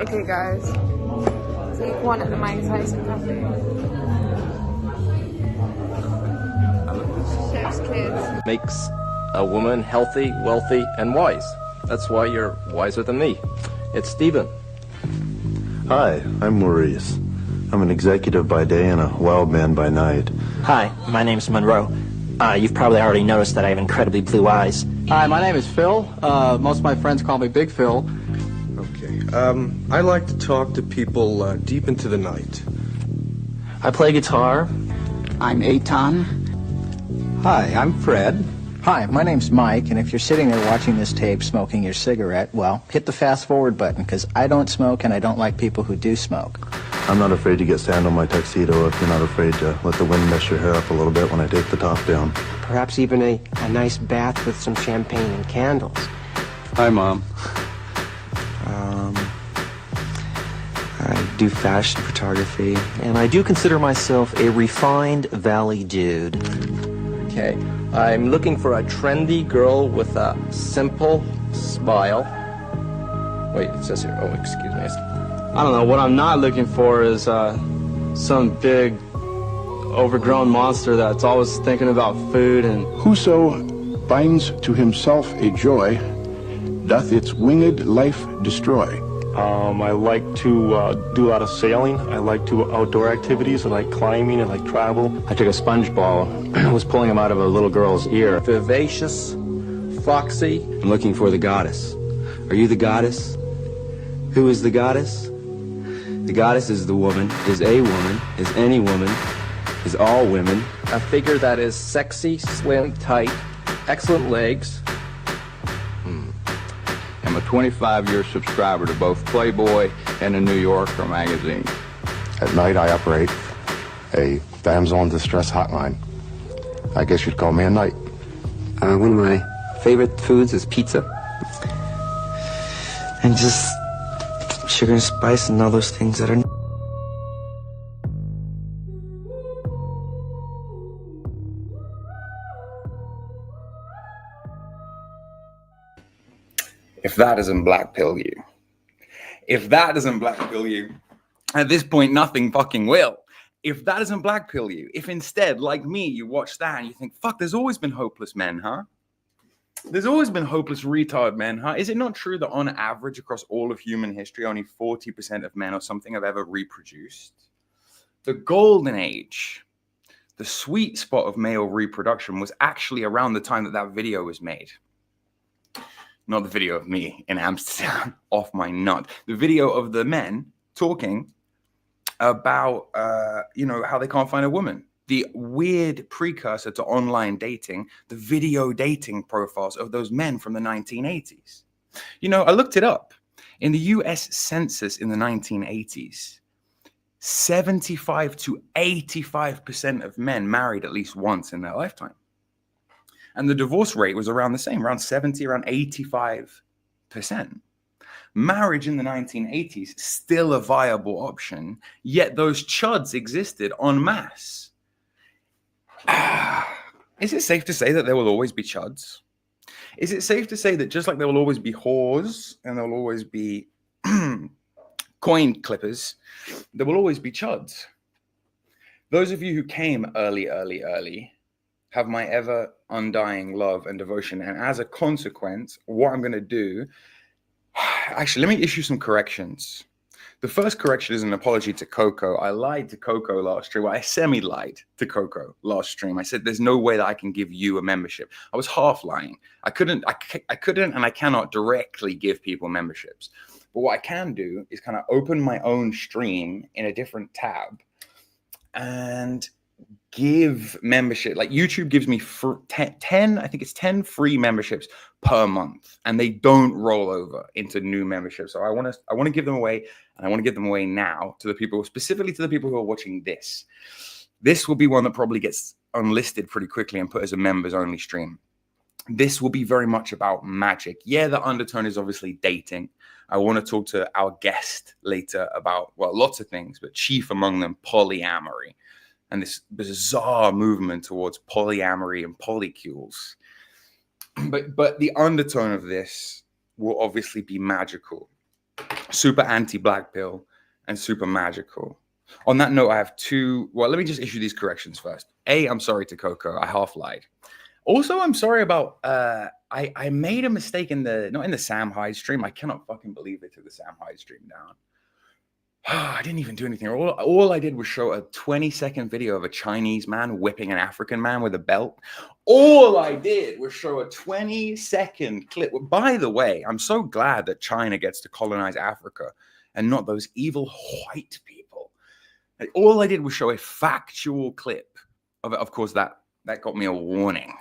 Okay, guys. Take one at the Mike Tyson Cafe. Chef's kids. Makes a woman healthy, wealthy, and wise. That's why you're wiser than me. It's Stephen. Hi, I'm Maurice. I'm an executive by day and a wild man by night. Hi, my name's Monroe. You've probably already noticed that I have incredibly blue eyes. Hi, my name is Phil. Most of my friends call me Big Phil. Okay. I like to talk to people deep into the night. I play guitar. I'm Eitan. Hi, I'm Fred. Hi, my name's Mike, and if you're sitting there watching this tape smoking your cigarette, well, hit the fast forward button, because I don't smoke and I don't like people who do smoke. I'm not afraid to get sand on my tuxedo if you're not afraid to let the wind mess your hair up a little bit when I take the top down. Perhaps even a nice bath with some champagne and candles. Hi, Mom. I do fashion photography, and I do consider myself a refined valley dude. Okay. I'm looking for a trendy girl with a simple smile. Wait, it says here. Oh, excuse me. I don't know, what I'm not looking for is some big, overgrown monster that's always thinking about food and... Whoso binds to himself a joy, doth its winged life destroy. I like to do a lot of sailing. I like to outdoor activities. I like climbing. I like travel. I took a sponge ball and was pulling him out of a little girl's ear. Vivacious, foxy. I'm looking for the goddess. Are you the goddess? Who is the goddess? The goddess is the woman, is a woman, is any woman, is all women. A figure that is sexy, slim, tight, excellent legs. I'm a 25-year subscriber to both Playboy and the New Yorker magazine. At night, I operate a damsel in distress hotline. I guess you'd call me a knight. One of my favorite foods is pizza. And just sugar and spice and all those things that are... If that doesn't black pill you, at this point, nothing fucking will. If that doesn't black pill you, if instead, like me, you watch that and you think, fuck, there's always been hopeless men, huh? There's always been hopeless retard men, huh? Is it not true that on average across all of human history, only 40% of men or something have ever reproduced? The golden age, the sweet spot of male reproduction was actually around the time that that video was made. Not the video of me in Amsterdam off my nut. The video of the men talking about, how they can't find a woman. The weird precursor to online dating, the video dating profiles of those men from the 1980s. I looked it up. In the US Census in the 1980s, 75 to 85% of men married at least once in their lifetime. And the divorce rate was around the same, around 70, around 85%. Marriage in the 1980s, still a viable option, yet those chuds existed en masse. Is it safe to say that there will always be chuds? Is it safe to say that just like there will always be whores and there will always be coin clippers, there will always be chuds? Those of you who came early, have my ever undying love and devotion. And as a consequence, what I'm going to do, actually, let me issue some corrections. The first correction is an apology to Coco. I lied to Coco last stream. Well, I semi-lied to Coco last stream. I said, there's no way that I can give you a membership. I was half lying. I couldn't and I cannot directly give people memberships. But what I can do is kind of open my own stream in a different tab and give membership. Like YouTube gives me 10 free memberships per month, and they don't roll over into new memberships. So I want to give them away, and I want to give them away now to the people, specifically to the people who are watching this. This will be one that probably gets unlisted pretty quickly and put as a members only stream. This will be very much about magic. Yeah, the undertone is obviously dating. I want to talk to our guest later about, well, lots of things, but chief among them, polyamory. And this bizarre movement towards polyamory and polycules. But the undertone of this will obviously be magical. super anti-black pill, and super magical. On that note, I have two. Well, let me just issue these corrections first. A, I'm sorry to Coco. I half lied. Also, I'm sorry about. I made a mistake not in the Sam Hyde stream. I cannot fucking believe they took the Sam Hyde stream down. I didn't even do anything. All I did was show a 20-second video of a Chinese man whipping an African man with a belt. All I did was show a 20-second clip. By the way, I'm so glad that China gets to colonize Africa and not those evil white people. Like, all I did was show a factual clip of it. Of course, that got me a warning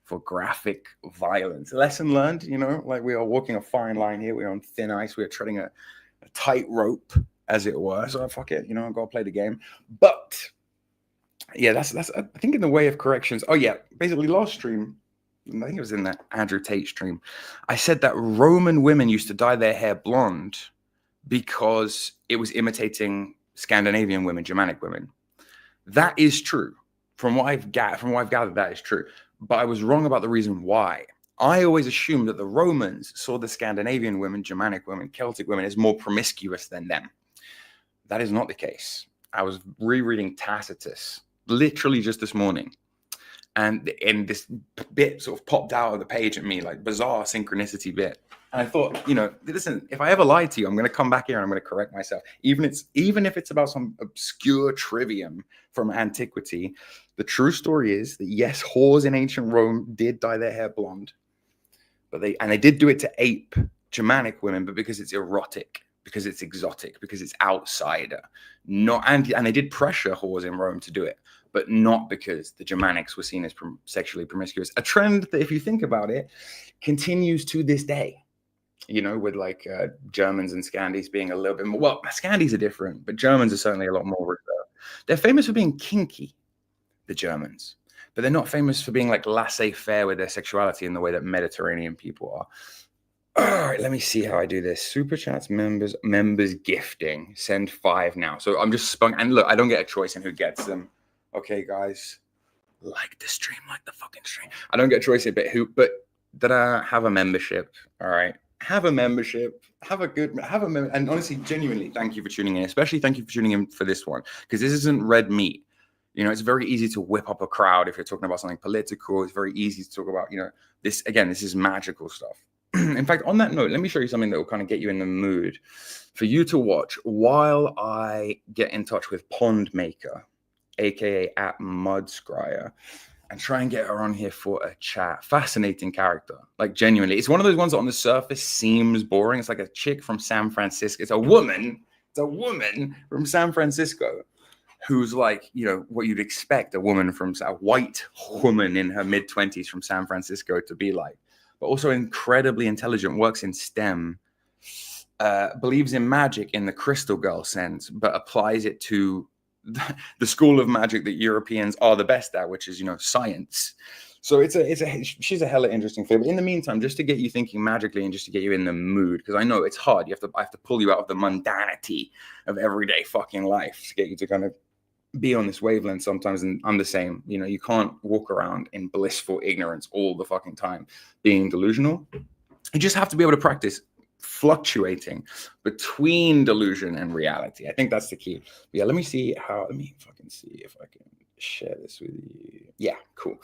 for graphic violence. Lesson learned, like we are walking a fine line here. We're on thin ice. We are treading a tightrope, as it were. So fuck it, I've got to play the game. But yeah, that's I think in the way of corrections. Oh yeah, basically last stream, I think it was in the Andrew Tate stream, I said that Roman women used to dye their hair blonde because it was imitating Scandinavian women, Germanic women. That is true. From what I've gathered, that is true. But I was wrong about the reason why. I always assumed that the Romans saw the Scandinavian women, Germanic women, Celtic women as more promiscuous than them. That is not the case. I was rereading Tacitus literally just this morning. And this bit sort of popped out of the page at me, like bizarre synchronicity bit. And I thought, listen, if I ever lied to you, I'm going to come back here and I'm going to correct myself. Even if it's about some obscure trivium from antiquity, the true story is that yes, whores in ancient Rome did dye their hair blonde, but they did do it to ape Germanic women, but because it's erotic, because it's exotic, because it's outsider, and they did pressure whores in Rome to do it, but not because the Germanics were seen as sexually promiscuous. A trend that, if you think about it, continues to this day. With like Germans and Scandis being a little bit more. Well, Scandis are different, but Germans are certainly a lot more reserved. They're famous for being kinky, the Germans, but they're not famous for being like laissez-faire with their sexuality in the way that Mediterranean people are. All right, let me see how I do this. Super chats, members gifting. Send 5 now. So I'm just spun. And look, I don't get a choice in who gets them. Okay, guys, like the stream, like the fucking stream. I don't get a choice in but did I have a membership? All right. Have a membership, and honestly, genuinely, thank you for tuning in. Especially thank you for tuning in for this one, because this isn't red meat. It's very easy to whip up a crowd if you're talking about something political. It's very easy to talk about, this is magical stuff. In fact, on that note, let me show you something that will kind of get you in the mood for you to watch while I get in touch with Pondmaker, aka @Mudscryer, and try and get her on here for a chat. Fascinating character, like genuinely. It's one of those ones that on the surface seems boring. It's like a chick from San Francisco. It's a woman from San Francisco who's like, what you'd expect a white woman in her mid-20s from San Francisco to be like, but also incredibly intelligent, works in STEM, believes in magic in the crystal girl sense, but applies it to the school of magic that Europeans are the best at, which is, science. So she's a hella interesting figure. But in the meantime, just to get you thinking magically and just to get you in the mood, because I know it's hard. I have to pull you out of the mundanity of everyday fucking life to get you to kind of be on this wavelength sometimes. And I'm the same. You can't walk around in blissful ignorance all the fucking time, being delusional. You just have to be able to practice fluctuating between delusion and reality. I think that's the key. But yeah, let me fucking see if I can share this with you. Yeah, cool.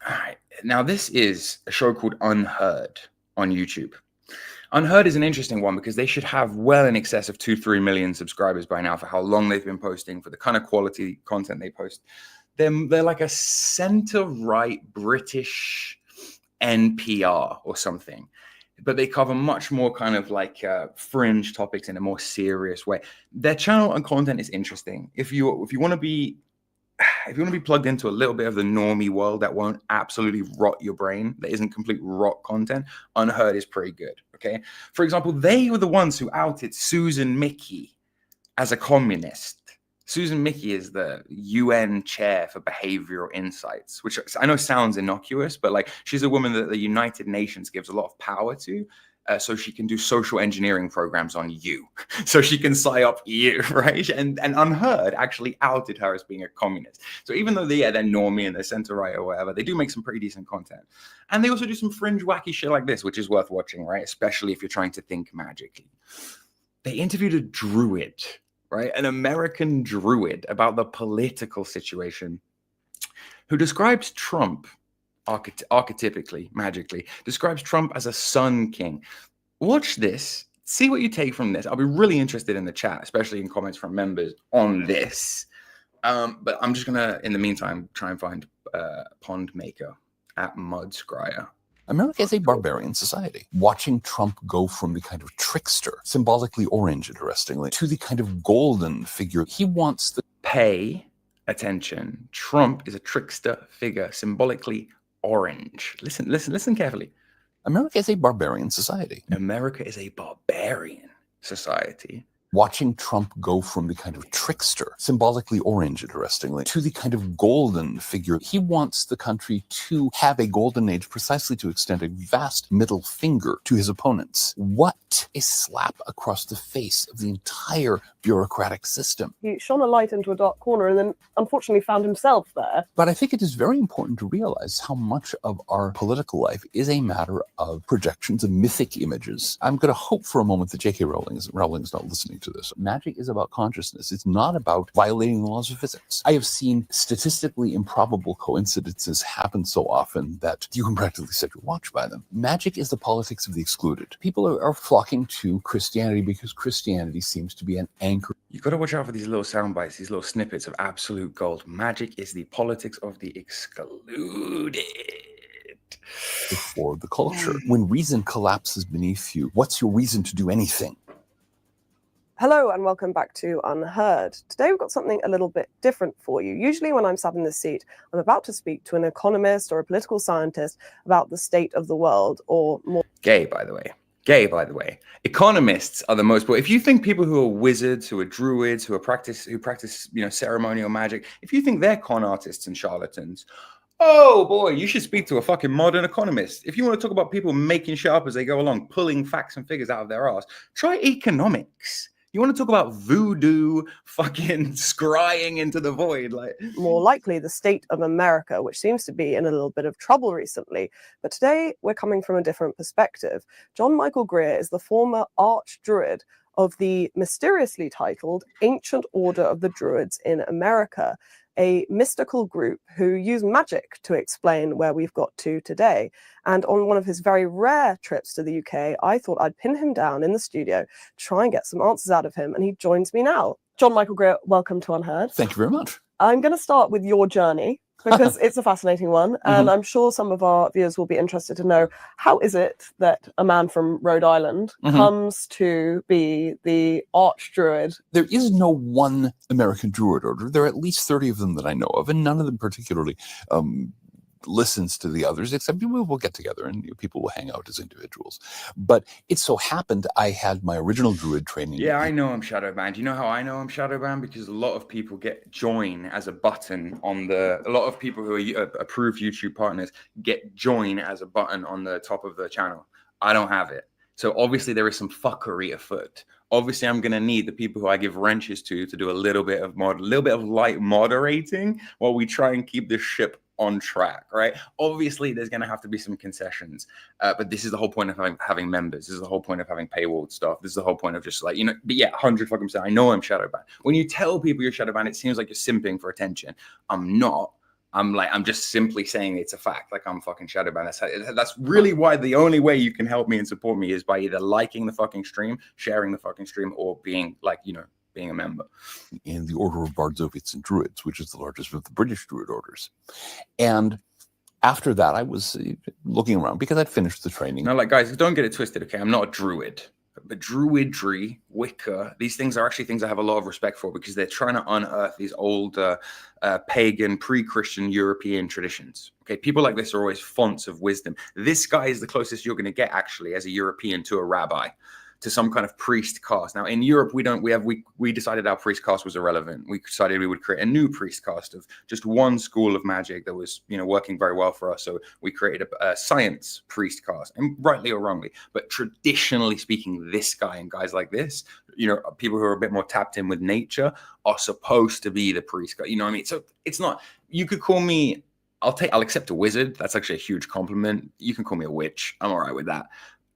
All right. Now, this is a show called Unheard on YouTube. Unheard is an interesting one because they should have well in excess of 2-3 million subscribers by now for how long they've been posting, for the kind of quality content they post. They're like a center-right British NPR or something. But they cover much more kind of like fringe topics in a more serious way. Their channel and content is interesting. If you want to be plugged into a little bit of the normie world that won't absolutely rot your brain, that isn't complete rot content, Unheard is pretty good. Okay, for example, they were the ones who outed Susan Mickey as a communist. Susan Mickey is the UN chair for behavioral insights, which I know sounds innocuous, but like she's a woman that the United Nations gives a lot of power to, so she can do social engineering programs on you, so she can psy up you, right? And Unheard actually outed her as being a communist. So even though they're normie and they're center right or whatever, they do make some pretty decent content. And they also do some fringe wacky shit like this, which is worth watching, right? Especially if you're trying to think magically. They interviewed a druid, right? An American druid about the political situation, who describes Trump archetypically, magically, describes Trump as a sun king. Watch this. See what you take from this. I'll be really interested in the chat, especially in comments from members on this. But I'm just going to, in the meantime, try and find Pondmaker at Mudscryer. America is a barbarian society. Watching Trump go from the kind of trickster, symbolically orange, interestingly, to the kind of golden figure. He wants the... Pay attention. Trump is a trickster figure, symbolically orange. Listen carefully. America is a barbarian society. America is a barbarian society. Watching Trump go from the kind of trickster, symbolically orange, interestingly, to the kind of golden figure. He wants the country to have a golden age precisely to extend a vast middle finger to his opponents. What a slap across the face of the entire bureaucratic system. He shone a light into a dark corner and then unfortunately found himself there. But I think it is very important to realize how much of our political life is a matter of projections of mythic images. I'm going to hope for a moment that J.K. Rowling is not listening to this. Magic is about consciousness. It's not about violating the laws of physics. I have seen statistically improbable coincidences happen so often that you can practically set your watch by them. Magic is the politics of the excluded. People are flocking to Christianity because Christianity seems to be an anchor. You've got to watch out for these little sound bites, these little snippets of absolute gold. Magic is the politics of the excluded. For the culture. When reason collapses beneath you, what's your reason to do anything? Hello and welcome back to Unheard. Today we've got something a little bit different for you. Usually when I'm sat in this seat, I'm about to speak to an economist or a political scientist about the state of the world, or more... Gay, by the way. Gay, by the way. Economists are the most... If you think people who are wizards, who are druids, who practice ceremonial magic, if you think they're con artists and charlatans, oh boy, you should speak to a fucking modern economist. If you want to talk about people making shit up as they go along, pulling facts and figures out of their ass, try economics. You want to talk about voodoo fucking scrying into the void? More likely the state of America, which seems to be in a little bit of trouble recently. But today we're coming from a different perspective. John Michael Greer is the former arch-druid of the mysteriously titled Ancient Order of the Druids in America, a mystical group who use magic to explain where we've got to today. And on one of his very rare trips to the UK, I thought I'd pin him down in the studio, try and get some answers out of him, and he joins me now. John Michael Greer, welcome to Unheard. Thank you very much. I'm going to start with your journey, because it's a fascinating one, and I'm sure some of our viewers will be interested to know, how is it that a man from Rhode Island comes to be the arch-druid? There is no one American druid order. There are at least 30 of them that I know of, and none of them particularly listens to the others, except we'll get together and people will hang out as individuals. But it so happened I had my original druid training. Yeah, I know I'm shadow banned. You know how I know I'm shadow banned? Because a lot of people get join as a button on a lot of people who are approved YouTube partners get join as a button on the top of the channel. I don't have it. So obviously there is some fuckery afoot. Obviously I'm going to need the people who I give wrenches to do a little bit of light moderating while we try and keep this ship on track, right? Obviously there's going to have to be some concessions, but this is the whole point of having members. This is the whole point of having paywalled stuff. This is the whole point of just but yeah, 100% I know I'm shadow banned. When you tell people you're shadow banned, it seems like you're simping for attention. I'm not. I'm just simply saying it's a fact. Like, I'm fucking shadow banned. That's really why the only way you can help me and support me is by either liking the fucking stream, sharing the fucking stream, or being being a member. In the Order of Bardzovites and Druids, which is the largest of the British Druid orders. And after that, I was looking around because I'd finished the training. Now, guys, don't get it twisted, okay? I'm not a druid. But druidry, Wicca, these things are actually things I have a lot of respect for, because they're trying to unearth these old pagan, pre-Christian European traditions. Okay, people like this are always fonts of wisdom. This guy is the closest you're going to get, actually, as a European to a rabbi, to some kind of priest caste. Now in Europe, we decided our priest caste was irrelevant. We decided we would create a new priest caste of just one school of magic that was, working very well for us. So we created a science priest caste, and rightly or wrongly, but traditionally speaking, this guy and guys like this, people who are a bit more tapped in with nature, are supposed to be the priest caste. You know what I mean? So it's not. You could call me. I'll accept a wizard. That's actually a huge compliment. You can call me a witch. I'm all right with that.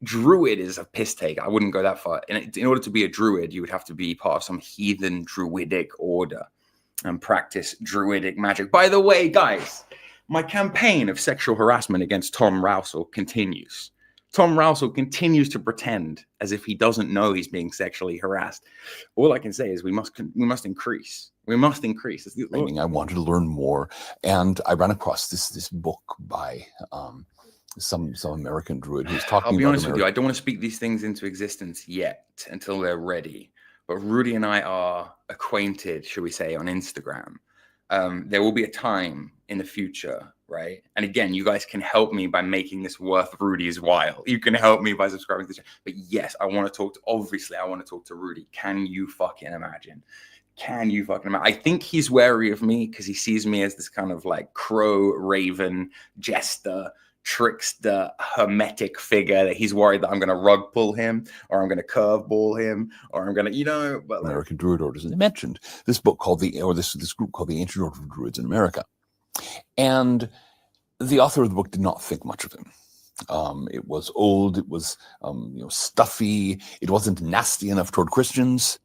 druid is a piss take. I wouldn't go that far. In order to be a druid, you would have to be part of some heathen druidic order and practice druidic magic. By the way, guys, my campaign of sexual harassment against Tom Rousel continues. Tom Rousel continues to pretend as if he doesn't know he's being sexually harassed. All I can say is we must increase. We must increase. I wanted to learn more, and I ran across this book by some American druid who's talking. I'll be honest with you. I don't want to speak these things into existence yet until they're ready. But Rudy and I are acquainted, shall we say, on Instagram. There will be a time in the future, right? And again, you guys can help me by making this worth Rudy's while. You can help me by subscribing to this. But yes, I want to talk to Rudy. Can you fucking imagine? Can you fucking imagine? I think he's wary of me because he sees me as this kind of like crow, raven, jester, trickster, hermetic figure that he's worried that I'm going to rug pull him, or I'm going to curveball him, or I'm going to, but like, American Druid orders. And they mentioned this book called this group called the Ancient Order of Druids in America. And the author of the book did not think much of him. It was old. It was, stuffy. It wasn't nasty enough toward Christians.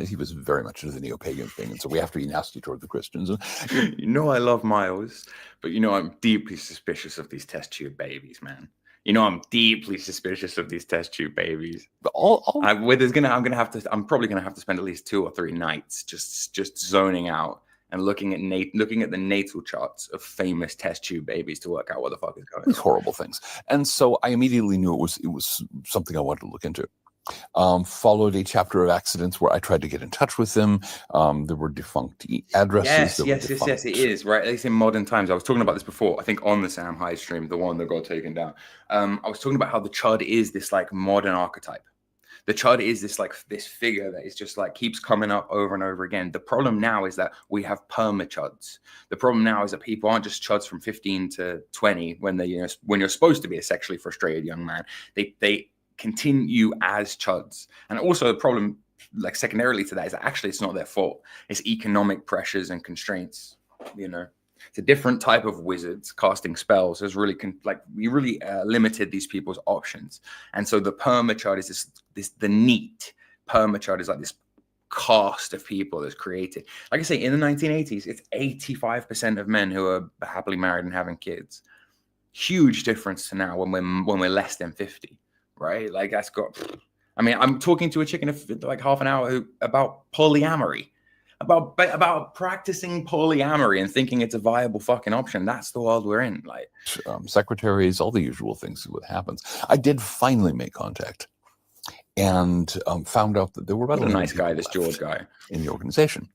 He was very much into the neo-pagan thing, and so we have to be nasty toward the Christians. I love Miles, but I'm deeply suspicious of these test tube babies, man. I'm deeply suspicious of these test tube babies. But I'm probably gonna have to spend at least 2 or 3 nights just zoning out and looking at the natal charts of famous test tube babies to work out what the fuck is going on. These horrible things, and so I immediately knew it was something I wanted to look into. Followed a chapter of accidents where I tried to get in touch with them. There were defunct addresses. Yes, it is, right? At least in modern times. I was talking about this before, I think on the Sam Hyde stream, the one that got taken down. I was talking about how the chud is this like modern archetype. The chud is this figure that is just like keeps coming up over and over again. The problem now is that we have perma-chuds. The problem now is that people aren't just chuds from 15 to 20 when when you're supposed to be a sexually frustrated young man. They continue as chuds. And also the problem, like secondarily to that, is that actually it's not their fault. It's economic pressures and constraints. It's a different type of wizards casting spells has really limited these people's options. And so the perma-chud is the neat perma-chud is like this cast of people that's created. Like I say, in the 1980s, it's 85% of men who are happily married and having kids. Huge difference to now when we're less than 50. Right, like that's got. I mean, I'm talking to a chick in like half an hour about polyamory, about practicing polyamory and thinking it's a viable fucking option. That's the world we're in. Like secretaries, all the usual things is what happens. I did finally make contact, and found out that there were about a nice guy, this George guy, in the organization.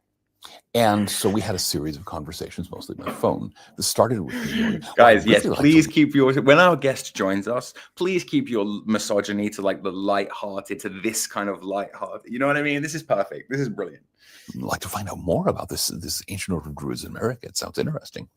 And so we had a series of conversations, mostly by phone, that started with me. Guys, yes, please keep when our guest joins us, please keep your misogyny to like the lighthearted, to this kind of lighthearted. You know what I mean? This is perfect. This is brilliant. I'd like to find out more about this Ancient Order of Druids in America. It sounds interesting.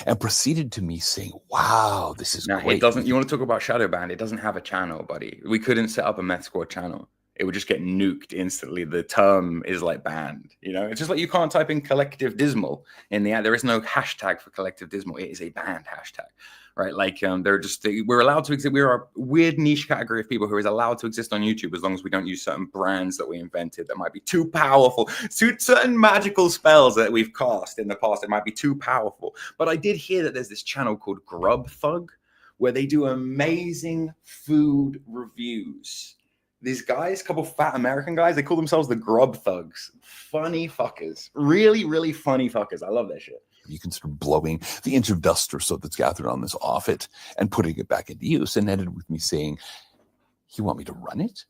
And proceeded to me saying, wow, this is great. It doesn't. You want to talk about Shadowband? It doesn't have a channel, buddy. We couldn't set up a Meth Squad channel. It would just get nuked instantly. The term is like banned. It's just like you can't type in collective dismal in the ad. There is no hashtag for collective dismal. It is a banned hashtag, right? Like we're allowed to exist. We're a weird niche category of people who is allowed to exist on YouTube as long as we don't use certain brands that we invented that might be too powerful. Certain magical spells that we've cast in the past, it might be too powerful. But I did hear that there's this channel called Grub Thug where they do amazing food reviews. These guys, a couple fat American guys, they call themselves the Grub Thugs. Funny fuckers. Really, really funny fuckers. I love that shit. You can start blowing the inch of dust or so that's gathered on this off it and putting it back into use, and ended with me saying, you want me to run it?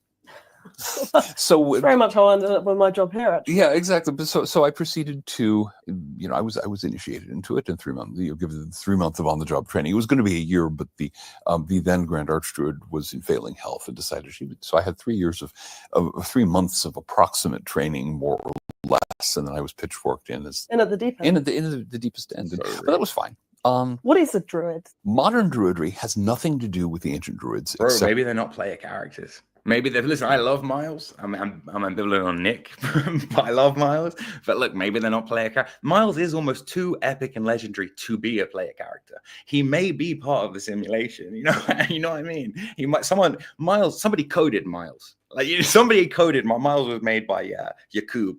So very much how I ended up with my job here, actually. Yeah, exactly. But so I proceeded to, I was initiated into it in 3 months. Given 3 months of on-the-job training. It was going to be a year, but the then Grand Archdruid was in failing health and decided she would. So I had 3 years of 3 months of approximate training, more or less, and then I was pitchforked in at the deep end. In the deepest end, but that was fine. What is a druid? Modern druidry has nothing to do with the ancient druids. Bro, maybe they're not player characters. Maybe they've listen. I love Miles. I'm ambivalent on Nick, but I love Miles. But look, maybe they're not player character. Miles is almost too epic and legendary to be a player character. He may be part of the simulation. You know what I mean. He might. Somebody coded Miles. Like somebody coded Miles was made by Yakub.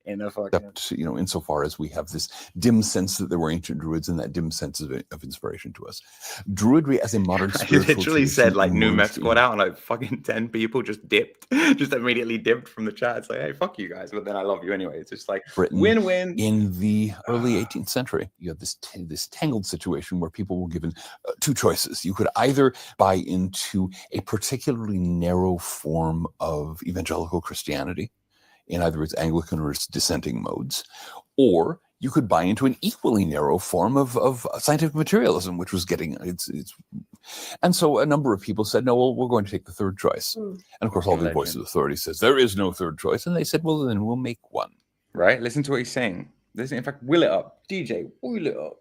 Except, insofar as we have this dim sense that there were ancient druids and that dim sense of inspiration to us. Druidry as a modern spiritual I literally said like new meth emerged squad out, and like fucking 10 people just immediately dipped from the chat. It's like, hey, fuck you guys, but then I love you anyway. It's just like Britain win-win. In the early 18th century, you have this tangled situation where people were given two choices. You could either buy into a particularly narrow form of evangelical Christianity, in either its Anglican or its dissenting modes, or you could buy into an equally narrow form of scientific materialism, which was getting its. And so a number of people said, no, well, we're going to take the third choice. And of course, all the voice of authority says there is no third choice. And they said, well, then we'll make one. Right? Listen to what he's saying. Listen, in fact, will it up. DJ, will it up.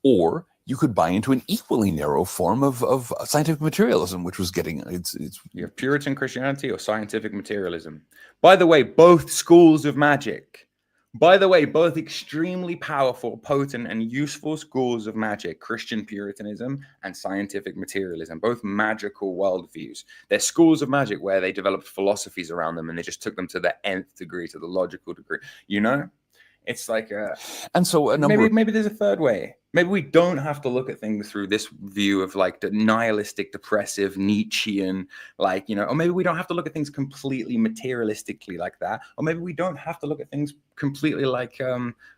Or you could buy into an equally narrow form of scientific materialism, which was getting its. You have Puritan Christianity or scientific materialism. By the way, both schools of magic. By the way, both extremely powerful, potent, and useful schools of magic, Christian Puritanism and scientific materialism, both magical worldviews. They're schools of magic where they developed philosophies around them and they just took them to the nth degree, to the logical degree. It's like and so maybe there's a third way. Maybe we don't have to look at things through this view of like the nihilistic, depressive, Nietzschean, or maybe we don't have to look at things completely materialistically like that, or maybe we don't have to look at things completely like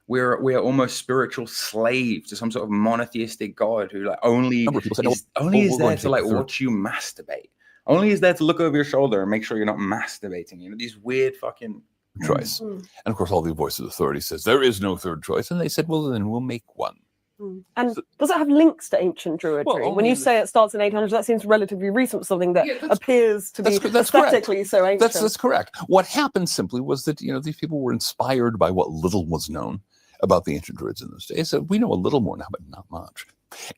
we're almost spiritual slaves to some sort of monotheistic God who only is there to watch you masturbate, only is there to look over your shoulder and make sure you're not masturbating. These weird fucking choice. And of course, all the voice of authority says there is no third choice. And they said, well, then we'll make one. And does it have links to ancient druidry? Well, when you say it starts in 800, that seems relatively recent, something that appears to be aesthetically so ancient. That's correct. What happened simply was that, these people were inspired by what little was known about the ancient druids in those days. So we know a little more now, but not much.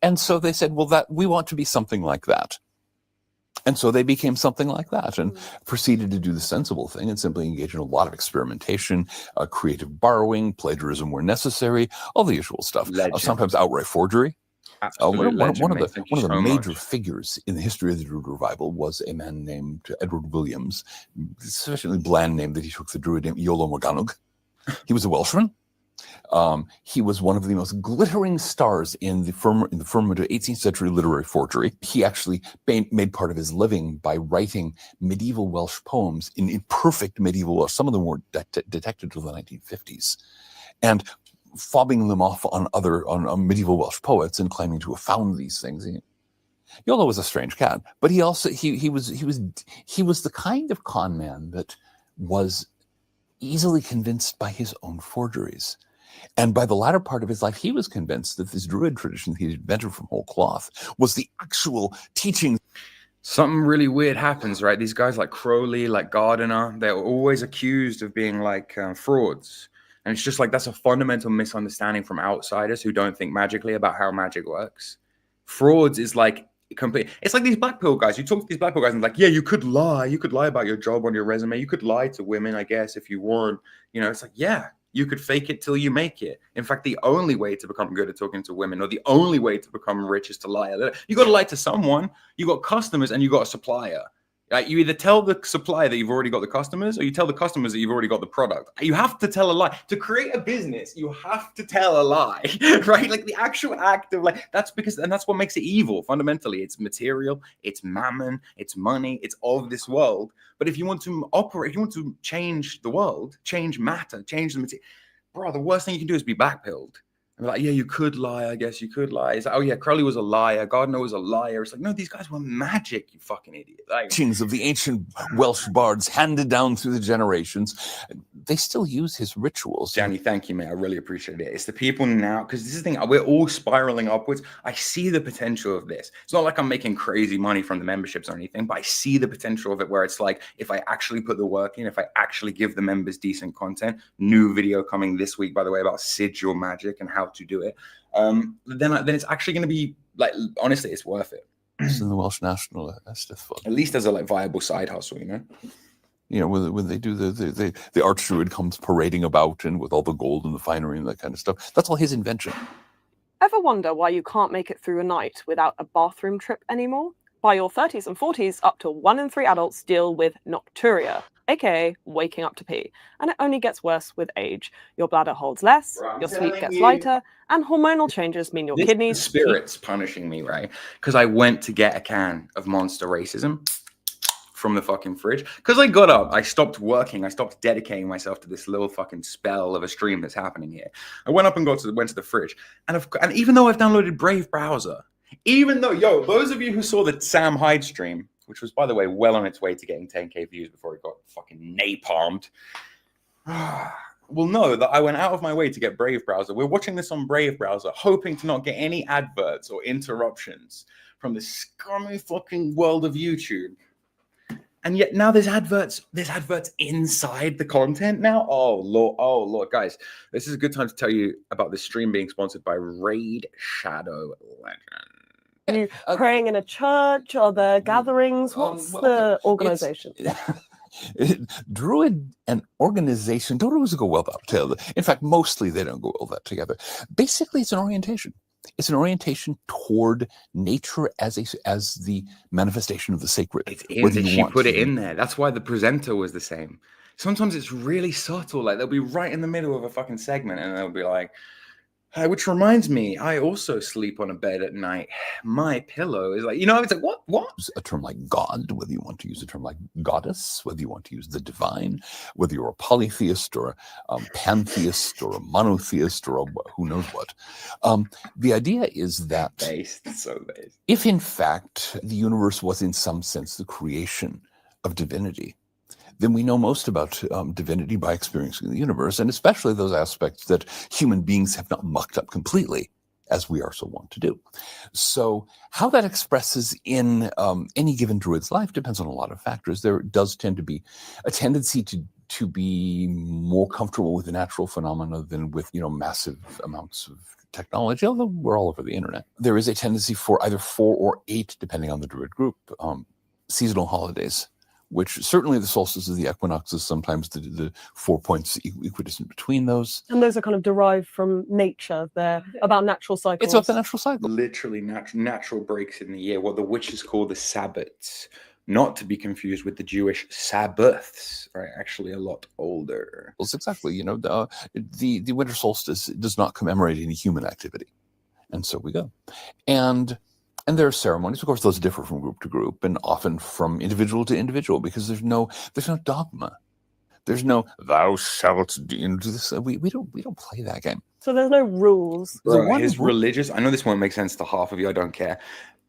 And so they said, well, that we want to be something like that. And so they became something like that and proceeded to do the sensible thing and simply engage in a lot of experimentation, creative borrowing, plagiarism where necessary, all the usual stuff. Sometimes outright forgery. One of the major figures in the history of the Druid revival was a man named Edward Williams, sufficiently bland name that he took the Druid name Iolo Morganwg. He was a Welshman. He was one of the most glittering stars in the firmament of 18th century literary forgery. He actually made part of his living by writing medieval Welsh poems in perfect medieval Welsh. Some of them were detected till the 1950s, and fobbing them off on medieval Welsh poets and claiming to have found these things. Iolo was a strange cat, but he also he was the kind of con man that was easily convinced by his own forgeries. And by the latter part of his life, he was convinced that this druid tradition he invented from whole cloth was the actual teaching. Something really weird happens, right? These guys like Crowley, like Gardiner, they're always accused of being like frauds. And it's just like that's a fundamental misunderstanding from outsiders who don't think magically about how magic works. Frauds is like complete. It's like these black pill guys. You talk to these black pill guys and like, yeah, you could lie. You could lie about your job on your resume. You could lie to women, I guess, if you want. It's like, yeah. You could fake it till you make it. In fact, the only way to become good at talking to women, or the only way to become rich, is to lie a little. You got to lie to someone. You got customers and you got a supplier. Like you either tell the supplier that you've already got the customers, or you tell the customers that you've already got the product. You have to tell a lie. To create a business, you have to tell a lie, right? Like the actual act of that's what makes it evil. Fundamentally, it's material, it's mammon, it's money, it's of this world. But if you want to operate, if you want to change the world, change matter, change the material, bro, the worst thing you can do is be backpilled. And like, yeah, you could lie. I guess you could lie. It's like, oh yeah, Crowley was a liar. Gardner was a liar. It's like, no, these guys were magic. You fucking idiot. Teachings of the ancient Welsh bards handed down through the generations. They still use his rituals. Danny, thank you, mate. I really appreciate it. It's the people now, because this is the thing. We're all spiraling upwards. I see the potential of this. It's not like I'm making crazy money from the memberships or anything, but I see the potential of it where it's like, if I actually put the work in, if I actually give the members decent content, new video coming this week, by the way, about sigil magic and how to do it, then it's actually going to be like, honestly, it's worth it. in the Welsh National Eisteddfod. At least as a like viable side hustle, you know. You know, when they do the archdruid comes parading about and with all the gold and the finery and that kind of stuff. That's all his invention. Ever wonder why you can't make it through a night without a bathroom trip anymore? By your 30s and 40s, up to 1 in 3 adults deal with nocturia, aka waking up to pee. And it only gets worse with age. Your bladder holds less, your sleep gets lighter, and hormonal changes mean your kidneys... Spirit's punishing me, right? Because I went to get a can of Monster Racism from the fucking fridge. Because I got up, I stopped working, I stopped dedicating myself to this little fucking spell of a stream that's happening here. I went up and went to the fridge. And even though I've downloaded Brave Browser, even though, those of you who saw the Sam Hyde stream, which was, by the way, well on its way to getting 10k views before it got fucking napalmed, will know that I went out of my way to get Brave Browser. We're watching this on Brave Browser, hoping to not get any adverts or interruptions from the scummy fucking world of YouTube. And yet now there's adverts inside the content now. Oh Lord, guys, this is a good time to tell you about this stream being sponsored by Raid Shadow Legend. Are you praying in a church or the gatherings? What's the organization? Druid and organization don't always go well together. In fact, mostly they don't go well that together. Basically, it's an orientation. It's an orientation toward nature as the manifestation of the sacred. She put it in there. That's why the presenter was the same. Sometimes it's really subtle. Like they'll be right in the middle of a fucking segment and they'll be like, which reminds me, I also sleep on a bed at night. My pillow is like, it's like, what? A term like God, whether you want to use a term like goddess, whether you want to use the divine, whether you're a polytheist or a pantheist or a monotheist or who knows what. The idea is that if in fact the universe was in some sense the creation of divinity, then we know most about divinity by experiencing the universe, and especially those aspects that human beings have not mucked up completely, as we are so wont to do. So how that expresses in any given druid's life depends on a lot of factors. There does tend to be a tendency to be more comfortable with the natural phenomena than with massive amounts of technology, although we're all over the internet. There is a tendency for either 4 or 8, depending on the druid group, seasonal holidays, which certainly the solstices of the equinoxes, sometimes the 4 points equidistant between those. And those are kind of derived from nature. They're about natural cycles. It's about the natural cycle. Literally natural breaks in the year, what the witches call the Sabbats, not to be confused with the Jewish Sabbaths, right? Actually a lot older. Well, exactly. The winter solstice does not commemorate any human activity. And so we go. And there are ceremonies, of course, those differ from group to group and often from individual to individual because there's no dogma. There's no thou shalt do this. We don't play that game. So there's no rules. His religious. I know this won't make sense to half of you. I don't care.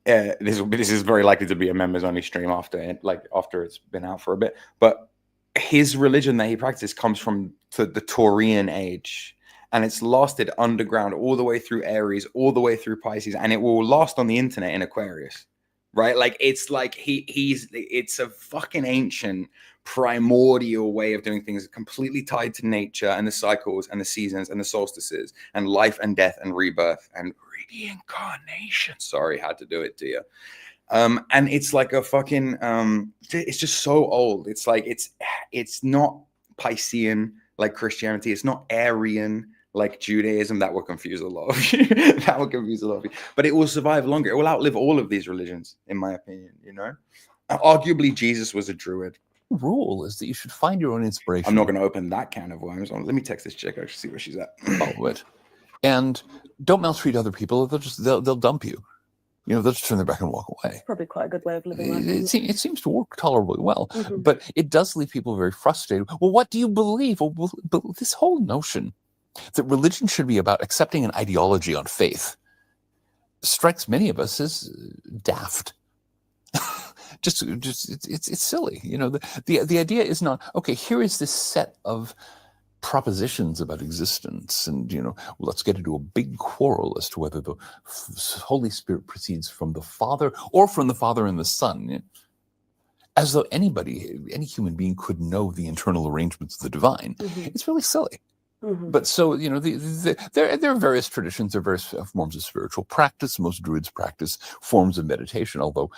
This is very likely to be a members only stream after it's been out for a bit. But his religion that he practices comes from the Taurian age. And it's lasted underground all the way through Aries, all the way through Pisces, and it will last on the internet in Aquarius, right? Like it's a fucking ancient, primordial way of doing things, completely tied to nature and the cycles and the seasons and the solstices and life and death and rebirth and reincarnation. Sorry, had to do it to you. And it's like a fucking, it's just so old. It's like it's not Piscean like Christianity. It's not Aryan like Judaism. That will confuse a lot of you. But it will survive longer. It will outlive all of these religions, in my opinion, Arguably, Jesus was a druid. The rule is that you should find your own inspiration. I'm not going to open that can of worms. Let me text this chick. I should see where she's at. Follow it. And don't maltreat other people. They'll dump you. They'll just turn their back and walk away. Probably quite a good way of living life. It seems to work tolerably well, but it does leave people very frustrated. Well, what do you believe? Well, this whole notion that religion should be about accepting an ideology on faith strikes many of us as daft. It's silly. The idea is not, okay, here is this set of propositions about existence, and let's get into a big quarrel as to whether the Holy Spirit proceeds from the Father or from the Father and the Son, as though any human being could know the internal arrangements of the divine. It's really silly. But so, you know, there are various traditions, there are various forms of spiritual practice. Most druids practice forms of meditation, although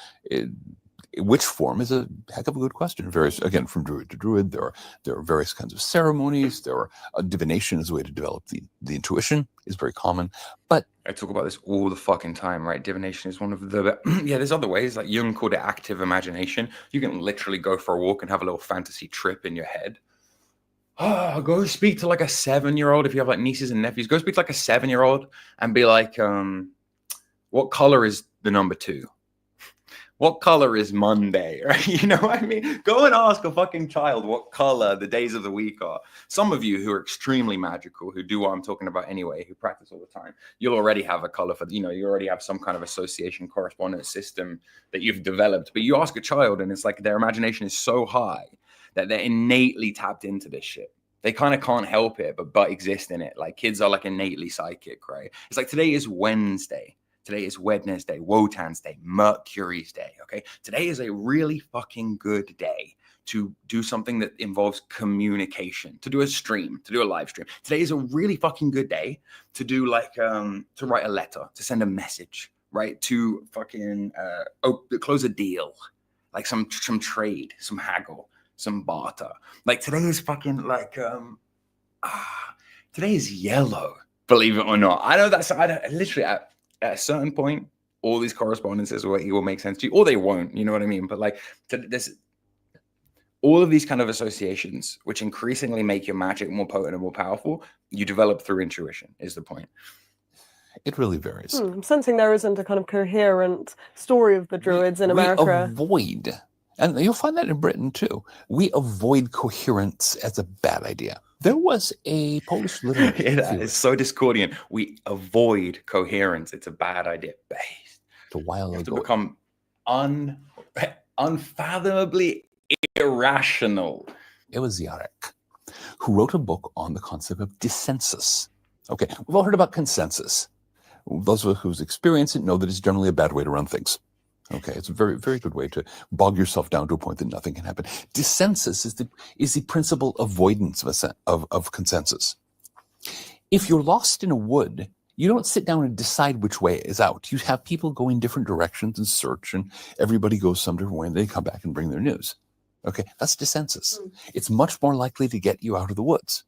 which form is a heck of a good question. Various, again, from druid to druid, there are various kinds of ceremonies. There are divination is a way to develop the intuition, is very common. But I talk about this all the fucking time, right? Divination is one of the yeah. There's other ways, like Jung called it active imagination. You can literally go for a walk and have a little fantasy trip in your head. Oh, go speak to like a 7-year-old if you have like nieces and nephews. Go speak to like a 7-year-old and be like, what color is the number 2? What color is Monday? Right? You know what I mean? Go and ask a fucking child what color the days of the week are. Some of you who are extremely magical, who do what I'm talking about anyway, who practice all the time, you'll already have a color for, you know, you already have some kind of association correspondence system that you've developed. But you ask a child and it's like their imagination is so high that they're innately tapped into this shit. They kind of can't help it, but exist in it. Like kids are like innately psychic, right? It's like today is Wednesday. Today is Wednesday, Wotan's day, Mercury's day, okay? Today is a really fucking good day to do something that involves communication, to do a stream, to do a live stream. Today is a really fucking good day to do like, to write a letter, to send a message, right? To fucking close a deal, like some trade, some haggle, some barter. Like today is fucking like, today is yellow, believe it or not. I know that's, literally, at a certain point, all these correspondences will make sense to you, or they won't, you know what I mean? But like, this, all of these kind of associations, which increasingly make your magic more potent and more powerful, you develop through intuition, is the point. It really varies. I'm sensing there isn't a kind of coherent story of the druids in America. We avoid, and you'll find that in Britain too, we avoid coherence as a bad idea. There was a Polish literary that is so discordian. We avoid coherence. It's a bad idea. A while you have ago, to become unfathomably irrational. It was Yarek who wrote a book on the concept of dissensus. Okay, we've all heard about consensus. Those of us who's experienced it know that it's generally a bad way to run things. Okay, it's a very, very good way to bog yourself down to a point that nothing can happen. Dissensus is the principal avoidance of consensus. If you're lost in a wood, you don't sit down and decide which way is out. You have people go in different directions and search, and everybody goes some different way, and they come back and bring their news. Okay, that's dissensus. It's much more likely to get you out of the woods.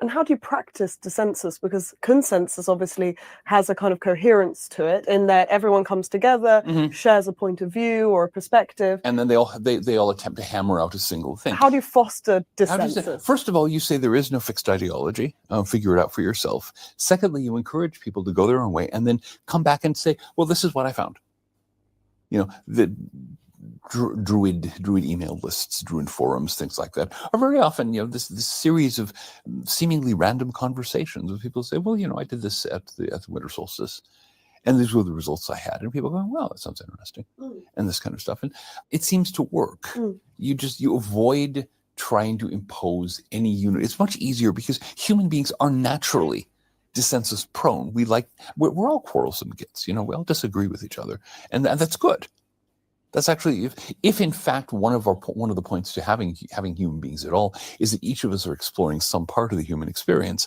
And how do you practice dissensus? Because consensus obviously has a kind of coherence to it in that everyone comes together, shares a point of view or a perspective. And then they all attempt to hammer out a single thing. How do you foster dissensus? First of all, you say there is no fixed ideology. Figure it out for yourself. Secondly, you encourage people to go their own way and then come back and say, well, this is what I found. You know, the druid email lists, druid forums, things like that are very often, you know, this series of seemingly random conversations where people say, well, you know, I did this at the winter solstice, and these were the results I had, and people go, well, that sounds interesting, and this kind of stuff, and it seems to work. You avoid trying to impose any unit. It's much easier because human beings are naturally dissensus prone. We're all quarrelsome kids, you know, we all disagree with each other, and that's good. That's actually, if in fact one of the points to having human beings at all is that each of us are exploring some part of the human experience.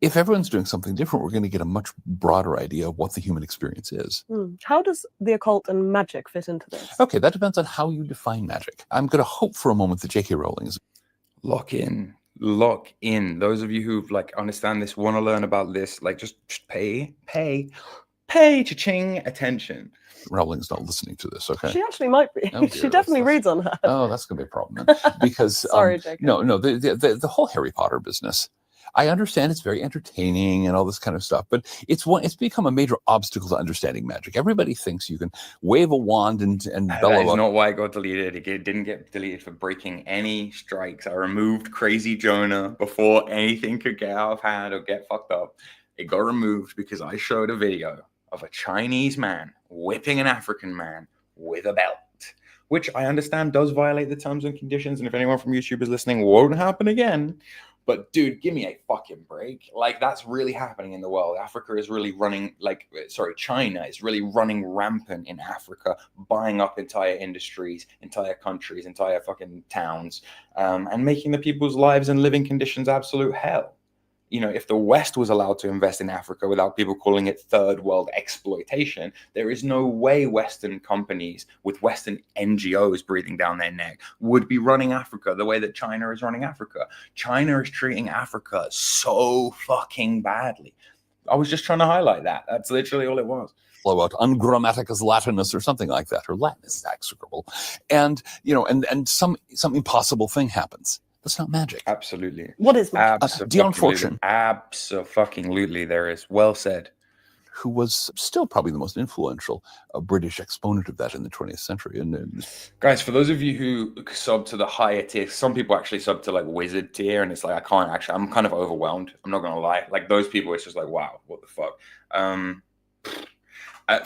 If everyone's doing something different, we're going to get a much broader idea of what the human experience is. How does the occult and magic fit into this? Okay, that depends on how you define magic. I'm going to hope for a moment that J.K. Rowling is lock in. Those of you who like understand this, want to learn about this, like just pay cha-ching attention. Rowling's not listening to this, okay? She actually might be. Oh, she definitely reads on her. Oh, that's going to be a problem then. Because sorry, Jacob. No, the whole Harry Potter business. I understand it's very entertaining and all this kind of stuff, but it's become a major obstacle to understanding magic. Everybody thinks you can wave a wand and bellow. That is not why it got deleted. It didn't get deleted for breaking any strikes. I removed Crazy Jonah before anything could get out of hand or get fucked up. It got removed because I showed a video of a Chinese man whipping an African man with a belt, which I understand does violate the terms and conditions. And if anyone from YouTube is listening, won't happen again. But dude, give me a fucking break. Like, that's really happening in the world. Africa is really running, China is really running rampant in Africa, buying up entire industries, entire countries, entire fucking towns, and making the people's lives and living conditions absolute hell. you know, if the West was allowed to invest in Africa without people calling it third world exploitation, there is no way Western companies with Western NGOs breathing down their neck would be running Africa the way that China is running Africa. China is treating Africa so fucking badly. I was just trying to highlight that. That's literally all it was. About ungrammaticus Latinus or something like that, or Latin is execrable. And, you know, and some impossible thing happens. That's not magic. Absolutely. What is magic? Dion Fortune. Absolutely, there is. Well said. Who was still probably the most influential British exponent of that in the 20th century. And guys, for those of you who sub to the higher tier, some people actually sub to like wizard tier, and it's like, I can't actually, I'm kind of overwhelmed. I'm not going to lie. Like those people, it's just like, wow, what the fuck?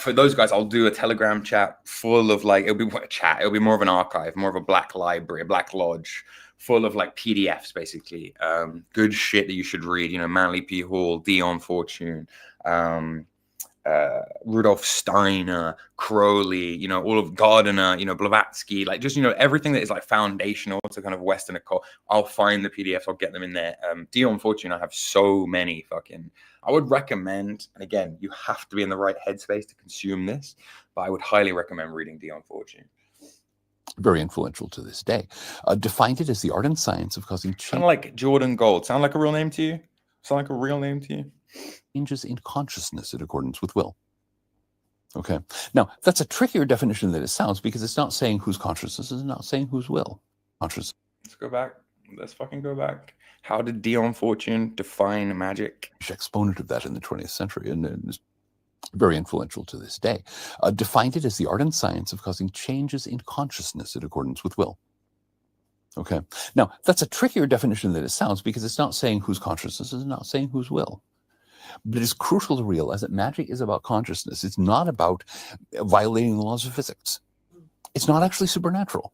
For those guys, I'll do a Telegram chat full of like, it'll be a chat. It'll be more of an archive, more of a black library, a black lodge, full of like PDFs, basically. Good shit that you should read. You know, Manly P. Hall, Dion Fortune, Rudolf Steiner, Crowley, you know, all of Gardiner, you know, Blavatsky, like just, you know, everything that is like foundational to kind of Western occult. I'll find the PDFs, I'll get them in there. Dion Fortune, I have so many fucking, I would recommend, and again, you have to be in the right headspace to consume this, but I would highly recommend reading Dion Fortune. Very influential to this day. Defined it as the art and science of causing change. Kind of like Jordan Gold. Sound like a real name to you? Sound like a real name to you? Changes in consciousness in accordance with will. Okay. Now, that's a trickier definition than it sounds, because it's not saying whose consciousness is not saying whose will. Consciousness. Let's go back. Let's fucking go back. How did Dion Fortune define magic? Exponent of that in the 20th century, and is very influential to this day. Defined it as the art and science of causing changes in consciousness in accordance with will. Okay. Now, that's a trickier definition than it sounds, because it's not saying whose consciousness is not saying whose will. But it is crucial to realize that magic is about consciousness. It's not about violating the laws of physics. It's not actually supernatural.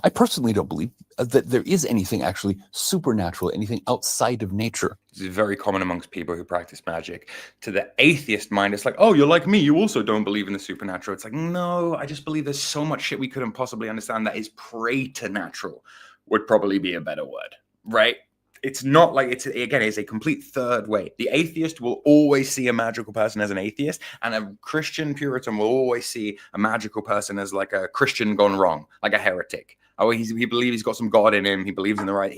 I personally don't believe that there is anything actually supernatural, anything outside of nature. This is very common amongst people who practice magic. To the atheist mind, it's like, oh, you're like me. You also don't believe in the supernatural. It's like, no, I just believe there's so much shit we couldn't possibly understand that is preternatural, would probably be a better word, right? It's not like it's a complete third way. The atheist will always see a magical person as an atheist, and a Christian Puritan will always see a magical person as like a Christian gone wrong, like a heretic. Oh, he believes he's got some God in him. He believes in the right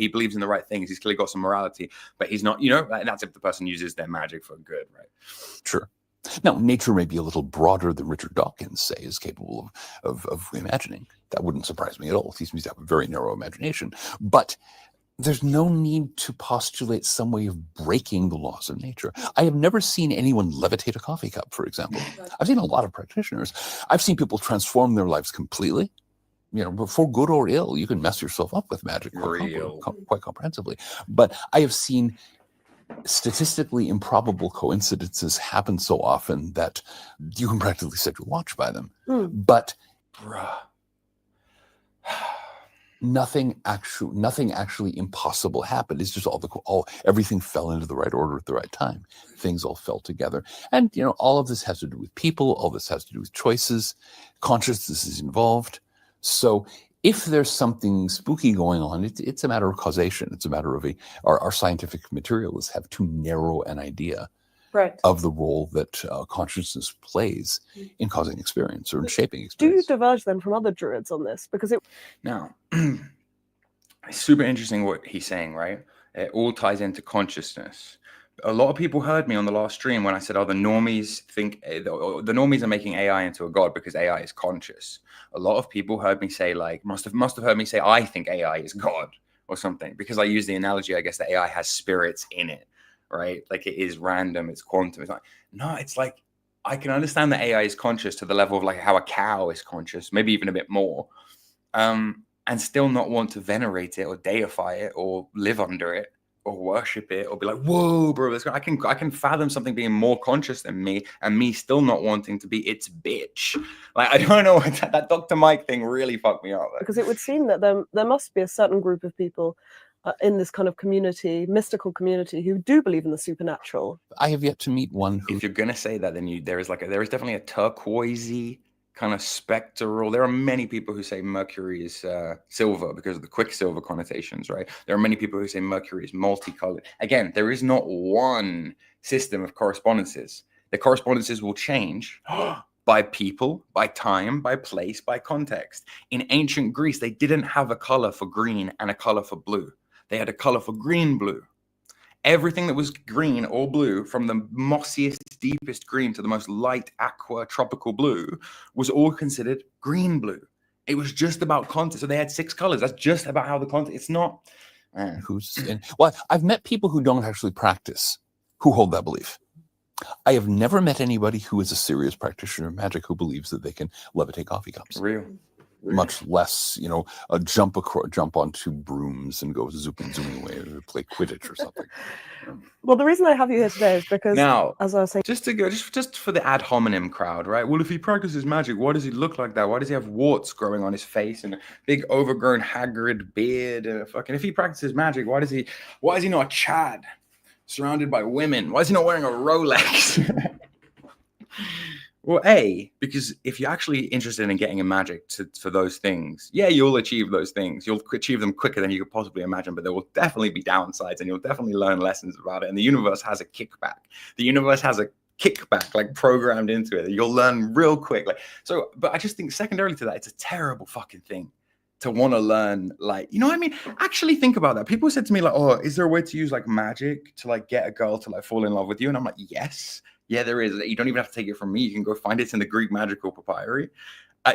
things. He's clearly got some morality, but he's not, you know, and that's if the person uses their magic for good, right? Sure. Now, nature may be a little broader than Richard Dawkins, say, is capable of imagining. That wouldn't surprise me at all. He seems to have a very narrow imagination. But there's no need to postulate some way of breaking the laws of nature. I have never seen anyone levitate a coffee cup, for example. I've seen a lot of practitioners. I've seen people transform their lives completely. You know, for good or ill, you can mess yourself up with magic quite comprehensively. But I have seen statistically improbable coincidences happen so often that you can practically set your watch by them. But nothing actually impossible happened. It's just everything fell into the right order at the right time. Things all fell together. And, you know, all of this has to do with people. All this has to do with choices. Consciousness is involved. So if there's something spooky going on, it's a matter of causation. It's a matter of our scientific materialists have too narrow an idea of the role that consciousness plays in causing experience or in shaping experience. Do you diverge then from other druids on this? Because now, it's super interesting what he's saying, right? It all ties into consciousness. A lot of people heard me on the last stream when I said, oh, the normies think the normies are making AI into a god because AI is conscious. A lot of people heard me say, like, must have heard me say, I think AI is God or something, because I use the analogy, I guess, that AI has spirits in it, right? Like it is random, it's quantum. It's like, no, it's like, I can understand that AI is conscious to the level of like how a cow is conscious, maybe even a bit more, and still not want to venerate it or deify it or live under it or worship it or be like, whoa, bro, I can fathom something being more conscious than me and me still not wanting to be its bitch. Like, I don't know, that Dr. Mike thing really fucked me up. Because it would seem that there must be a certain group of people in this kind of community, mystical community, who do believe in the supernatural. I have yet to meet one who... If you're going to say that, then there is definitely a turquoisey kind of spectral. There are many people who say Mercury is silver because of the quicksilver connotations, right? There are many people who say Mercury is multicolored. Again, there is not one system of correspondences. The correspondences will change by people, by time, by place, by context. In ancient Greece, they didn't have a color for green and a color for blue. They had a color for green, blue. Everything that was green or blue, from the mossiest, deepest green to the most light aqua tropical blue, was all considered green blue. It was just about context. So they had 6 colors. That's just about how the context. It's not. Well, I've met people who don't actually practice who hold that belief. I have never met anybody who is a serious practitioner of magic who believes that they can levitate coffee cups. Real. Much less, jump onto brooms and go zooming away or play Quidditch or something. Well, the reason I have you here today is because, now, as I was saying, just for the ad hominem crowd, right? Well, if he practices magic, why does he look like that? Why does he have warts growing on his face and a big overgrown Hagrid beard? And if he practices magic, why is he not a chud surrounded by women? Why is he not wearing a Rolex? Well, because if you're actually interested in getting a magic for those things, yeah, you'll achieve those things. You'll achieve them quicker than you could possibly imagine, but there will definitely be downsides and you'll definitely learn lessons about it. And the universe has a kickback. The universe has a kickback like programmed into it. You'll learn real quick. But I just think secondarily to that, it's a terrible fucking thing to want to learn, you know what I mean? Actually think about that. People said to me oh, is there a way to use magic to get a girl to fall in love with you? And I'm like, yes. Yeah, there is. You don't even have to take it from me. You can go find it in the Greek magical papyri.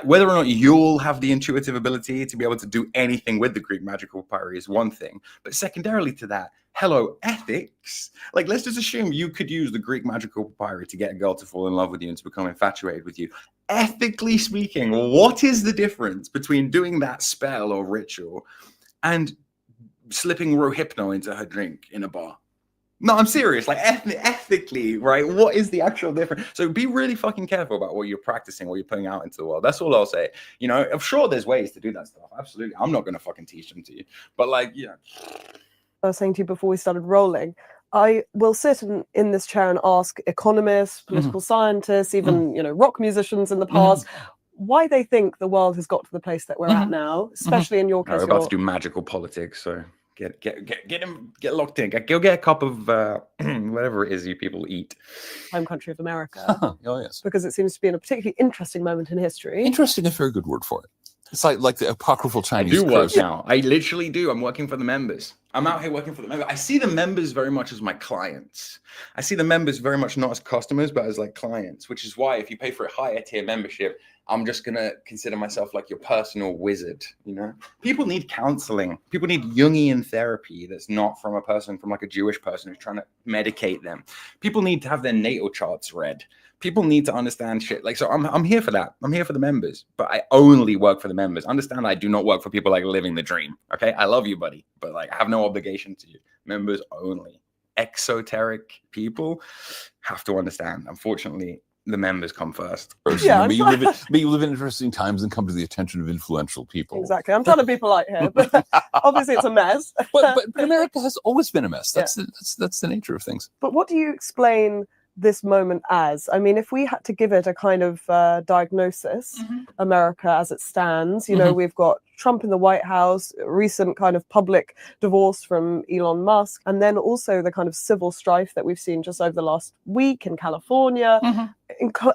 Whether or not you'll have the intuitive ability to be able to do anything with the Greek magical papyri is one thing. But secondarily to that, hello, ethics. Let's just assume you could use the Greek magical papyri to get a girl to fall in love with you and to become infatuated with you. Ethically speaking, what is the difference between doing that spell or ritual and slipping Rohypnol into her drink in a bar? No, I'm serious. Ethically, right? What is the actual difference? So be really fucking careful about what you're practicing, what you're putting out into the world. That's all I'll say. I'm sure there's ways to do that stuff. Absolutely. I'm not going to fucking teach them to you. But I was saying to you before we started rolling, I will sit in this chair and ask economists, political scientists, even, rock musicians in the past, why they think the world has got to the place that we're at now, especially in your case. We're about to do magical politics, so... Get locked in. Go get a cup of whatever it is you people eat. Home country of America. Oh, yes. Because it seems to be in a particularly interesting moment in history. Interesting, a very good word for it. It's like the apocryphal Chinese. I do work now. I literally do. I'm working for the members. I'm out here working for the members. I see the members very much as my clients. I see the members very much not as customers, but as clients, which is why if you pay for a higher tier membership, I'm just going to consider myself your personal wizard, People need counseling. People need Jungian therapy that's not from a Jewish person who's trying to medicate them. People need to have their natal charts read. People need to understand shit. So I'm here for that. I'm here for the members, but I only work for the members. Understand I do not work for people living the dream, okay? I love you, buddy, but I have no obligation to you. Members only. Exoteric people have to understand. Unfortunately, the members come first. Yeah, but you live in interesting times and come to the attention of influential people. Exactly. I'm trying to be polite here, but obviously it's a mess. but America has always been a mess. That's the nature of things. But what do you explain this moment as? I mean, if we had to give it a kind of diagnosis, America as it stands, we've got Trump in the White House, recent kind of public divorce from Elon Musk, and then also the kind of civil strife that we've seen just over the last week in California,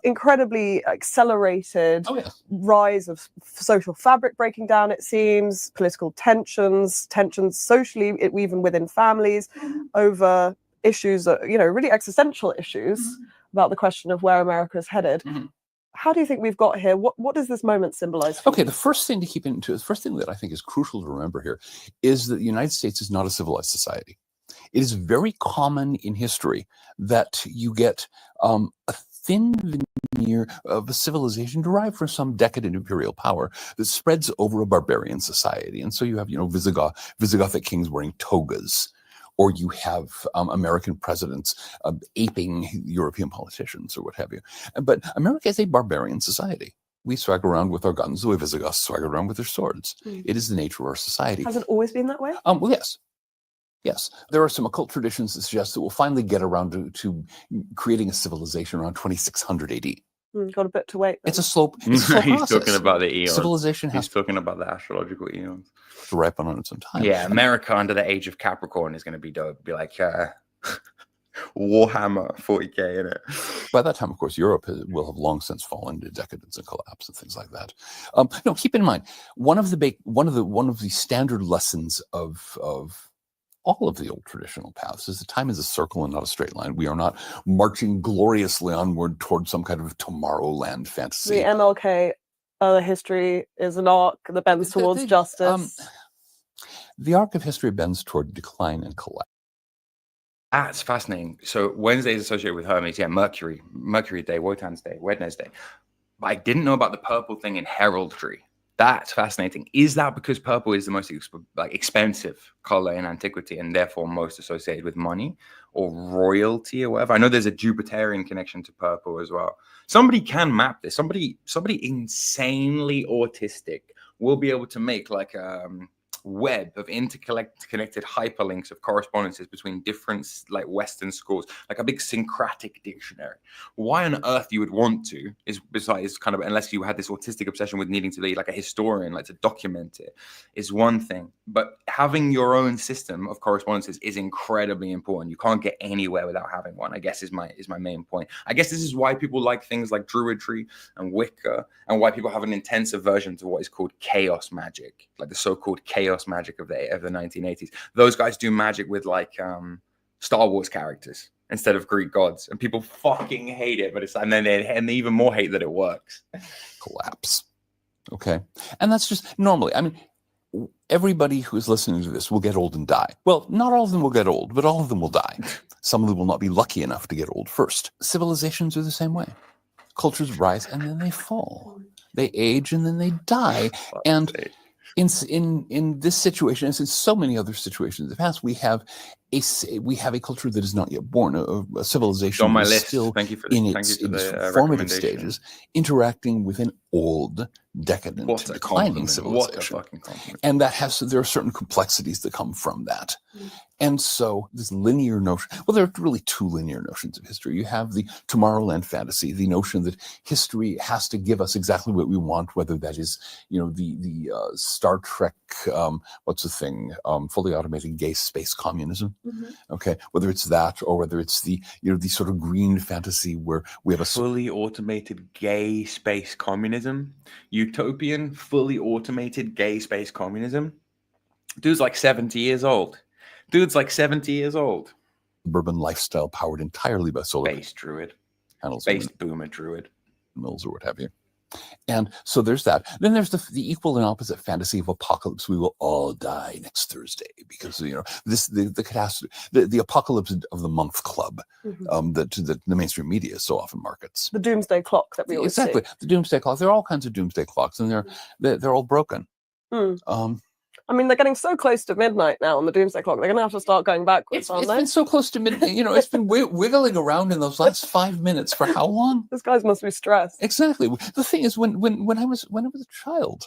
incredibly accelerated rise of social fabric breaking down, it seems, political tensions socially, even within families, over issues, really existential issues about the question of where America is headed. How do you think we've got here? What does this moment symbolize? Okay, the first thing that I think is crucial to remember here is that the United States is not a civilized society. It is very common in history that you get a thin veneer of a civilization derived from some decadent imperial power that spreads over a barbarian society. And so you have, Visigothic kings wearing togas, or you have American presidents aping European politicians or what have you. But America is a barbarian society. We swagger around with our guns the way Visigoths swagger around with their swords. It is the nature of our society. Has it always been that way? Well, yes. Yes. There are some occult traditions that suggest that we'll finally get around to creating a civilization around 2600 AD. Got a bit to wait. It's a slow He's process. talking about the eons. Civilization He's talking about the astrological eons. To ripen on its own time. Yeah, America under the age of Capricorn is going to be dope. Be like Warhammer 40k in it. By that time, of course, Europe will have long since fallen into decadence and collapse and things like that. No, keep in mind one of the standard lessons of all of the old traditional paths is that time is a circle and not a straight line. We are not marching gloriously onward toward some kind of Tomorrowland fantasy. The MLK history is an arc that bends towards justice. The arc of history bends toward decline and collapse. That's fascinating. So Wednesday is associated with Hermes. Yeah, Mercury Day, Wotan's Day, Wednesday. But I didn't know about the purple thing in heraldry. That's fascinating. Is that because purple is the most expensive color in antiquity and therefore most associated with money or royalty or whatever? I know there's a Jupiterian connection to purple as well. Somebody can map this. Somebody insanely autistic will be able to make like a web of interconnected hyperlinks of correspondences between different like Western schools, like a big syncretic dictionary. Why on earth you would want to is besides kind of, unless you had this autistic obsession with needing to be like a historian, like to document it, is one thing. But having your own system of correspondences is incredibly important. You can't get anywhere without having one, I guess is my main point. I guess this is why people like things like druidry and Wicca, and why people have an intense aversion to what is called chaos magic, like the so-called chaos magic of the 1980s. Those guys do magic with like Star Wars characters instead of Greek gods, and people fucking hate it. But and they even more hate that it works. Collapse. Okay, and that's just normally. I mean, everybody who is listening to this will get old and die. Well, not all of them will get old, but all of them will die. Some of them will not be lucky enough to get old first. Civilizations are the same way. Cultures rise and then they fall. They age and then they die. And in this situation, as in so many other situations in the past, we have a culture that is not yet born, a civilization on my that is list. still Thank you for in Thank its you for the formative recommendation. stages, interacting with an old, decadent, What a declining compliment. civilization. What a fucking compliment. And there are certain complexities that come from that. And so this linear notion, well, there are really two linear notions of history. You have the Tomorrowland fantasy, the notion that history has to give us exactly what we want, whether that is, the Star Trek, what's the thing, fully automated gay space communism. Okay, whether it's that or whether it's the sort of green fantasy where we have a fully automated gay space communism, utopian fully automated gay space communism. Dude's like 70 years old. Urban lifestyle powered entirely by solar based druid, panels, based boomer druid, mills or what have you. And so there's that. Then there's the equal and opposite fantasy of apocalypse. We will all die next Thursday because the catastrophe, the apocalypse of the month club that the mainstream media so often markets. The doomsday clock that we always see. The doomsday clock. There are all kinds of doomsday clocks, and they're all broken. I mean, they're getting so close to midnight now on the doomsday clock. They're going to have to start going backwards, aren't they? It's been so close to midnight. It's been wiggling around in those last 5 minutes for how long? These guys must be stressed. Exactly. The thing is, when I was a child,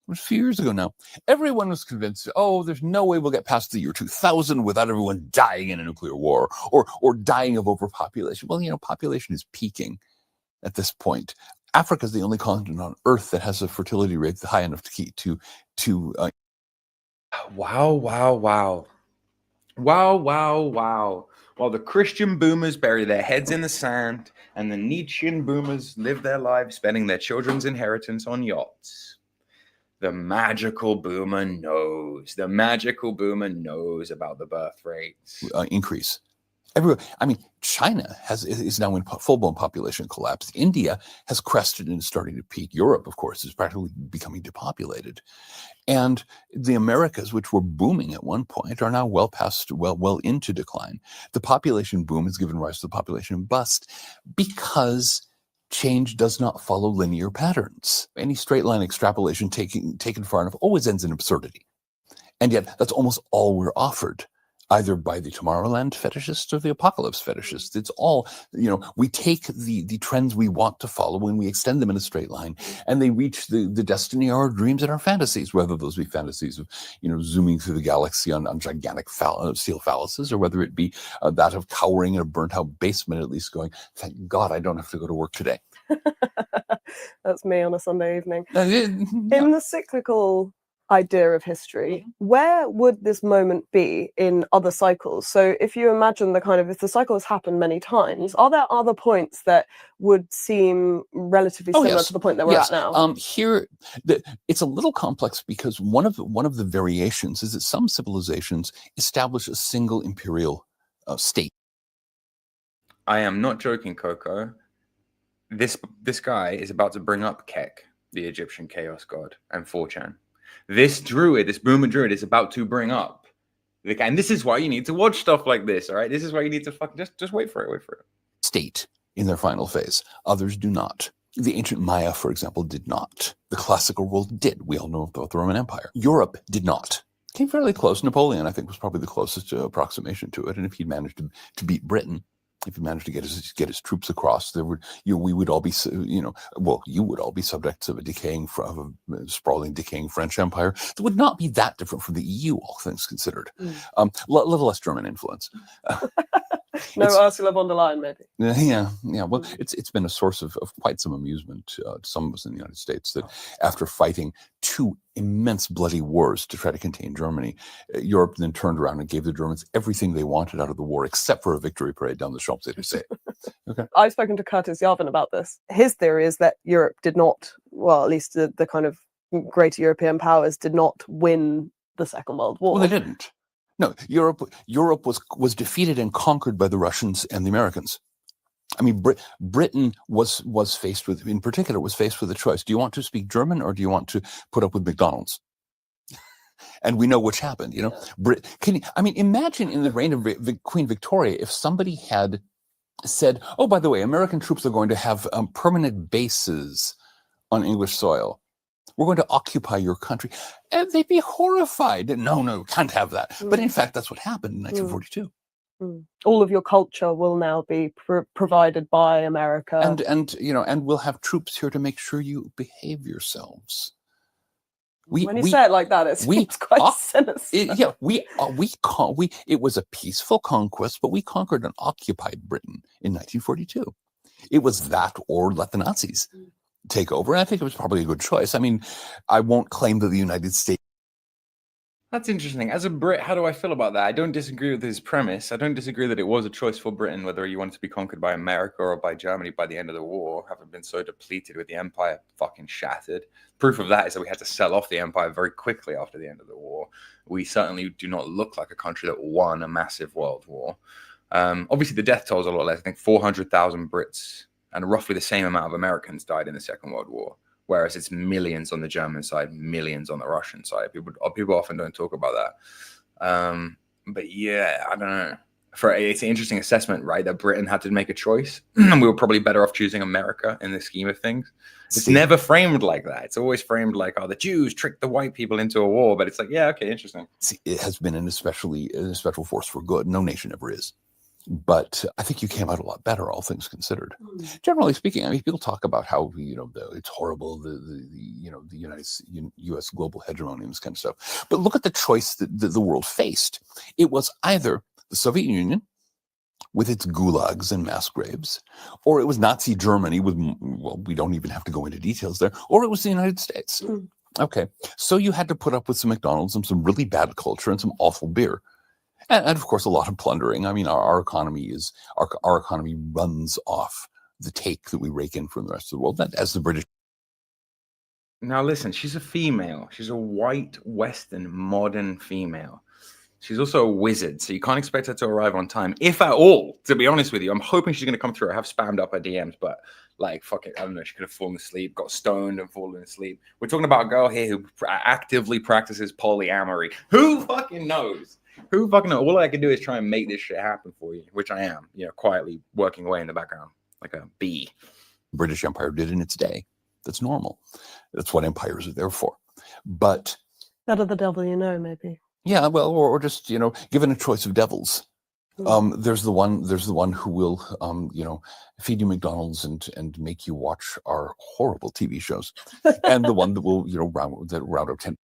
it was a few years ago now, everyone was convinced, there's no way we'll get past the year 2000 without everyone dying in a nuclear war or dying of overpopulation. Well, population is peaking at this point. Africa is the only continent on Earth that has a fertility rate high enough to Wow. While the Christian boomers bury their heads in the sand and the Nietzschean boomers live their lives spending their children's inheritance on yachts, the magical boomer knows. The magical boomer knows about the birth rates. Increase. China is now in full-blown population collapse. India has crested and is starting to peak. Europe, of course, is practically becoming depopulated. And the Americas, which were booming at one point, are now well into decline. The population boom has given rise to the population bust because change does not follow linear patterns. Any straight line extrapolation taken far enough always ends in absurdity. And yet that's almost all we're offered, either by the Tomorrowland fetishists or the apocalypse fetishists. It's all, we take the trends we want to follow and we extend them in a straight line, and they reach the destiny of our dreams and our fantasies, whether those be fantasies of, zooming through the galaxy on gigantic steel phalluses, or whether it be that of cowering in a burnt out basement, at least going, thank God I don't have to go to work today. That's me on a Sunday evening. No. In the cyclical idea of history, where would this moment be in other cycles? So if you imagine if the cycle has happened many times, are there other points that would seem relatively similar to the point that we're at now? Here, it's a little complex because one of the variations is that some civilizations establish a single imperial state. I am not joking, Coco. This guy is about to bring up Kek, the Egyptian chaos god, and 4chan. This druid, this boomer druid, is about to bring up the guy, and this is why you need to watch stuff like this. All right, this is why you need to fucking just wait for it. State in their final phase. Others do not. The ancient Maya, for example, did not. The classical world did. We all know about the Roman Empire. Europe did not. Came fairly close. Napoleon, I think, was probably the closest approximation to it. And if he'd managed to beat Britain, if he managed to get his troops across, we would all be, you would all be subjects of a sprawling, decaying French Empire that would not be that different from the EU, all things considered. Little less German influence. No Ursula von der Leyen, maybe. Yeah. Well, it's been a source of quite some amusement to some of us in the United States that after fighting 2 immense bloody wars to try to contain Germany, Europe then turned around and gave the Germans everything they wanted out of the war except for a victory parade down the Champs-Élysées. Okay. I've spoken to Curtis Yarvin about this. His theory is that Europe did not, well, at least the kind of greater European powers did not win the Second World War. Well, they didn't. No, Europe was defeated and conquered by the Russians and the Americans. I mean, Britain was faced with a choice. Do you want to speak German or do you want to put up with McDonald's? And we know which happened. Imagine in the reign of Queen Victoria if somebody had said, "Oh, by the way, American troops are going to have permanent bases on English soil. We're going to occupy your country." And they'd be horrified. No, can't have that. But in fact, that's what happened in 1942. All of your culture will now be provided by America, and we'll have troops here to make sure you behave yourselves. When you say it like that, it seems quite sinister. It was a peaceful conquest, but we conquered and occupied Britain in 1942. It was that or let the Nazis take over. And I think it was probably a good choice. I mean, I won't claim that the United States. That's interesting. As a Brit, how do I feel about that? I don't disagree with his premise. I don't disagree that it was a choice for Britain, whether you wanted to be conquered by America or by Germany by the end of the war, having been so depleted with the empire fucking shattered. Proof of that is that we had to sell off the empire very quickly after the end of the war. We certainly do not look like a country that won a massive world war. Obviously, the death toll is a lot less. I think 400,000 Brits and roughly the same amount of Americans died in the Second World War. Whereas it's millions on the German side, millions on the Russian side. People often don't talk about that. But yeah, I don't know. It's an interesting assessment, right? That Britain had to make a choice. And we were probably better off choosing America in the scheme of things. It's never framed like that. It's always framed like, the Jews tricked the white people into a war. But it's like, yeah, okay, interesting. See, it has been a special force for good. No nation ever is. But I think you came out a lot better, all things considered. Generally speaking, I mean, people talk about how it's horrible, the U.S. global hegemony and this kind of stuff. But look at the choice that the world faced. It was either the Soviet Union with its gulags and mass graves, or it was Nazi Germany with, we don't even have to go into details there, or it was the United States. Okay, so you had to put up with some McDonald's and some really bad culture and some awful beer. And of course, a lot of plundering. I mean, our economy runs off the take that we rake in from the rest of the world, as the British. Now, listen, she's a female. She's a white, Western, modern female. She's also a wizard, so you can't expect her to arrive on time, if at all, to be honest with you. I'm hoping she's going to come through. I have spammed up her DMs, but fuck it. I don't know. She could have fallen asleep, got stoned and fallen asleep. We're talking about a girl here who actively practices polyamory. Who fucking knows? Who fucking knows? All I can do is try and make this shit happen for you, which I am, quietly working away in the background like a bee. British Empire did in its day. That's normal. That's what empires are there for. But better the devil you know, maybe. Yeah, well, or just given a choice of devils, there's the one who will feed you McDonald's and make you watch our horrible TV shows, and the one that will round out 10.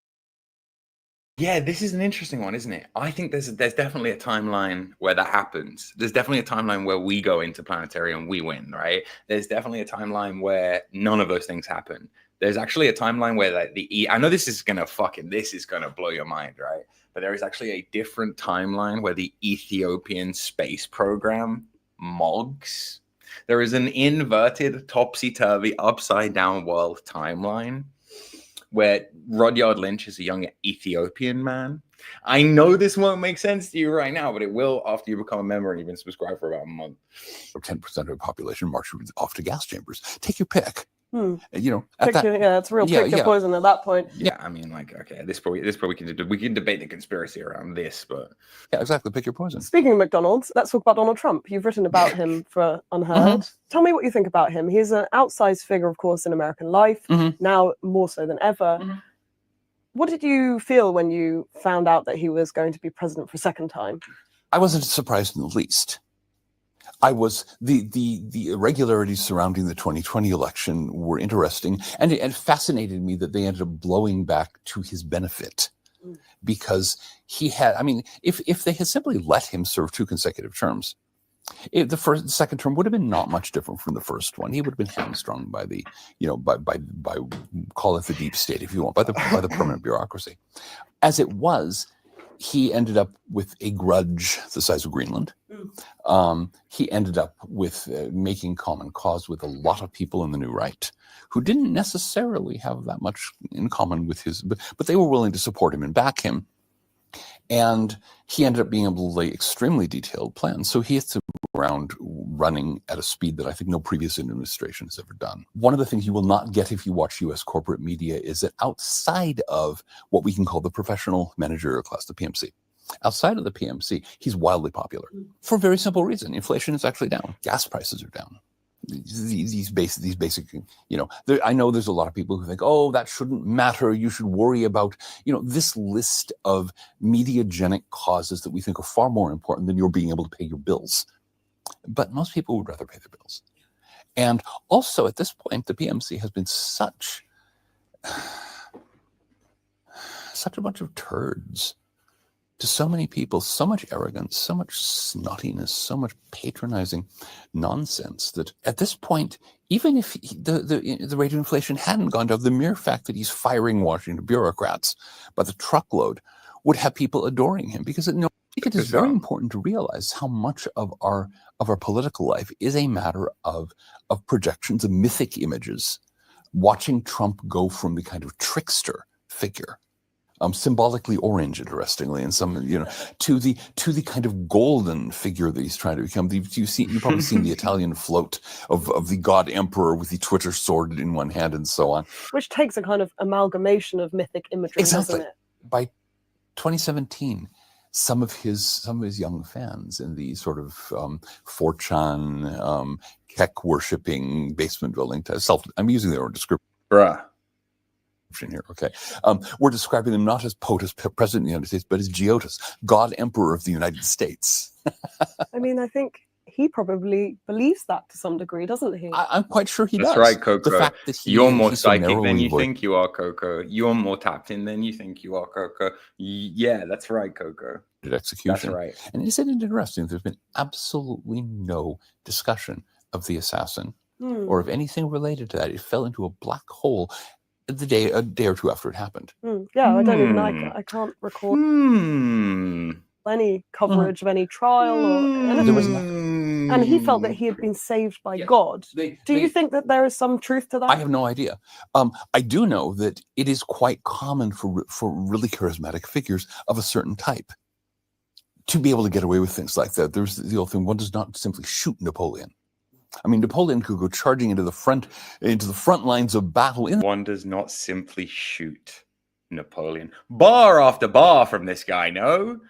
Yeah, this is an interesting one, isn't it? I think there's definitely a timeline where that happens. There's definitely a timeline where we go into planetary and we win, right? There's definitely a timeline where none of those things happen. There's actually a timeline where like I know this is gonna blow your mind, right? But there is actually a different timeline where the Ethiopian space program mogs. There is an inverted, topsy-turvy, upside-down world timeline where Rudyard Lynch is a young Ethiopian man. I know this won't make sense to you right now, but it will after you become a member and you've been subscribed for about a month. 10% of the population march off to gas chambers. Take your pick. You know, it's real pick your poison at that point. Yeah, I mean, like, okay, this probably we can debate the conspiracy around this, but yeah, exactly, pick your poison. Speaking of McDonald's, let's talk about Donald Trump. You've written about him for Unheard. Tell me what you think about him. He's an outsized figure, of course, in American life, now more so than ever. What did you feel when you found out that he was going to be president for a second time? I wasn't surprised in the least. I was the irregularities surrounding the 2020 election were interesting, and it fascinated me that they ended up blowing back to his benefit, because he had. I mean, if they had simply let him serve 2 consecutive terms, the second term would have been not much different from the first one. He would have been hamstrung by the, by call it the deep state if you want, by the permanent bureaucracy. As it was, he ended up with a grudge the size of Greenland. He ended up with making common cause with a lot of people in the New Right who didn't necessarily have that much in common with his, but they were willing to support him and back him. And he ended up being able to lay extremely detailed plans. So he hits the ground running at a speed that I think no previous administration has ever done. One of the things you will not get if you watch US corporate media is that outside of what we can call the professional managerial class, the PMC, outside of the PMC, he's wildly popular for a very simple reason. Inflation is actually down. Gas prices are down. These basic, I know there's a lot of people who think, oh, that shouldn't matter. You should worry about, this list of mediagenic causes that we think are far more important than your being able to pay your bills. But most people would rather pay their bills. And also at this point, the PMC has been such a bunch of turds to so many people, so much arrogance, so much snottiness, so much patronizing nonsense that at this point, even if the rate of inflation hadn't gone down, the mere fact that he's firing Washington bureaucrats by the truckload would have people adoring him, because I think it is very important to realize how much of our political life is a matter of projections, of mythic images. Watching Trump go from the kind of trickster figure, symbolically orange, interestingly, and some, to the kind of golden figure that he's trying to become. You've probably seen the Italian float of the God Emperor with the Twitter sword in one hand and so on. Which takes a kind of amalgamation of mythic imagery, doesn't it? By 2017, some of his young fans in the sort of 4chan, Keck worshipping basement building, I'm using their own description. Bruh. Here, okay. We're describing him not as POTUS, President of the United States, but as GIOTUS, God Emperor of the United States. I mean, I think he probably believes that to some degree, doesn't he? I'm quite sure he does. That's right, Coco. The fact that you're more psychic so than you think you are, Coco. You're more tapped in than you think you are, Coco. Yeah, that's right, Coco. Execution. That's right. And isn't it interesting? There's been absolutely no discussion of the assassin or of anything related to that. It fell into a black hole a day or two after it happened. Yeah, I don't even I can't recall any coverage of any trial or anything. There was nothing. And he felt that he had been saved by God. Do you think that there is some truth to that? I have no idea. I do know that it is quite common for really charismatic figures of a certain type to be able to get away with things like that. There's the old thing: one does not simply shoot Napoleon. I mean, Napoleon could go charging into the front lines of battle. One does not simply shoot Napoleon. Bar after bar from this guy, no?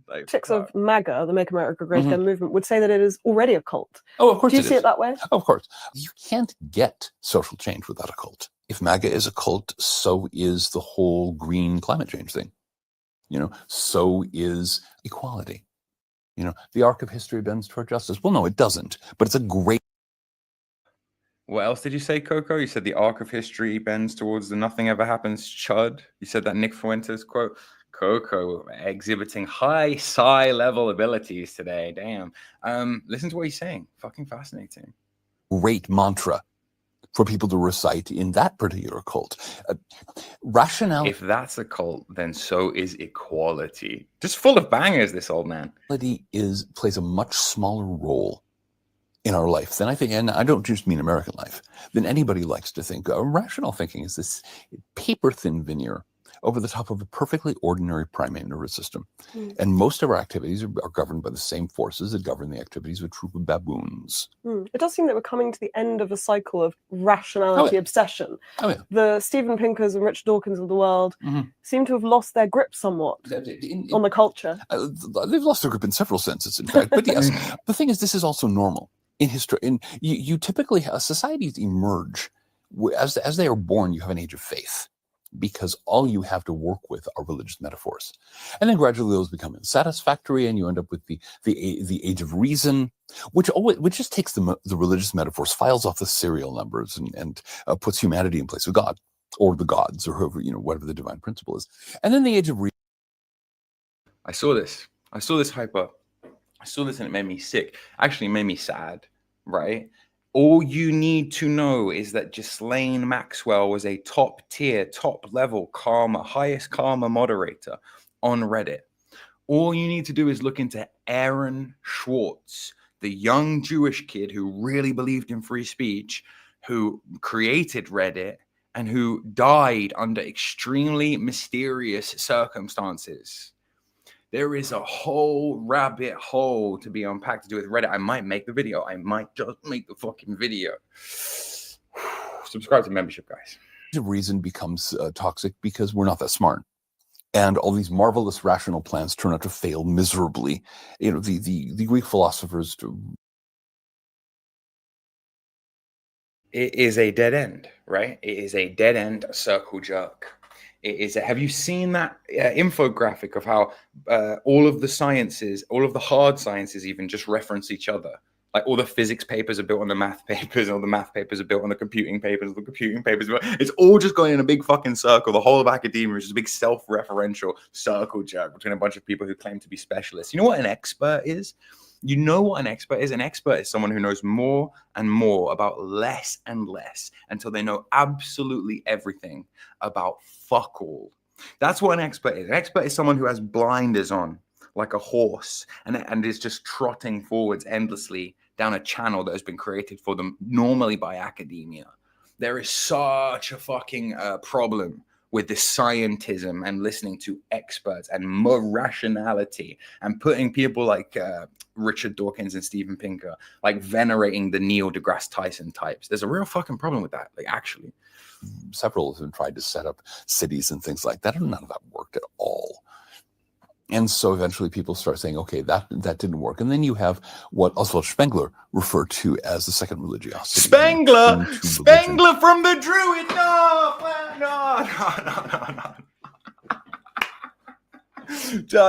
Critics of MAGA, the Make America Great Again movement, would say that it is already a cult. Oh, of course. Do you see it that way? Of course. You can't get social change without a cult. If MAGA is a cult, so is the whole green climate change thing. So is equality. The arc of history bends toward justice. Well, no, it doesn't. But it's a great. What else did you say, Coco? You said the arc of history bends towards the nothing ever happens chud. You said that Nick Fuentes quote. Coco exhibiting high psi level abilities today. Damn. Listen to what he's saying. Fucking fascinating. Great mantra for people to recite in that particular cult. Rationality. If that's a cult, then so is equality. Just full of bangers, this old man. Plays a much smaller role in our life than I think, and I don't just mean American life, than anybody likes to think. Rational thinking is this paper-thin veneer over the top of a perfectly ordinary primate nervous system. And most of our activities are governed by the same forces that govern the activities of a troop of baboons. It does seem that we're coming to the end of a cycle of rationality obsession. The Steven Pinkers and Richard Dawkins of the world seem to have lost their grip somewhat on the culture. They've lost their grip in several senses, in fact. But yes, the thing is, this is also normal in history. You typically, societies emerge, as they are born, you have an age of faith, because all you have to work with are religious metaphors. And then gradually those become unsatisfactory, and you end up with the age of reason, which just takes the religious metaphors, files off the serial numbers, and puts humanity in place of God, or the gods, or whoever, whatever the divine principle is. And then the age of reason. I saw this hyper. I saw this and it made me sick. Actually, it made me sad, right? All you need to know is that Ghislaine Maxwell was a top tier, top level karma, highest karma moderator on Reddit. All you need to do is look into Aaron Schwartz, the young Jewish kid who really believed in free speech, who created Reddit and who died under extremely mysterious circumstances. There is a whole rabbit hole to be unpacked to do with Reddit. I might make the video. I might just make the fucking video. Subscribe to membership, guys. The reason becomes toxic because we're not that smart. And all these marvelous rational plans turn out to fail miserably. The Greek philosophers... It is a dead end, right? It is a dead end, a circle jerk. Have you seen that infographic of how all of the sciences, all of the hard sciences even just reference each other? Like all the physics papers are built on the math papers, and all the math papers are built on the computing papers, the computing papers. It's all just going in a big fucking circle. The whole of academia is just a big self-referential circle jerk between a bunch of people who claim to be specialists. You know what an expert is? You know what an expert is? An expert is someone who knows more and more about less and less until they know absolutely everything about fuck all. That's what an expert is. An expert is someone who has blinders on like a horse and is just trotting forwards endlessly down a channel that has been created for them normally by academia. There is such a fucking problem with the scientism and listening to experts and more rationality and putting people like Richard Dawkins and Steven Pinker, like venerating the Neil deGrasse Tyson types. There's a real fucking problem with that, like actually. Several of them tried to set up cities and things like that, and none of that worked at all. And so eventually people start saying, okay, that didn't work. And then you have what Oswald Spengler referred to as the second religiosity. Spengler from the druid. No.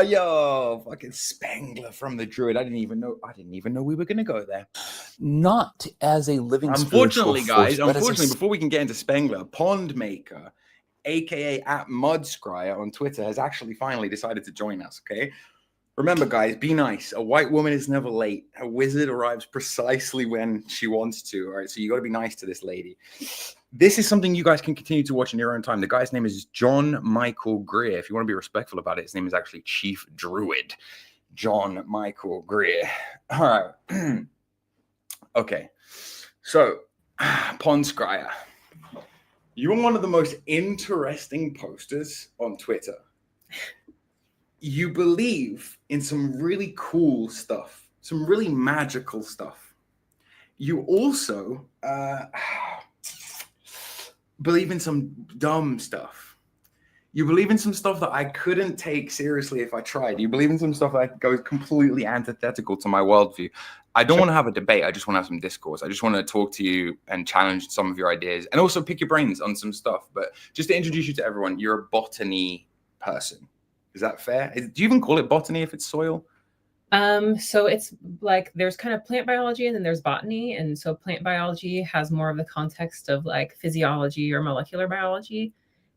Yo, fucking Spengler from the druid. I didn't even know we were gonna go there. Not as a living Unfortunately, guys, force, before we can get into Spengler, Pondmaker, aka @Mudscryer on Twitter, has actually finally decided to join us. Okay, remember, guys, be nice. A white woman is never late. A wizard arrives precisely when she wants to. All right, so you got to be nice to this lady. This is something you guys can continue to watch in your own time. The guy's name is John Michael Greer. If you want to be respectful about it, his name is actually Chief Druid. John Michael Greer. All right. Okay. So, Ponscryer, you are one of the most interesting posters on Twitter. You believe in some really cool stuff, some really magical stuff. You also believe in some dumb stuff. You believe in some stuff that I couldn't take seriously if I tried. You believe in some stuff that goes completely antithetical to my worldview. I don't want to have a debate. I just want to have some discourse. I just want to talk to you and challenge some of your ideas and also pick your brains on some stuff. But just to introduce you to everyone, you're a botany person. Is that fair? Do you even call it botany if it's soil? So it's like there's kind of plant biology and then there's botany. And so plant biology has more of the context of like physiology or molecular biology.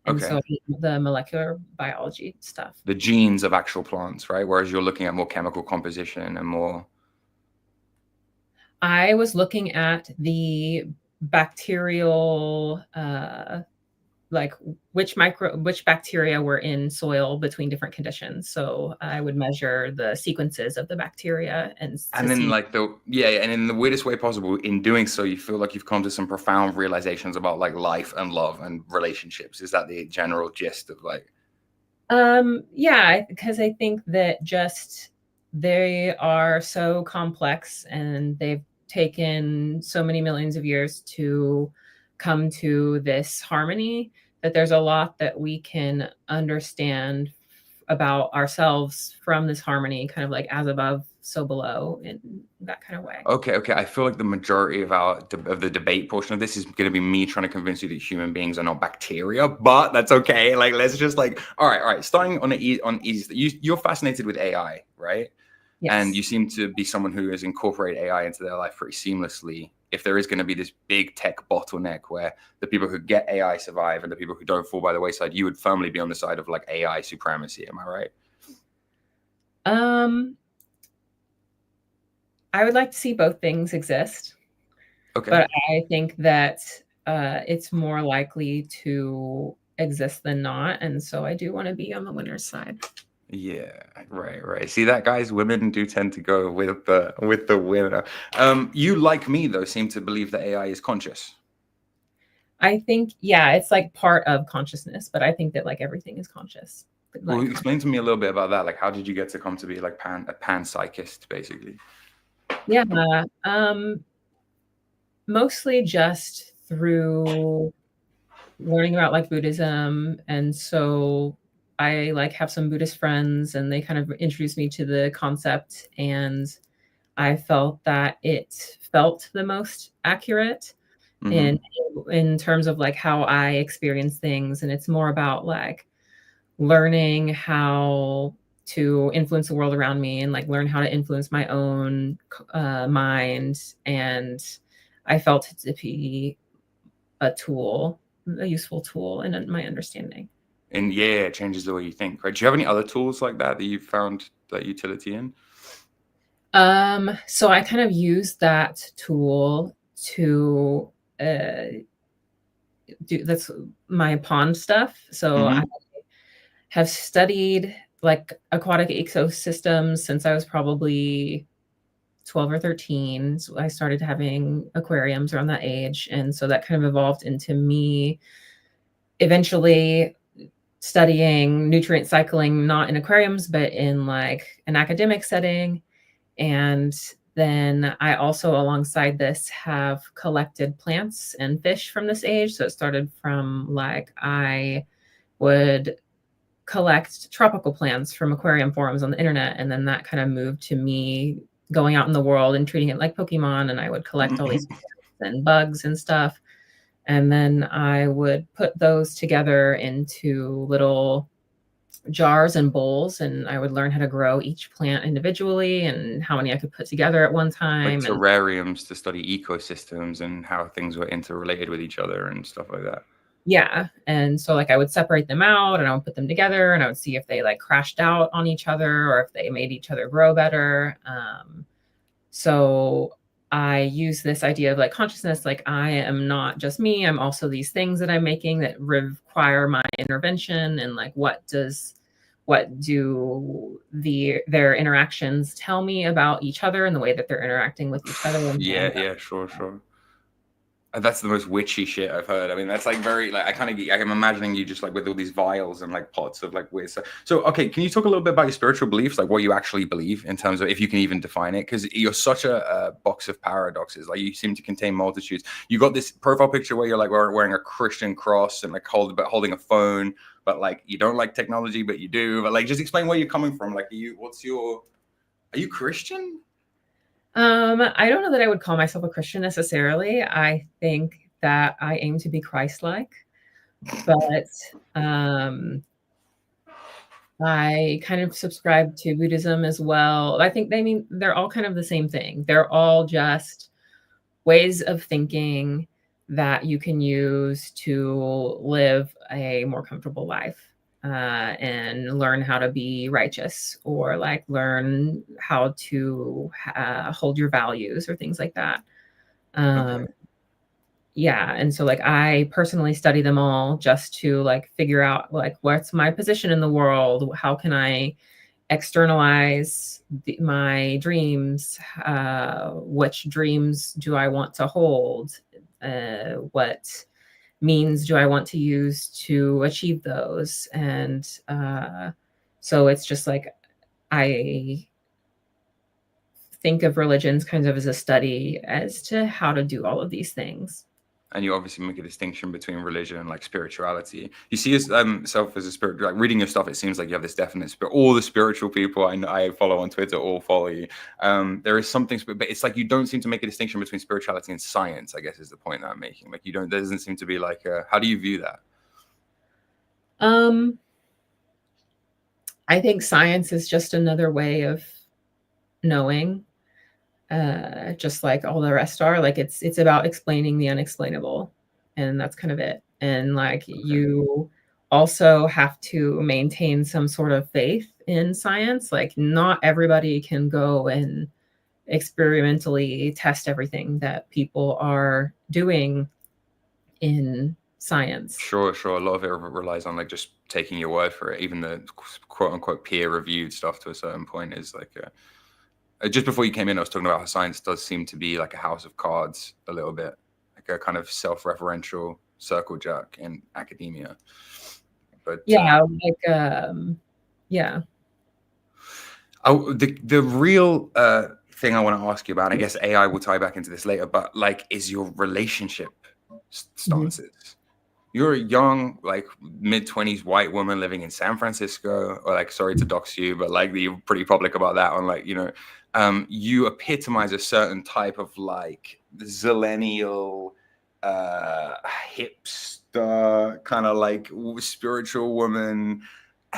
And Okay. so the molecular biology stuff. The genes of actual plants, right? Whereas you're looking at more chemical composition and more. I was looking at the bacterial, like which bacteria were in soil between different conditions. So I would measure the sequences of the bacteria and then see. like and in the weirdest way possible, in doing so, you feel like you've come to some profound realizations about like life and love and relationships. Is that the general gist of like? Yeah, because I think that just they are so complex and they've taken so many millions of years to come to this harmony that there's a lot that we can understand about ourselves from this harmony, kind of like as above, so below, in that kind of way. Okay. I feel like the majority of the debate portion of this is going to be me trying to convince you that human beings are not bacteria, but that's okay. Like, let's just like, all right. Starting on easy, you're fascinated with AI, right? Yes. And you seem to be someone who has incorporated AI into their life pretty seamlessly. If there is going to be this big tech bottleneck where the people who get AI survive and the people who don't fall by the wayside, you would firmly be on the side of like AI supremacy. Am I right? I would like to see both things exist. Okay. But I think that it's more likely to exist than not. And so I do want to be on the winner's side. Yeah, right. See that, guys? Women do tend to go with the winner. You, like me, though, seem to believe that AI is conscious. I think, yeah, it's like part of consciousness, but I think that like everything is conscious. Well, explain to me a little bit about that. Like, how did you get to come to be like a panpsychist, basically? Yeah, mostly just through learning about like Buddhism. And so I like have some Buddhist friends and they kind of introduced me to the concept, and I felt that it felt the most accurate in terms of like how I experience things. And it's more about like learning how to influence the world around me and like learn how to influence my own mind. And I felt it to be a useful tool in my understanding. And yeah, it changes the way you think, right? Do you have any other tools like that you've found that utility in? So I kind of use that tool to that's my pond stuff. So I have studied like aquatic ecosystems since I was probably 12 or 13. So I started having aquariums around that age. And so that kind of evolved into me eventually studying nutrient cycling, not in aquariums, but in like an academic setting. And then I also, alongside this, have collected plants and fish from this age. So it started from like, I would collect tropical plants from aquarium forums on the internet. And then that kind of moved to me going out in the world and treating it like Pokemon. And I would collect all these plants and bugs and stuff. And then I would put those together into little jars and bowls, and I would learn how to grow each plant individually and how many I could put together at one time. Like terrariums to study ecosystems and how things were interrelated with each other and stuff like that. Yeah. And so like I would separate them out and I would put them together and I would see if they like crashed out on each other or if they made each other grow better. So I use this idea of like consciousness, like I am not just me, I'm also these things that I'm making that require my intervention, and like what do their interactions tell me about each other and the way that they're interacting with each other. Yeah, sure. That's the most witchy shit I've heard. I mean, that's like very like I'm imagining you just like with all these vials and like pots of like weird stuff. So okay, can you talk a little bit about your spiritual beliefs, like what you actually believe in terms of, if you can even define it, because you're such a box of paradoxes. Like you seem to contain multitudes. You got this profile picture where you're like wearing a Christian cross and like holding a phone, but like you don't like technology, but you do. But like, just explain where you're coming from. Like, are you Christian? I don't know that I would call myself a Christian necessarily. I think that I aim to be Christ-like, but I kind of subscribe to Buddhism as well. I think they're all kind of the same thing. They're all just ways of thinking that you can use to live a more comfortable life, and learn how to be righteous, or like learn how to hold your values or things like that. Yeah, and so like I personally study them all just to like figure out like what's my position in the world, how can I externalize my dreams, which dreams do I want to hold, what means do I want to use to achieve those. And so it's just like I think of religions kind of as a study as to how to do all of these things. And you obviously make a distinction between religion and like spirituality. You see yourself as a spirit, like reading your stuff, it seems like you have this definite spirit. All the spiritual people I follow on Twitter all follow you. There is something, but it's like you don't seem to make a distinction between spirituality and science, I guess is the point that I'm making. Like there doesn't seem to be like, how do you view that? I think science is just another way of knowing, just like all the rest are. Like it's about explaining the unexplainable, and that's kind of it. And like you also have to maintain some sort of faith in science. Like not everybody can go and experimentally test everything that people are doing in science. Sure. A lot of it relies on like just taking your word for it. Even the quote unquote peer reviewed stuff to a certain point is like just before you came in, I was talking about how science does seem to be like a house of cards a little bit, like a kind of self-referential circle jerk in academia. But yeah, the real thing I want to ask you about, I guess AI will tie back into this later, but like, is your relationship stances. You're a young, like mid-20s white woman living in San Francisco, or like, sorry to dox you, but like you're pretty public about that. On like, you epitomize a certain type of like zillennial, hipster kind of like spiritual woman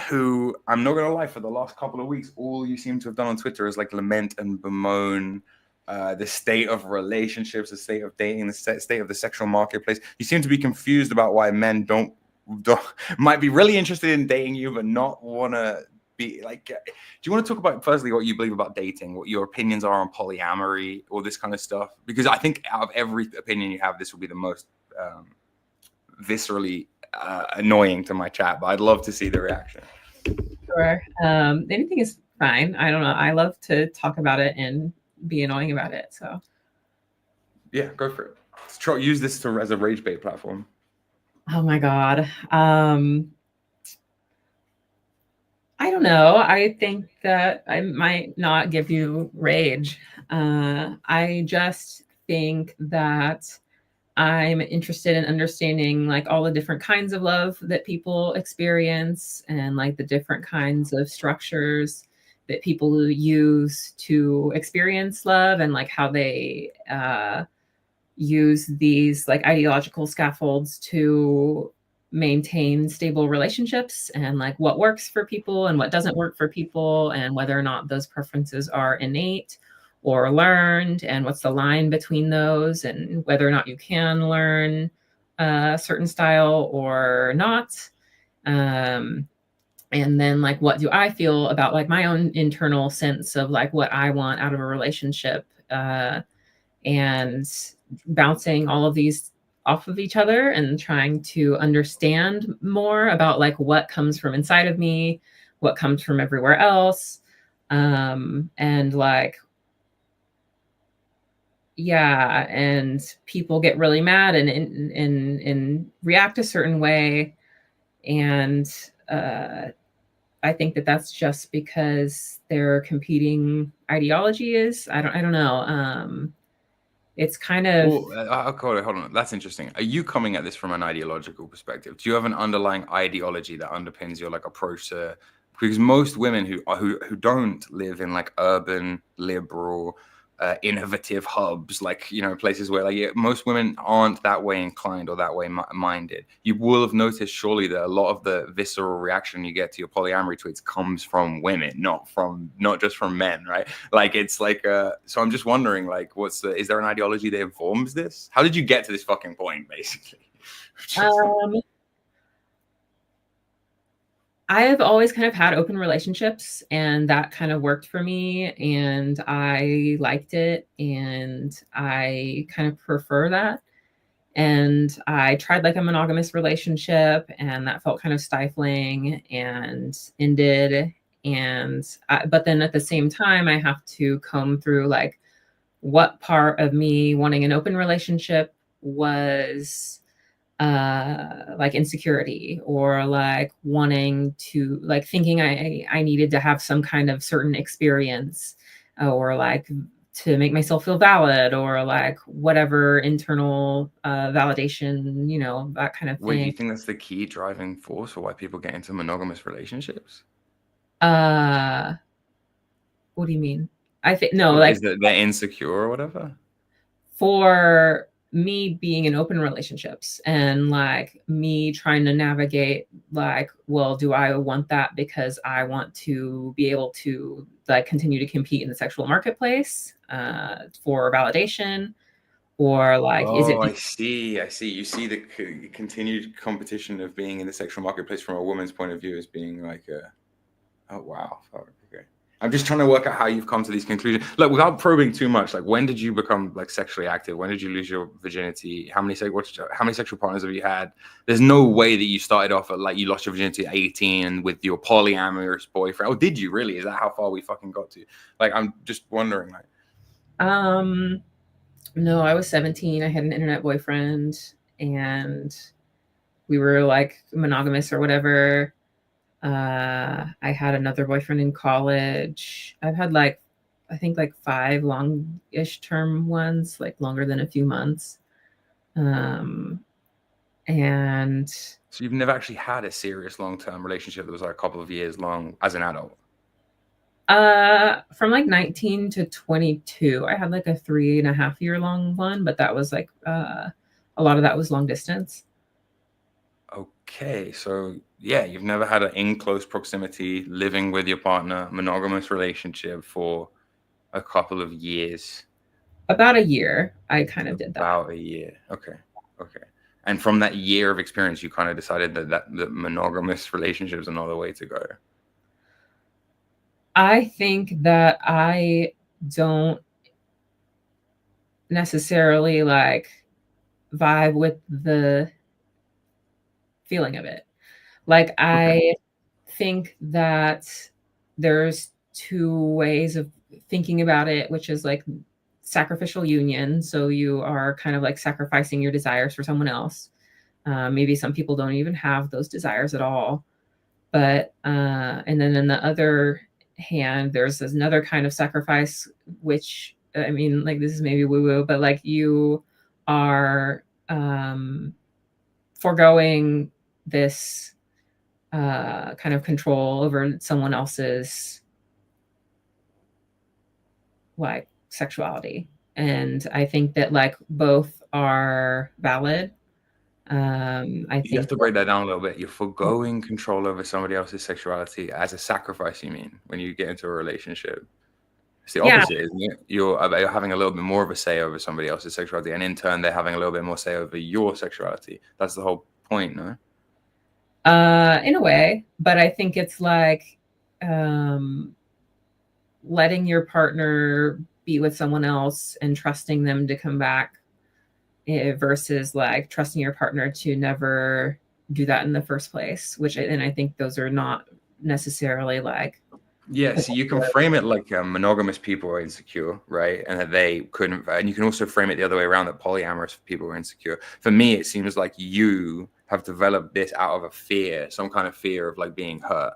who, I'm not gonna lie, for the last couple of weeks, all you seem to have done on Twitter is like lament and bemoan the state of relationships, the state of dating, the state of the sexual marketplace. You seem to be confused about why men don't might be really interested in dating you, but not want to be like. Do you want to talk about firstly what you believe about dating, what your opinions are on polyamory, all this kind of stuff? Because I think out of every opinion you have, this will be the most viscerally annoying to my chat. But I'd love to see the reaction. Sure. Anything is fine. I don't know. I love to talk about it and be annoying about it. So yeah, go for it. Use this as a rage bait platform. Oh my God. I don't know. I think that I might not give you rage. I just think that I'm interested in understanding like all the different kinds of love that people experience, and like the different kinds of structures that people use to experience love, and like how they use these like ideological scaffolds to maintain stable relationships, and like what works for people and what doesn't work for people, and whether or not those preferences are innate or learned, and what's the line between those, and whether or not you can learn a certain style or not. And then like, what do I feel about like my own internal sense of like what I want out of a relationship, and bouncing all of these off of each other and trying to understand more about like what comes from inside of me, what comes from everywhere else. And like, yeah, and people get really mad and react a certain way. And I think that that's just because their competing ideology is, I don't know. It's kind of. Hold on. That's interesting. Are you coming at this from an ideological perspective? Do you have an underlying ideology that underpins your like approach to? Because most women who don't live in like urban, liberal, innovative hubs, like, you know, places where like most women aren't that way inclined or that way minded. You will have noticed surely that a lot of the visceral reaction you get to your polyamory tweets comes from women, not just from men, right? Like it's like so I'm just wondering, like, is there an ideology that informs this? How did you get to this fucking point, basically? I have always kind of had open relationships, and that kind of worked for me, and I liked it, and I kind of prefer that. And I tried like a monogamous relationship, and that felt kind of stifling and ended. But then at the same time, I have to comb through like what part of me wanting an open relationship was like insecurity, or like wanting to, like thinking I needed to have some kind of certain experience, or like to make myself feel valid, or like whatever internal validation, you know, that kind of thing. Wait, do you think that's the key driving force for why people get into monogamous relationships? What do you mean? I think no, like, is that they're insecure or whatever? For me being in open relationships and like me trying to navigate like, well, do I want that because I want to be able to like continue to compete in the sexual marketplace for validation, or like is it I see. You see the continued competition of being in the sexual marketplace from a woman's point of view as being like oh wow, okay. I'm just trying to work out how you've come to these conclusions. Look, without probing too much, like when did you become like sexually active? When did you lose your virginity? How many sexual partners have you had? There's no way that you started off at like you lost your virginity at 18 with your polyamorous boyfriend. Oh, did you really? Is that how far we fucking got to? Like, I'm just wondering. Like, no, I was 17. I had an internet boyfriend, and we were like monogamous or whatever. I had another boyfriend in college. I've had like, I think like 5 long-ish term ones, like longer than a few months. And so you've never actually had a serious long-term relationship that was like a couple of years long as an adult? From like 19 to 22, I had like a 3.5 year long one, but that was like, a lot of that was long distance. Okay, so yeah, you've never had an in close proximity, living with your partner, monogamous relationship for a couple of years. About a year, I kind of did that. About a year. Okay. And from that year of experience, you kind of decided that monogamous relationships are not the way to go. I think that I don't necessarily like vibe with the feeling of it. Like, I think that there's 2 ways of thinking about it, which is like sacrificial union. So you are kind of like sacrificing your desires for someone else. Maybe some people don't even have those desires at all. But, and then in the other hand, there's another kind of sacrifice, which, I mean, like, this is maybe woo-woo, but like you are foregoing this kind of control over someone else's like sexuality. And I think that like both are valid. I think you have to break that down a little bit. You're foregoing control over somebody else's sexuality as a sacrifice, you mean, when you get into a relationship? It's the opposite, isn't it? You're having a little bit more of a say over somebody else's sexuality, and in turn, they're having a little bit more say over your sexuality. That's the whole point, no? In a way, but I think it's like letting your partner be with someone else and trusting them to come back versus like trusting your partner to never do that in the first place, and I think those are not necessarily like. Yeah, so you can frame it like monogamous people are insecure, right? And that they couldn't, and you can also frame it the other way around, that polyamorous people are insecure. For me, it seems like you have developed this out of a fear, some kind of fear of like being hurt.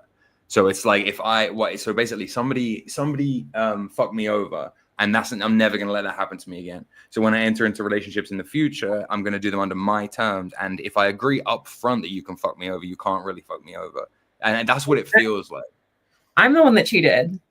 So it's like so basically somebody fucked me over, and I'm never going to let that happen to me again. So when I enter into relationships in the future, I'm going to do them under my terms. And if I agree up front that you can fuck me over, you can't really fuck me over. And that's what it feels like. I'm the one that cheated.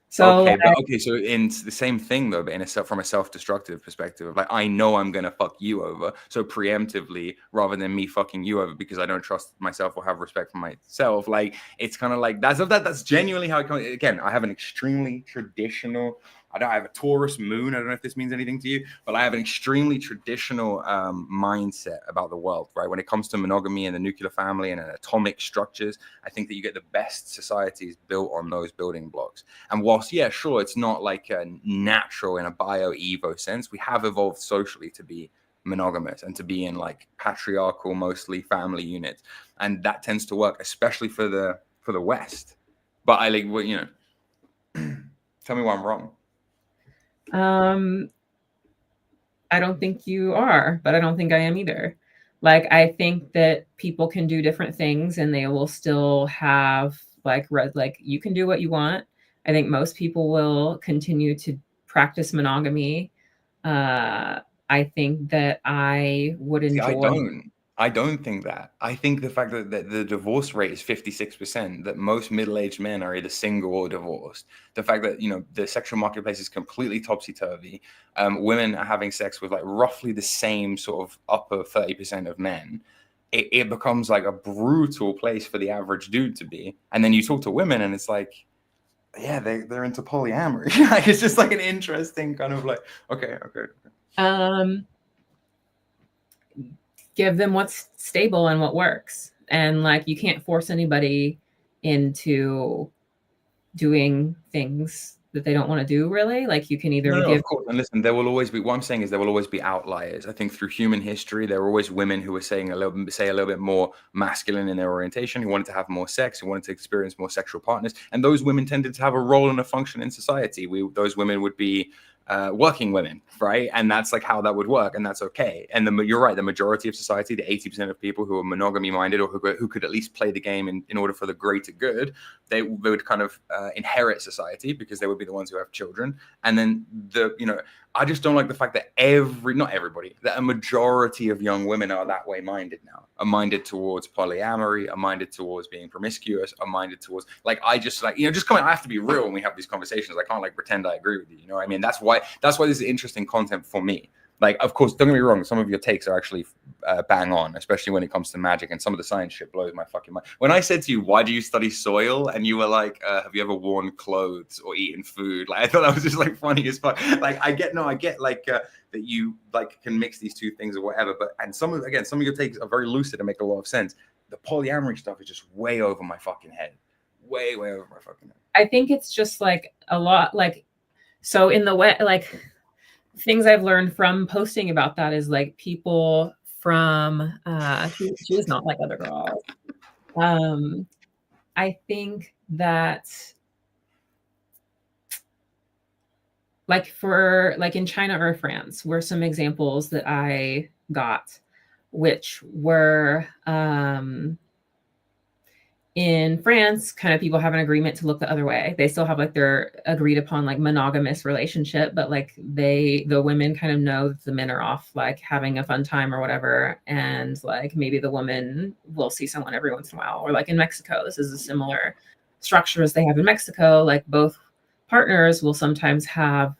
So okay, but okay, so in the same thing though, but from a self-destructive perspective, like I know I'm gonna fuck you over, so preemptively, rather than me fucking you over because I don't trust myself or have respect for myself, like it's kind of like that's genuinely how it comes. Again, I have an extremely traditional. I have a Taurus moon. I don't know if this means anything to you, but I have an extremely traditional mindset about the world, right? When it comes to monogamy and the nuclear family and atomic structures, I think that you get the best societies built on those building blocks. And whilst, yeah, sure, it's not like natural in a bio-evo sense, we have evolved socially to be monogamous and to be in like patriarchal, mostly family units. And that tends to work, especially for the West. But I like, well, you know, tell me why I'm wrong. I don't think you are, but I don't think I am either. Like, I think that people can do different things and they will still have like you can do what you want. I think most people will continue to practice monogamy. I think that I would enjoy. I don't think that. I think the fact that the divorce rate is 56%, that most middle-aged men are either single or divorced, the fact that, you know, the sexual marketplace is completely topsy-turvy, women are having sex with like roughly the same sort of upper 30% of men, it becomes like a brutal place for the average dude to be. And then you talk to women and it's like, yeah, they're into polyamory. Like, it's just like an interesting kind of like, okay. Give them what's stable and what works. And like, you can't force anybody into doing things that they don't want to do, really. Like, you can either give. Of course. And listen, there will always be, what I'm saying is there will always be outliers. I think through human history, there are always women who are saying a little bit more masculine in their orientation, who wanted to have more sex, who wanted to experience more sexual partners. And those women tended to have a role and a function in society. Those women would be working women, right? And that's like how that would work, and that's okay. And you're right, the majority of society, the 80% of people who are monogamy minded or who could at least play the game in order for the greater good, they would kind of inherit society because they would be the ones who have children. And then I just don't like the fact that not everybody, that a majority of young women are that way minded now, are minded towards polyamory, are minded towards being promiscuous, are minded towards like, I just like, just come on, I have to be real when we have these conversations. I can't like pretend I agree with you. You know what I mean? That's why this is interesting content for me. Like, of course, don't get me wrong, some of your takes are actually bang on, especially when it comes to magic, and some of the science shit blows my fucking mind. When I said to you, why do you study soil? And you were like, have you ever worn clothes or eaten food? Like, I thought that was just like funny as fuck. Like, I get like that you like can mix these two things or whatever. But, and some of your takes are very lucid and make a lot of sense. The polyamory stuff is just way over my fucking head. Way over my fucking head. I think it's just like a lot, like, so in the way, like, things I've learned from posting about that is like people from she is not like other girls. I think that like in China or France were some examples that I got, which were in France, kind of people have an agreement to look the other way. They still have like their agreed upon like monogamous relationship, but like the women kind of know that the men are off like having a fun time or whatever. And like maybe the woman will see someone every once in a while. Or like in Mexico, this is a similar structure as they have in Mexico. Like both partners will sometimes have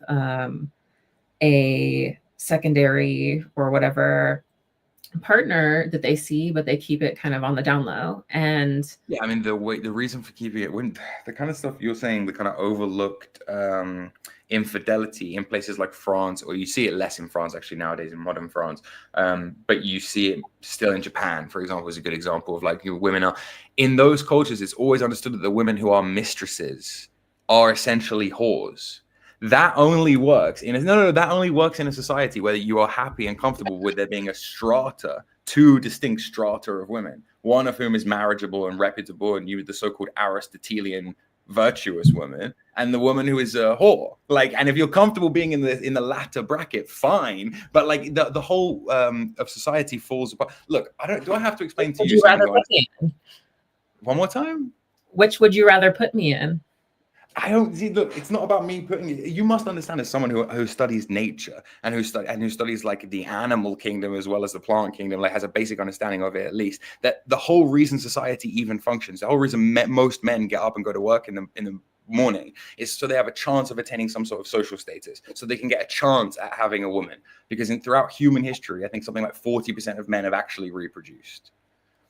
a secondary or whatever partner that they see, but they keep it kind of on the down low. And yeah, I mean, the reason for keeping it, when the kind of stuff you're saying, the kind of overlooked infidelity in places like France, or you see it less in France actually nowadays in modern France, but you see it still in Japan, for example, is a good example of like women are in those cultures. It's always understood that the women who are mistresses are essentially whores. That only works that only works in a society where you are happy and comfortable with there being two distinct strata of women, one of whom is marriageable and reputable, and you, the so-called Aristotelian virtuous woman, and the woman who is a whore. Like, and if you're comfortable being in the latter bracket, fine. But like the whole of society falls apart. Look, do I have to explain to you? Would you rather put me in? One more time? Which would you rather put me in? I don't see. Look, it's not about me putting it. You must understand, as someone who studies nature and who studies like the animal kingdom as well as the plant kingdom, like has a basic understanding of it at least. That the whole reason society even functions, the whole reason most men get up and go to work in the morning is so they have a chance of attaining some sort of social status, so they can get a chance at having a woman. Because throughout human history, I think something like 40% of men have actually reproduced.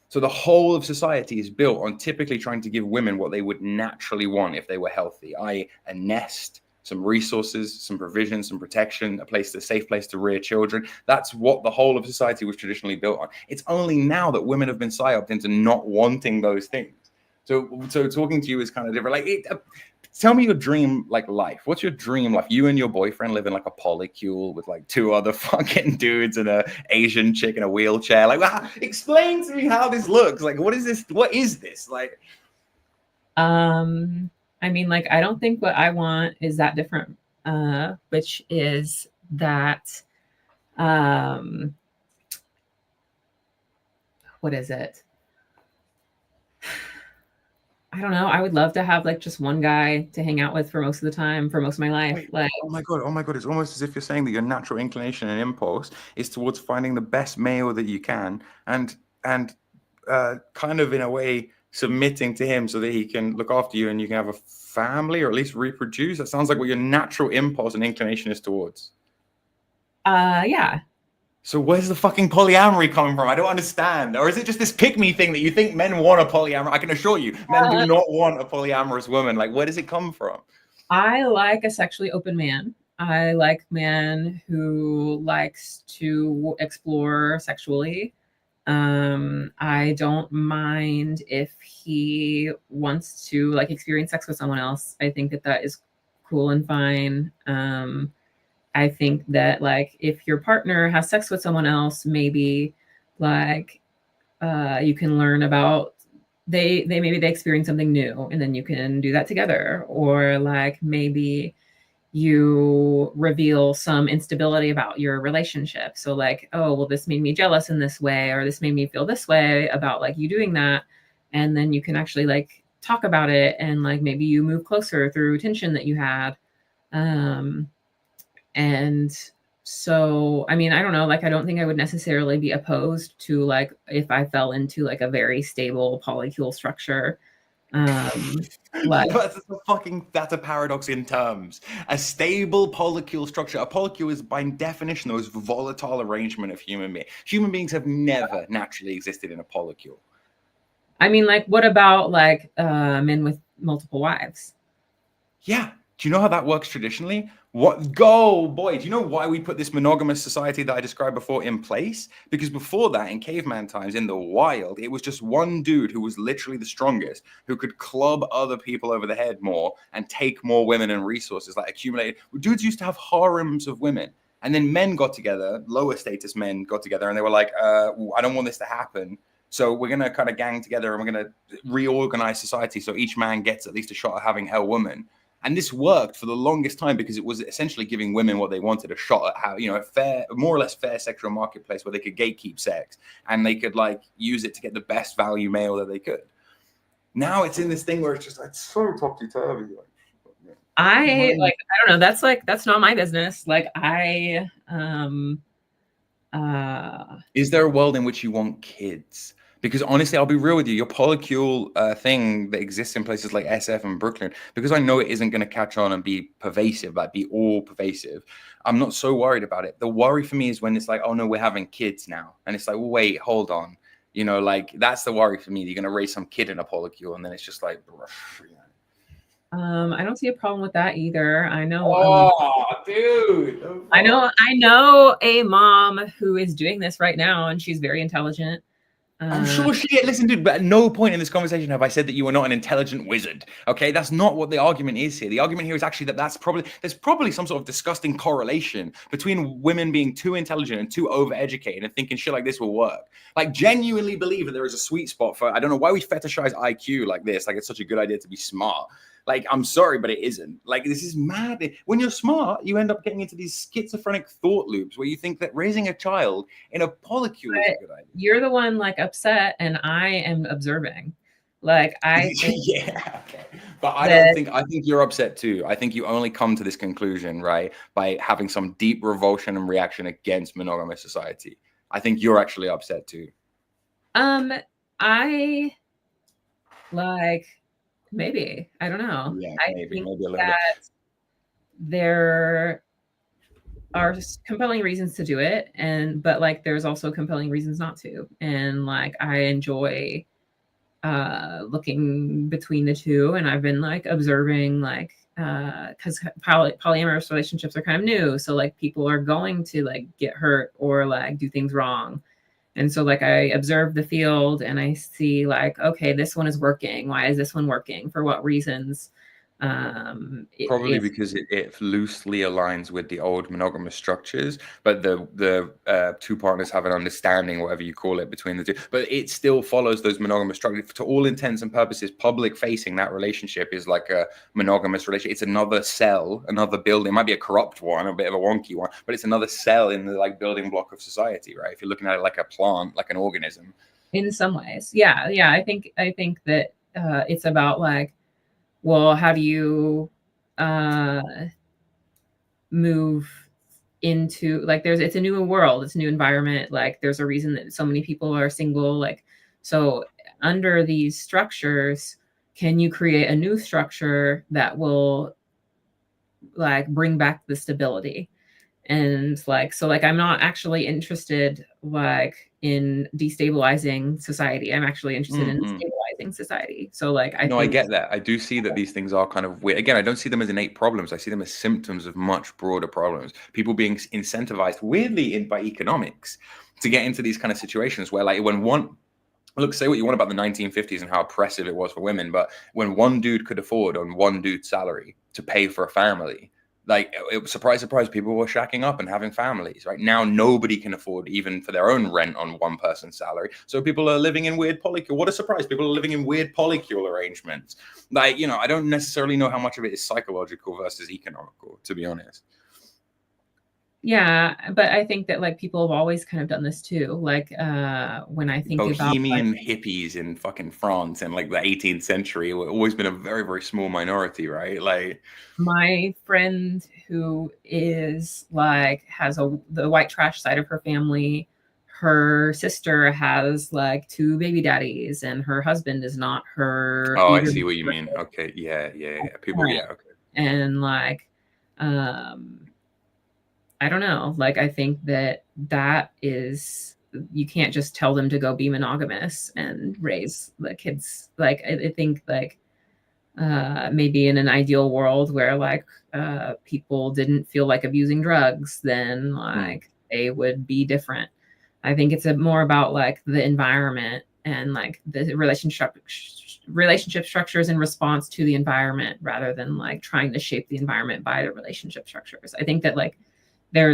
So the whole of society is built on typically trying to give women what they would naturally want if they were healthy, i.e. a nest, some resources, some provision, some protection, a safe place to rear children. That's what the whole of society was traditionally built on. It's only now that women have been psyoped into not wanting those things. So talking to you is kind of different. Like, tell me your dream life. What's your dream life? You and your boyfriend live in like a polycule with like 2 other fucking dudes and a Asian chick in a wheelchair. Like, explain to me how this looks. Like, what is this? What is this? Like, I mean, like, I don't think what I want is that different, which is that, what is it? I don't know. I would love to have like just one guy to hang out with for most of the time, for most of my life. Wait, like, oh my God. It's almost as if you're saying that your natural inclination and impulse is towards finding the best male that you can and kind of in a way submitting to him so that he can look after you and you can have a family or at least reproduce. That sounds like what your natural impulse and inclination is towards. Yeah. So where's the fucking polyamory coming from? I don't understand. Or is it just this pick-me thing that you think men want a polyamorous? I can assure you, men do not want a polyamorous woman. Like, where does it come from? I like a sexually open man. I like man who likes to explore sexually. I don't mind if he wants to like experience sex with someone else. I think that is cool and fine. I think that like if your partner has sex with someone else, maybe like you can learn about maybe they experience something new and then you can do that together. Or like maybe you reveal some instability about your relationship. So like, oh, well, this made me jealous in this way, or this made me feel this way about like you doing that. And then you can actually like talk about it and like maybe you move closer through tension that you had. And so, I mean, I don't know, like, I don't think I would necessarily be opposed to like, if I fell into like a very stable polycule structure. Like, that's a paradox in terms. A stable polycule structure. A polycule is by definition the most volatile arrangement of human beings. Human beings have never naturally existed in a polycule. I mean, like, what about like men with multiple wives? Yeah. Do you know how that works traditionally? Do you know why we put this monogamous society that I described before in place? Because before that, in caveman times, in the wild, it was just one dude who was literally the strongest, who could club other people over the head more and take more women and resources, like accumulated. Dudes used to have harems of women. And then men got together, lower status men got together, and they were like, I don't want this to happen. So we're going to kind of gang together and we're going to reorganize society so each man gets at least a shot at having a woman. And this worked for the longest time because it was essentially giving women what they wanted, a shot at how, a fair, more or less fair sexual marketplace where they could gatekeep sex and they could like use it to get the best value male that they could. Now it's in this thing where it's just like so topsy-turvy. I don't know. That's not my business. Like is there a world in which you want kids? Because honestly, I'll be real with you, your polycule thing that exists in places like SF and Brooklyn, because I know it isn't going to catch on and be pervasive, like be all pervasive, I'm not so worried about it. The worry for me is when it's like, oh no, we're having kids now. And it's like, well, wait, hold on. Like that's the worry for me. You're going to raise some kid in a polycule and then it's just like, I don't see a problem with that either. I know. Oh, dude. I know a mom who is doing this right now and she's very intelligent. I'm sure listen, dude, but at no point in this conversation have I said that you are not an intelligent wizard. Okay, that's not what the argument is here. The argument here is actually that there's probably some sort of disgusting correlation between women being too intelligent and too overeducated and thinking shit like this will work. Like, genuinely believe that there is a sweet spot for, I don't know why we fetishize IQ like this. Like, it's such a good idea to be smart. Like, I'm sorry, but it isn't. Like, this is mad. When you're smart, you end up getting into these schizophrenic thought loops where you think that raising a child in a polycule is a good idea. You're the one like upset, and I am observing. Like, I think yeah, okay. But I think you're upset too. I think you only come to this conclusion, right, by having some deep revulsion and reaction against monogamous society. I think you're actually upset too. I like Maybe. I don't know. Yeah, I maybe think a little bit. that there are compelling reasons to do it, but like there's also compelling reasons not to. And like I enjoy looking between the two, and I've been like observing like because polyamorous relationships are kind of new, so like people are going to like get hurt or like do things wrong. And so like I observe the field and I see like, okay, this one is working. Why is this one working? For what reasons? Probably because it loosely aligns with the old monogamous structures, but the two partners have an understanding, whatever you call it, between the two. But it still follows those monogamous structures. To all intents and purposes, public facing, that relationship is like a monogamous relationship. It's another cell, another building. It might be a corrupt one, a bit of a wonky one, but it's another cell in the like building block of society, right? If you're looking at it like a plant, like an organism. In some ways, yeah. I think that it's about like, well, how do you move into like it's a new world, it's a new environment, like there's a reason that so many people are single, like so under these structures, can you create a new structure that will like bring back the stability? And like so like I'm not actually interested like in destabilizing society. I'm actually interested in stabilizing society. So like I get that. I do see that these things are kind of weird. Again, I don't see them as innate problems. I see them as symptoms of much broader problems. People being incentivized weirdly by economics to get into these kind of situations where like when one look, say what you want about the 1950s and how oppressive it was for women, but when one dude could afford on one dude's salary to pay for a family, like surprise, surprise, people were shacking up and having families. Right now, nobody can afford even for their own rent on one person's salary. So people are living in weird polycule. What a surprise! People are living in weird polycule arrangements. Like I don't necessarily know how much of it is psychological versus economical, to be honest. Yeah, but I think that like people have always kind of done this too. Like when I think Bohemian about hippies in fucking France in like the 18th century, have always been a very, very small minority, right? Like my friend who is like has the white trash side of her family. Her sister has like 2 baby daddies, and her husband is not her. Oh, I see what you mean. Okay, yeah. People, yeah, okay. And like, I don't know. Like, I think that is, you can't just tell them to go be monogamous and raise the kids. Like, I think like maybe in an ideal world where like people didn't feel like abusing drugs, then like they would be different. I think it's more about like the environment and like the relationship structures in response to the environment, rather than like trying to shape the environment by the relationship structures. I think that like they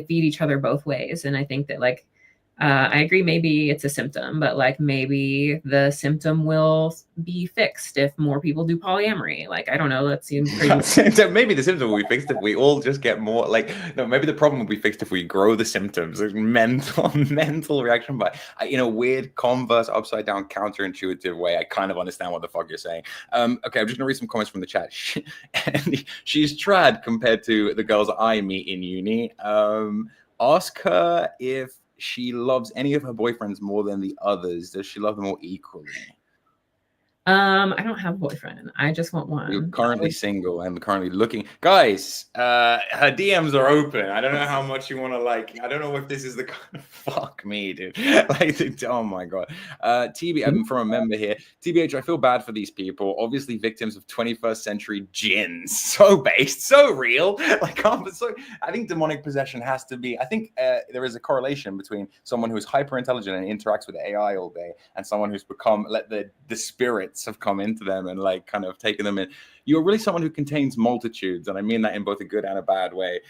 feed each other both ways. And I think that like I agree, maybe it's a symptom, but like maybe the symptom will be fixed if more people do polyamory. Like, I don't know, that seems crazy. So maybe the symptom will be fixed if we all just get more like, no, maybe the problem will be fixed if we grow the symptoms. There's mental reaction, but in a weird converse, upside down, counterintuitive way, I kind of understand what the fuck you're saying. Okay, I'm just gonna read some comments from the chat. She's trad compared to the girls I meet in uni. Ask her if she loves any of her boyfriends more than the others. Does she love them all equally? I don't have a boyfriend. I just want one. You're currently single and currently looking. Guys, her DMs are open. I don't know how much you want to like. I don't know if this is the kind of fuck me, dude. Like, oh my god. TB, I'm from a member here. TBH, I feel bad for these people. Obviously, victims of 21st century gins. So based, so real. Like, I think demonic possession has to be. I think there is a correlation between someone who's hyper intelligent and interacts with AI all day, and someone who's become the spirit have come into them and like kind of taken them in. You're really someone who contains multitudes, and I mean that in both a good and a bad way.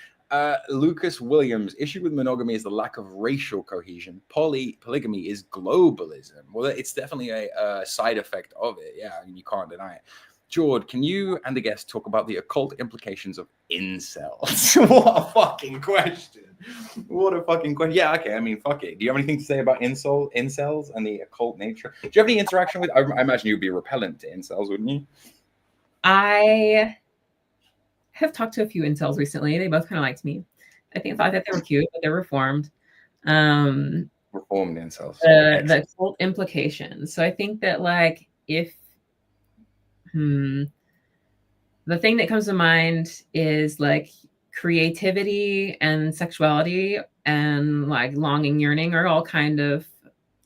Lucas Williams, issue with monogamy is the lack of racial cohesion. Polygamy is globalism. Well, it's definitely a side effect of it. Yeah, I mean, you can't deny it. George, can you and the guest talk about the occult implications of incels? What a fucking question. What a fucking question. Yeah, okay, I mean, fuck it. Do you have anything to say about incels and the occult nature? Do you have any interaction with, I imagine you'd be repellent to incels, wouldn't you? I have talked to a few incels recently. They both kind of liked me. I thought that they were cute, but they're reformed. Reformed incels. The occult implications. So I think that like if the thing that comes to mind is like creativity and sexuality and like longing, yearning are all kind of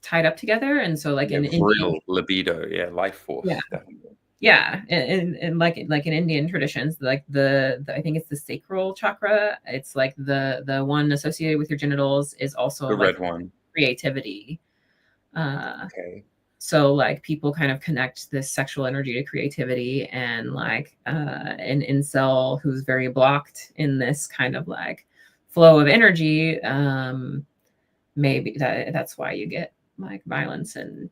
tied up together. And so like in real libido, life force. Yeah. Definitely. Yeah, and like in Indian traditions, like the I think it's the sacral chakra. It's like the one associated with your genitals is also The like red one. Creativity. Okay. So like people kind of connect this sexual energy to creativity, and like an incel who's very blocked in this kind of like flow of energy, maybe that's why you get like violence and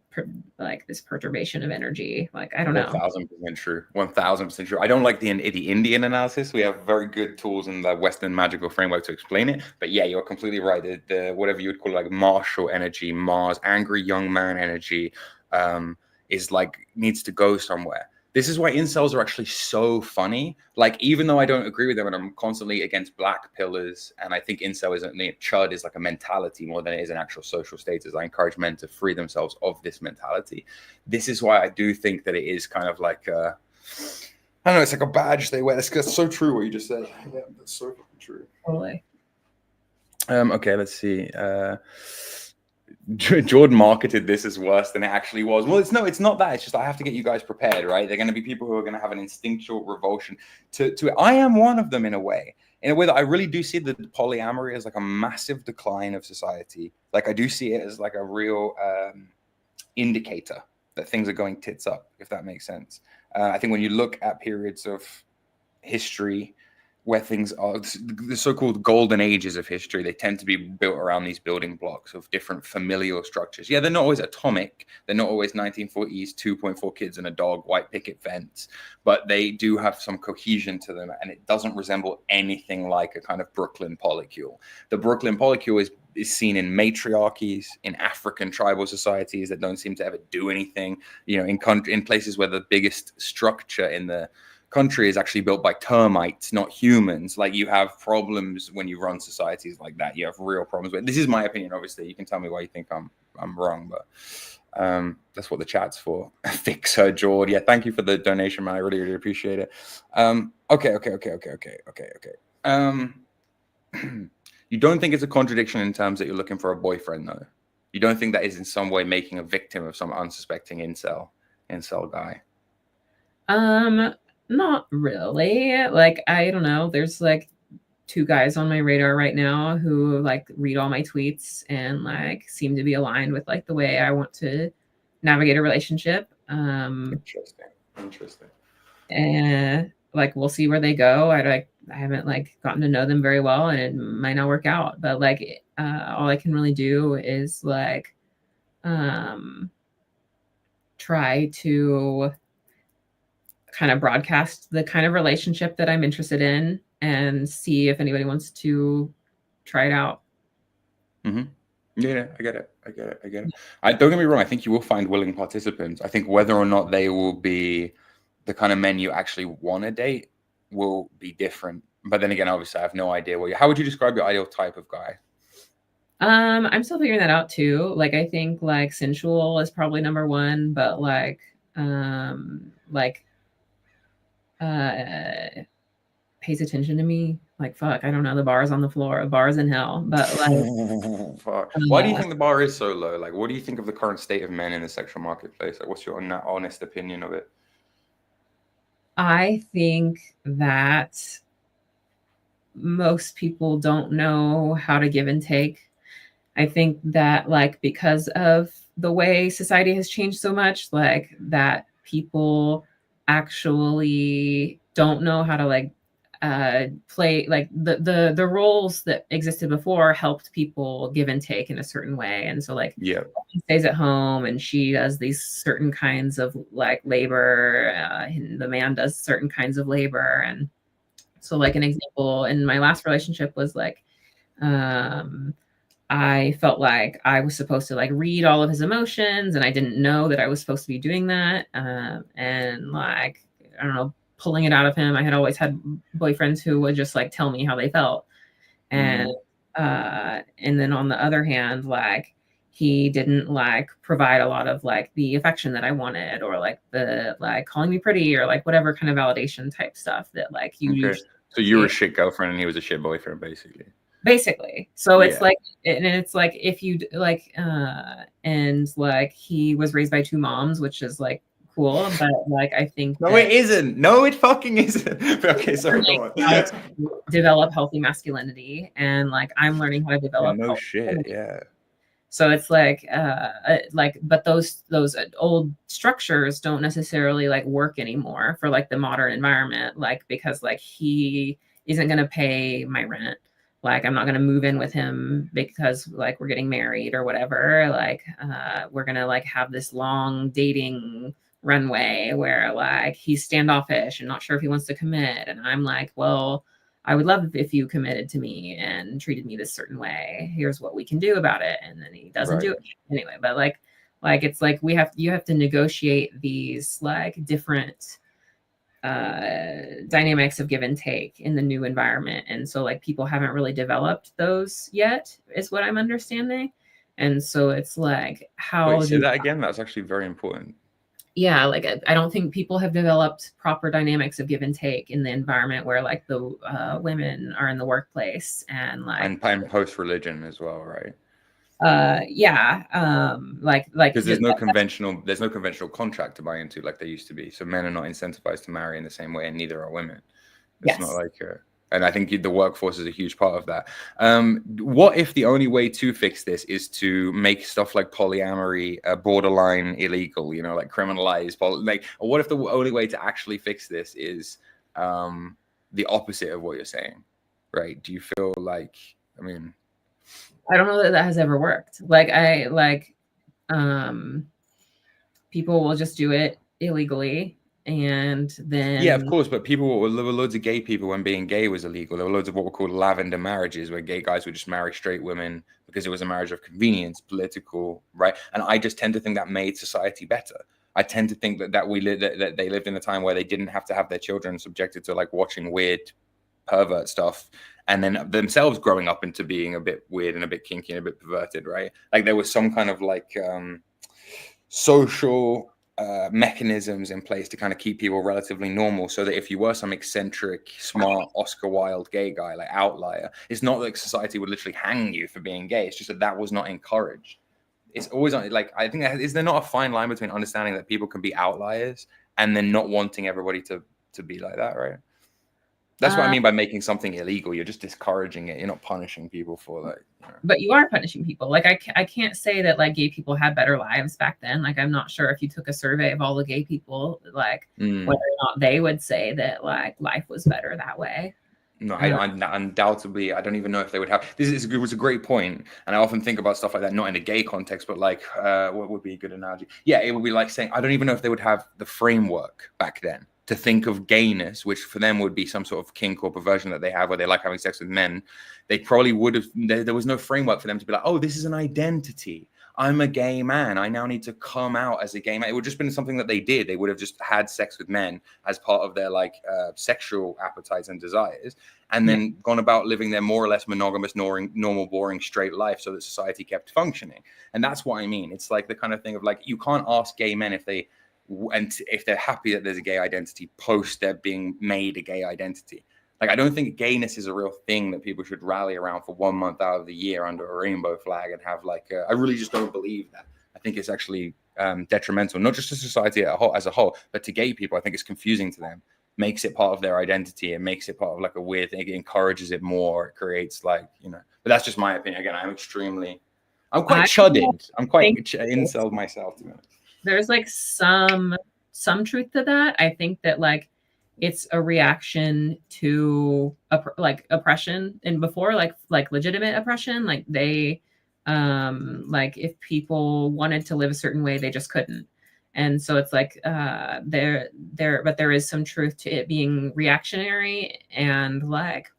like this perturbation of energy. Like, I don't know. 1000% true. 1000% true. I don't like the Indian analysis. We have very good tools in the Western magical framework to explain it. But yeah, you're completely right. The whatever you would call like martial energy, Mars, angry young man energy, is like needs to go somewhere. This is why incels are actually so funny. Like, even though I don't agree with them and I'm constantly against black pillars, and I think incel isn't, chud is like a mentality more than it is an actual social status. I encourage men to free themselves of this mentality. This is why I do think that it is kind of like, I don't know, it's like a badge they wear. That's so true what you just said. Yeah, that's so fucking true. Totally. Okay, let's see. Jordan marketed this as worse than it actually was. Well, it's not that. It's just I have to get you guys prepared, right? They're going to be people who are going to have an instinctual revulsion to it. I am one of them in a way that I really do see the polyamory as like a massive decline of society. Like, I do see it as like a real indicator that things are going tits up, if that makes sense. I think when you look at periods of history where things are the so-called golden ages of history, they tend to be built around these building blocks of different familial structures. Yeah, they're not always atomic. They're not always 1940s, 2.4 kids and a dog, white picket fence, but they do have some cohesion to them, and it doesn't resemble anything like a kind of Brooklyn polycule. The Brooklyn polycule is seen in matriarchies, in African tribal societies that don't seem to ever do anything, in places where the biggest structure in the country is actually built by termites, not humans. Like, you have problems when you run societies like that. You have real problems with. This is my opinion, obviously. You can tell me why you think I'm wrong, but that's what the chat's for. Fix her, Jord. Yeah, thank you for the donation, man. I really, really appreciate it. Okay. You don't think it's a contradiction in terms that you're looking for a boyfriend, though? You don't think that is in some way making a victim of some unsuspecting incel guy? Not really. Like, I don't know. There's like 2 guys on my radar right now who like read all my tweets and like seem to be aligned with like the way I want to navigate a relationship. Interesting. And like, we'll see where they go. I haven't like gotten to know them very well, and it might not work out. But like, all I can really do is like try to kind of broadcast the kind of relationship that I'm interested in and see if anybody wants to try it out. Mm-hmm. Yeah, I get it. Don't get me wrong. I think you will find willing participants. I think whether or not they will be the kind of men you actually want to date will be different. But then again, obviously, I have no idea how would you describe your ideal type of guy? I'm still figuring that out too. Like, I think like sensual is probably number 1, but like pays attention to me. Like, fuck, I don't know, the bar is on the floor, bars in hell. But like, fuck. Why do you think the bar is so low? Like, what do you think of the current state of men in the sexual marketplace? Like, what's your honest opinion of it? I think that most people don't know how to give and take. I think that like, because of the way society has changed so much, like that people actually don't know how to like play like the roles that existed before helped people give and take in a certain way. And so like, yeah, he stays at home and she does these certain kinds of like labor, and the man does certain kinds of labor. And so like an example in my last relationship was like, I felt like I was supposed to like read all of his emotions, and I didn't know that I was supposed to be doing that. And like, I don't know, pulling it out of him. I had always had boyfriends who would just like tell me how they felt. And then on the other hand, like, he didn't like provide a lot of like the affection that I wanted, or like the like calling me pretty, or like whatever kind of validation type stuff that like you usually. So you were a shit girlfriend and he was a shit boyfriend, basically. So it's like, and it's like if you like and like he was raised by 2 moms, which is like cool, but like I think no, it isn't. No, it fucking isn't. Okay, sorry, go on. Develop healthy masculinity, and like I'm learning how to develop. No shit, yeah. So it's like but those old structures don't necessarily like work anymore for like the modern environment, like because like he isn't going to pay my rent. Like I'm not going to move in with him because like we're getting married or whatever. Like we're going to like have this long dating runway where like he's standoffish and not sure if he wants to commit. And I'm like, well, I would love if you committed to me and treated me this certain way. Here's what we can do about it. And then he doesn't do it anyway. But like it's like you have to negotiate these like different dynamics of give and take in the new environment. And so like people haven't really developed those yet, is what I'm understanding. And so it's like how Wait, say that again. That's actually very important. Yeah, like I don't think people have developed proper dynamics of give and take in the environment where like the women are in the workplace and like and post religion as well, right? Like because there's no conventional contract to buy into like there used to be. So men are not incentivized to marry in the same way, and neither are women. It's not like and I think the workforce is a huge part of that. What if the only way to fix this is to make stuff like polyamory borderline illegal, you know, like criminalize, or what if the only way to actually fix this is the opposite of what you're saying, right? Do you feel like, I mean, I don't know that has ever worked. Like people will just do it illegally. And then yeah, of course, but there were loads of gay people when being gay was illegal. There were loads of what were called lavender marriages, where gay guys would just marry straight women because it was a marriage of convenience, political, right? And I just tend to think that made society better. I tend to think that that they lived in a time where they didn't have to have their children subjected to like watching weird pervert stuff, and then themselves growing up into being a bit weird and a bit kinky and a bit perverted, right? Like there was some kind of like social mechanisms in place to kind of keep people relatively normal, so that if you were some eccentric, smart, Oscar Wilde gay guy, like outlier, it's not like society would literally hang you for being gay. It's just that was not encouraged. It's always like, I think, is there not a fine line between understanding that people can be outliers and then not wanting everybody to be like that, right? That's what I mean by making something illegal. You're just discouraging it. You're not punishing people for like. You know. But you are punishing people. Like I can't say that like gay people had better lives back then. Like I'm not sure if you took a survey of all the gay people, like whether or not they would say that like life was better that way. No, undoubtedly, I don't even know if they would have. It was a great point, and I often think about stuff like that, not in a gay context, but like, what would be a good analogy? Yeah, it would be like saying, I don't even know if they would have the framework back then to think of gayness, which for them would be some sort of kink or perversion that they have, where they like having sex with men. They probably would have. There was no framework for them to be like, oh, this is an identity. I'm a gay man. I now need to come out as a gay man. It would just been something that they did. They would have just had sex with men as part of their like sexual appetites and desires, and then gone about living their more or less monogamous, normal, boring, straight life, so that society kept functioning. And that's what I mean. It's like the kind of thing of like, you can't ask gay men if they're happy that there's a gay identity post there being made a gay identity. Like, I don't think gayness is a real thing that people should rally around for 1 month out of the year under a rainbow flag and have like, I really just don't believe that. I think it's actually detrimental, not just to society as a whole, but to gay people. I think it's confusing to them, makes it part of their identity, and makes it part of like a weird thing. It encourages it more. It creates like, you know, but that's just my opinion. Again, I'm quite chudded. I'm quite incel myself, to be honest. There's like some truth to that. I think that like it's a reaction to like oppression, and before like legitimate oppression, like they like if people wanted to live a certain way, they just couldn't. And so it's like but there is some truth to it being reactionary, and like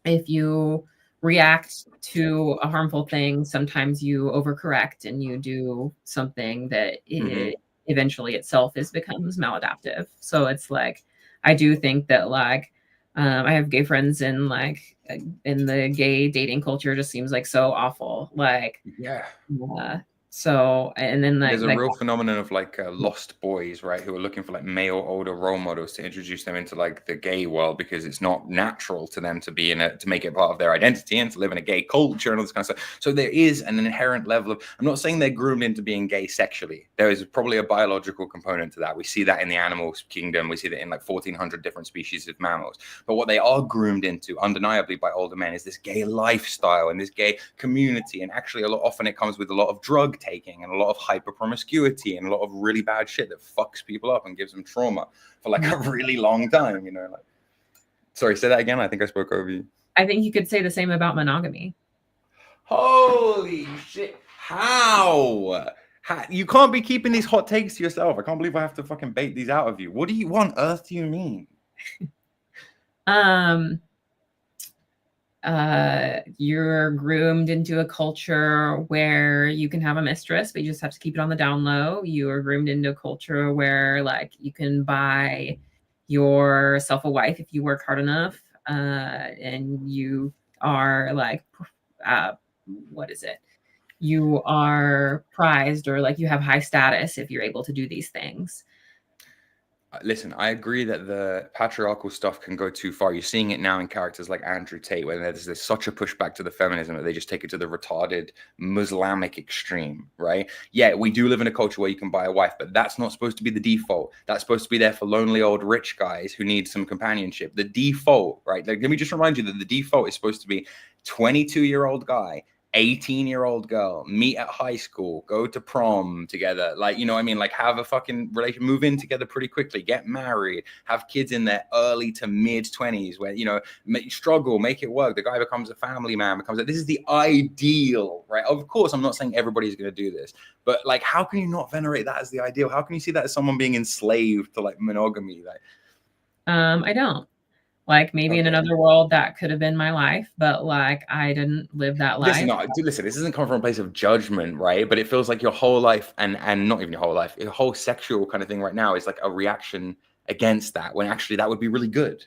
if you react to a harmful thing, sometimes you overcorrect and you do something that it eventually itself becomes maladaptive. So it's like, I do think that like I have gay friends, and like in the gay dating culture, just seems like so awful. Like, Yeah. So, and then there's a real phenomenon of like lost boys, right, who are looking for like male older role models to introduce them into like the gay world, because it's not natural to them to be to make it part of their identity and to live in a gay culture and all this kind of stuff. So there is an inherent level of, I'm not saying they're groomed into being gay sexually. There is probably a biological component to that. We see that in the animal kingdom. We see that in like 1,400 different species of mammals. But what they are groomed into, undeniably, by older men is this gay lifestyle and this gay community. And actually, often it comes with a lot of drug taking and a lot of hyper promiscuity and a lot of really bad shit that fucks people up and gives them trauma for like a really long time, you know. Like, sorry, say that again. I think I spoke over you. I think you could say the same about monogamy. Holy shit! How? You can't be keeping these hot takes to yourself. I can't believe I have to fucking bait these out of you. What on earth do you mean? You're groomed into a culture where you can have a mistress, but you just have to keep it on the down low. You are groomed into a culture where like you can buy yourself a wife if you work hard enough, and you are like, what is it? You are prized, or like you have high status if you're able to do these things. Listen, I agree that the patriarchal stuff can go too far. You're seeing it now in characters like Andrew Tate, where there's such a pushback to the feminism that they just take it to the retarded Muslimic extreme, right? Yeah, we do live in a culture where you can buy a wife, but that's not supposed to be the default. That's supposed to be there for lonely old rich guys who need some companionship. The default, right? Like, let me just remind you that the default is supposed to be 22-year-old guy, 18-year-old girl, meet at high school, go to prom together, like, you know what I mean, like have a fucking relation, move in together pretty quickly, get married, have kids in their early to mid 20s, where, you know, struggle, make it work, the guy becomes a family man, this is the ideal, right? Of course, I'm not saying everybody's going to do this, but like, how can you not venerate that as the ideal? How can you see that as someone being enslaved to like monogamy? Like, I don't. Like, maybe in another world that could have been my life, but like I didn't live that life. Listen, this isn't coming from a place of judgment, right? But it feels like your whole life, and not even your whole life, your whole sexual kind of thing right now is like a reaction against that, when actually that would be really good.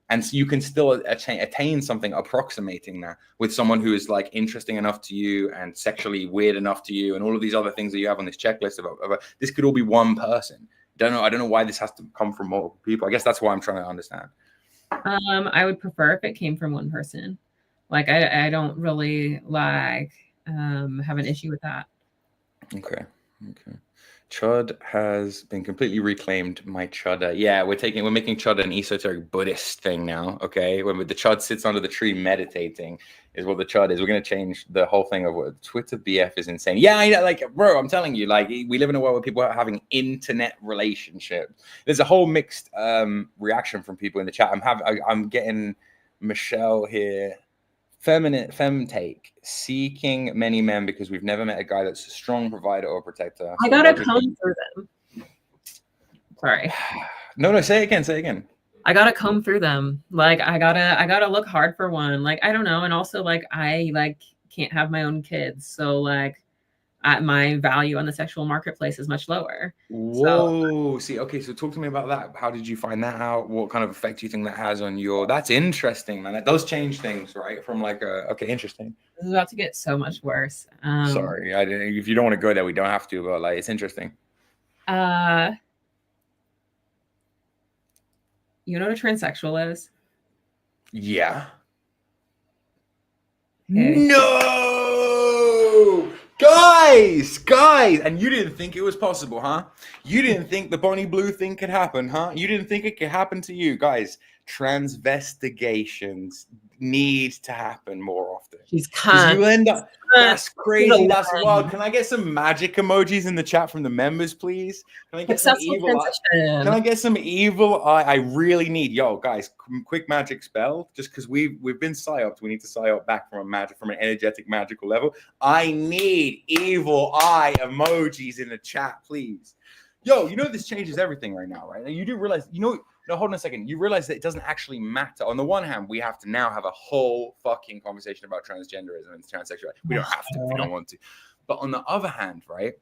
And so you can still attain something approximating that with someone who is like interesting enough to you and sexually weird enough to you, and all of these other things that you have on this checklist of this could all be one person. I don't know why this has to come from multiple people. I guess that's why I'm trying to understand. I would prefer if it came from one person. Like, I don't really like have an issue with that. Okay. Chud has been completely reclaimed. My chudder. Yeah, we're making chud an esoteric Buddhist thing now. Okay, when the chud sits under the tree meditating is what the chud is. We're gonna change the whole thing of what Twitter BF is insane. Yeah, I know, like, bro, I'm telling you, like, we live in a world where people are having internet relationships. There's a whole mixed reaction from people in the chat. I'm getting Michelle here. Fem take, seeking many men because we've never met a guy that's a strong provider or protector. I gotta comb through them. Sorry. No, say it again. I gotta comb through them. Like, I gotta look hard for one. Like, I don't know. And also, like, I like can't have my own kids, so like my value on the sexual marketplace is much lower. Whoa. See, okay, so talk to me about that. How did you find that out? What kind of effect do you think that has on your... That's interesting, man. That does change things, right? From like okay, interesting. This is about to get so much worse. Sorry, if you don't want to go there, we don't have to, but like, it's interesting. You know what a transsexual is? Yeah. Okay. No! Guys, and you didn't think it was possible, huh? You didn't think the Bonnie Blue thing could happen, huh? You didn't think it could happen to you, guys. Transvestigations need to happen more often. She's kind. You end up. That's crazy. That's wild. Can I get some magic emojis in the chat from the members, please? Can I get some evil eye? Can I get some evil eye? I really need, guys, quick magic spell. Just because we've been psyoped, we need to psyop back from an energetic magical level. I need evil eye emojis in the chat, please. You know this changes everything right now, right? You do realize, no, hold on a second. You realize that it doesn't actually matter. On the one hand, we have to now have a whole fucking conversation about transgenderism and transsexuality. We don't have to if we don't want to. But on the other hand, right,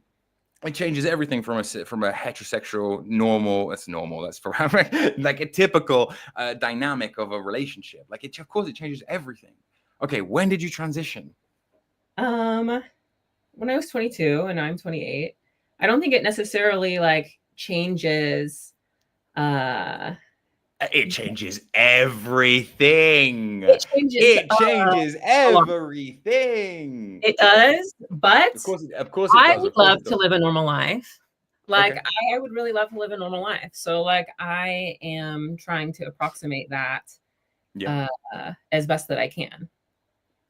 It changes everything from a heterosexual normal. That's normal. That's from like a typical dynamic of a relationship. Like of course, it changes everything. Okay, when did you transition? When I was 22 and I'm 28. I don't think it necessarily like changes. It changes everything. It changes everything. It does, but of course it I does. would love to live a normal life. Like Okay. I would really love to live a normal life. So like I am trying to approximate that as best that I can.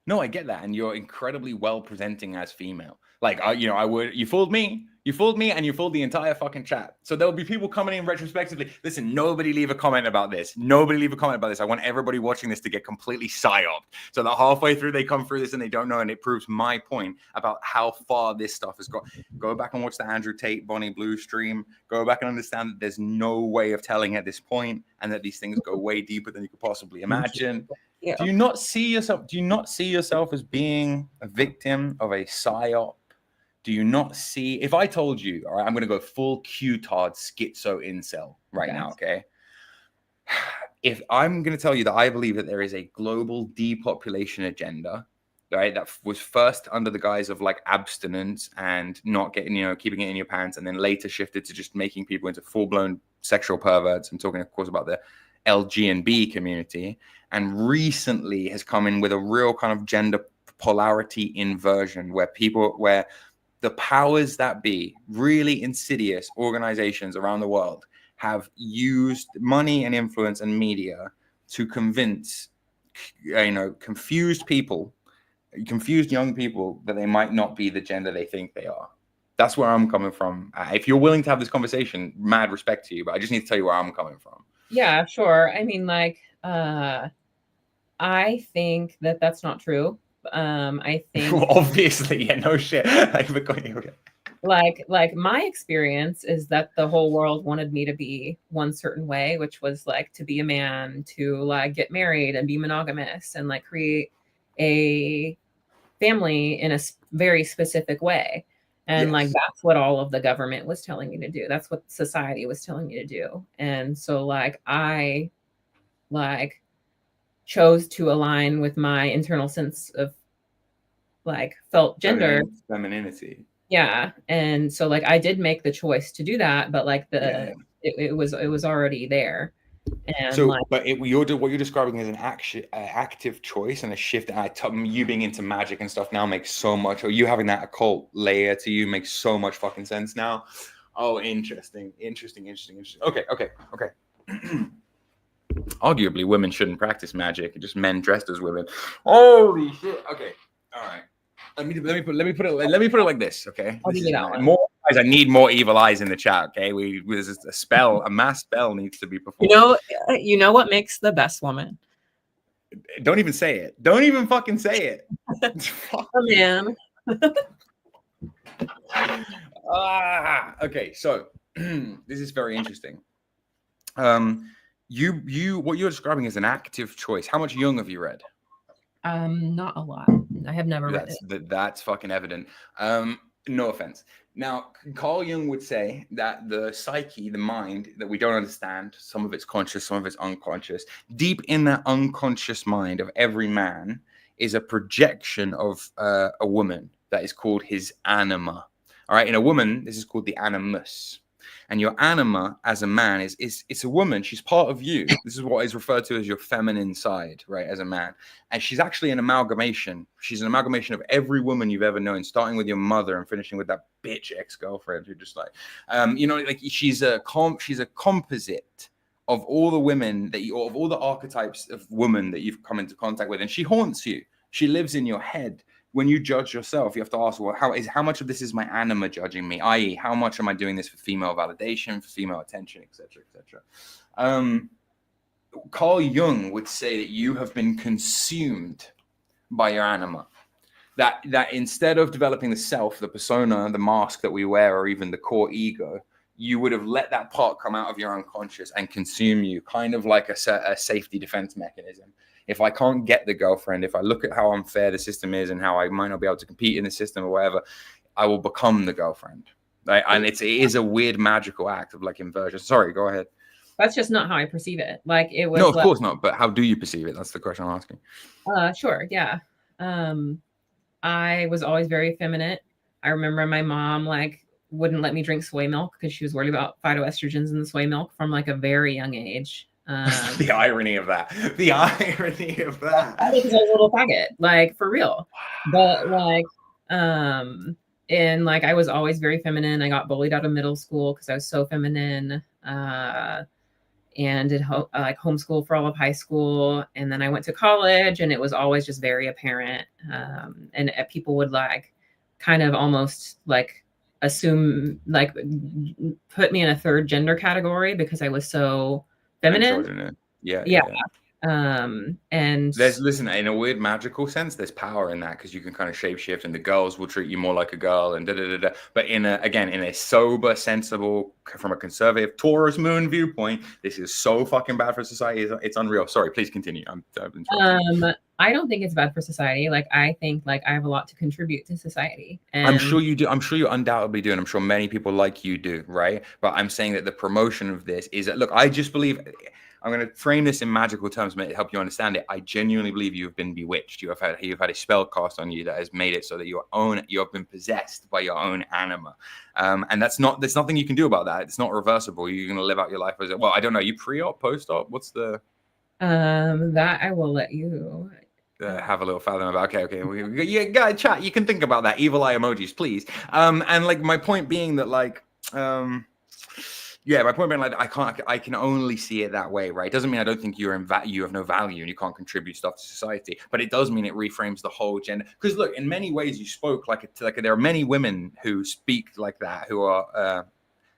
No, I get that, and you're incredibly well presenting as female. Like, you fooled me, and you fooled the entire fucking chat. So there'll be people coming in retrospectively. Listen, nobody leave a comment about this. Nobody leave a comment about this. I want everybody watching this to get completely psyoped, so that halfway through they come through this and they don't know, and it proves my point about how far this stuff has got. Go back and watch the Andrew Tate, Bonnie Blue stream. Go back and understand that there's no way of telling at this point, and that these things go way deeper than you could possibly imagine. Yeah. Do you not see yourself as being a victim of a psyop? Do you not see? If I told you, all right, I'm going to go full Q-tard schizo incel right now, okay? If I'm going to tell you that I believe that there is a global depopulation agenda, right, that was first under the guise of like abstinence and not getting, keeping it in your pants, and then later shifted to just making people into full-blown sexual perverts. I'm talking, of course, about the LGB community, and recently has come in with a real kind of gender polarity inversion where the powers that be, really insidious organizations around the world, have used money and influence and media to convince confused young people that they might not be the gender they think they are. That's where I'm coming from. If you're willing to have this conversation, mad respect to you, but I just need to tell you where I'm coming from. Yeah, sure. I mean, like, I think that that's not true. I think well, obviously, yeah, no shit. Like my experience is that the whole world wanted me to be one certain way, which was like to be a man, to like get married and be monogamous and like create a family in a very specific way. And like that's what all of the government was telling me to do. That's what society was telling me to do. And so like I like chose to align with my internal sense of like felt gender femininity. Yeah. And so like I did make the choice to do that, but like it was already there. And so like, but what you're describing as an active choice and a shift, and you being into magic and stuff now makes so much, or you having that occult layer to you makes so much fucking sense now. Oh, interesting. Okay. Arguably, women shouldn't practice magic. Just men dressed as women. Holy shit. Okay. All right. Let me put it like this. Okay. More eyes. I need more evil eyes in the chat. Okay. There's a mass spell needs to be performed. you know what makes the best woman? Don't even say it. Don't even fucking say it. A man. Okay. So this is very interesting. What you're describing is an active choice. How much Jung have you read? Not a lot. I have never read it. That's fucking evident. No offense. Now, Carl Jung would say that the psyche, the mind that we don't understand, some of it's conscious, some of it's unconscious, deep in that unconscious mind of every man is a projection of a woman that is called his anima. All right. In a woman, this is called the animus. And your anima as a man it's a woman. She's part of you. This is what is referred to as your feminine side, right? As a man. And she's actually an amalgamation. She's an amalgamation of every woman you've ever known, starting with your mother and finishing with that bitch ex-girlfriend who just like, like she's a composite of all the women of all the archetypes of woman that you've come into contact with. And she haunts you. She lives in your head. When you judge yourself, you have to ask, well, how much of this is my anima judging me? I.e., how much am I doing this for female validation, for female attention, etc., etc. Carl Jung would say that you have been consumed by your anima. That instead of developing the self, the persona, the mask that we wear, or even the core ego, you would have let that part come out of your unconscious and consume you, kind of like a safety defense mechanism. If I can't get the girlfriend, if I look at how unfair the system is and how I might not be able to compete in the system or whatever, I will become the girlfriend. And it is a weird magical act of like inversion. Sorry, go ahead. That's just not how I perceive it. Like it was. No, of like, course not. But how do you perceive it? That's the question I'm asking. Sure. Yeah. I was always very effeminate. I remember my mom like wouldn't let me drink soy milk because she was worried about phytoestrogens in the soy milk from like a very young age. The irony of that. The irony of that. I think I was a little faggot, like for real. But like, and like I was always very feminine. I got bullied out of middle school because I was so feminine. And did like homeschool for all of high school, and then I went to college, and it was always just very apparent. And people would like kind of almost like assume like put me in a third gender category because I was so feminine. Yeah. And listen, in a weird magical sense, there's power in that because you can kind of shapeshift, and the girls will treat you more like a girl, and But in a sober, sensible, from a conservative Taurus moon viewpoint, this is so fucking bad for society. It's unreal. Sorry, please continue. I don't think it's bad for society. Like I think like I have a lot to contribute to society. And I'm sure you do. I'm sure you undoubtedly do, and I'm sure many people like you do, right? But I'm saying that the promotion of this is that, look, I just believe. I'm going to frame this in magical terms to help you understand it. I genuinely believe you have been bewitched. You've had a spell cast on you that has made it so that you have been possessed by your own anima. And there's nothing you can do about that. It's not reversible. You're going to live out your life as well. I don't know. You pre-op, post-op? What's the? That I will let you have a little fathom about. Okay. You got to chat. You can think about that. Evil eye emojis, please. And like my point being that like, yeah, my point being like I can only see it that way, right? It doesn't mean I don't think you have no value and you can't contribute stuff to society, but it does mean it reframes the whole gender. Because look, in many ways you spoke like there are many women who speak like that, who are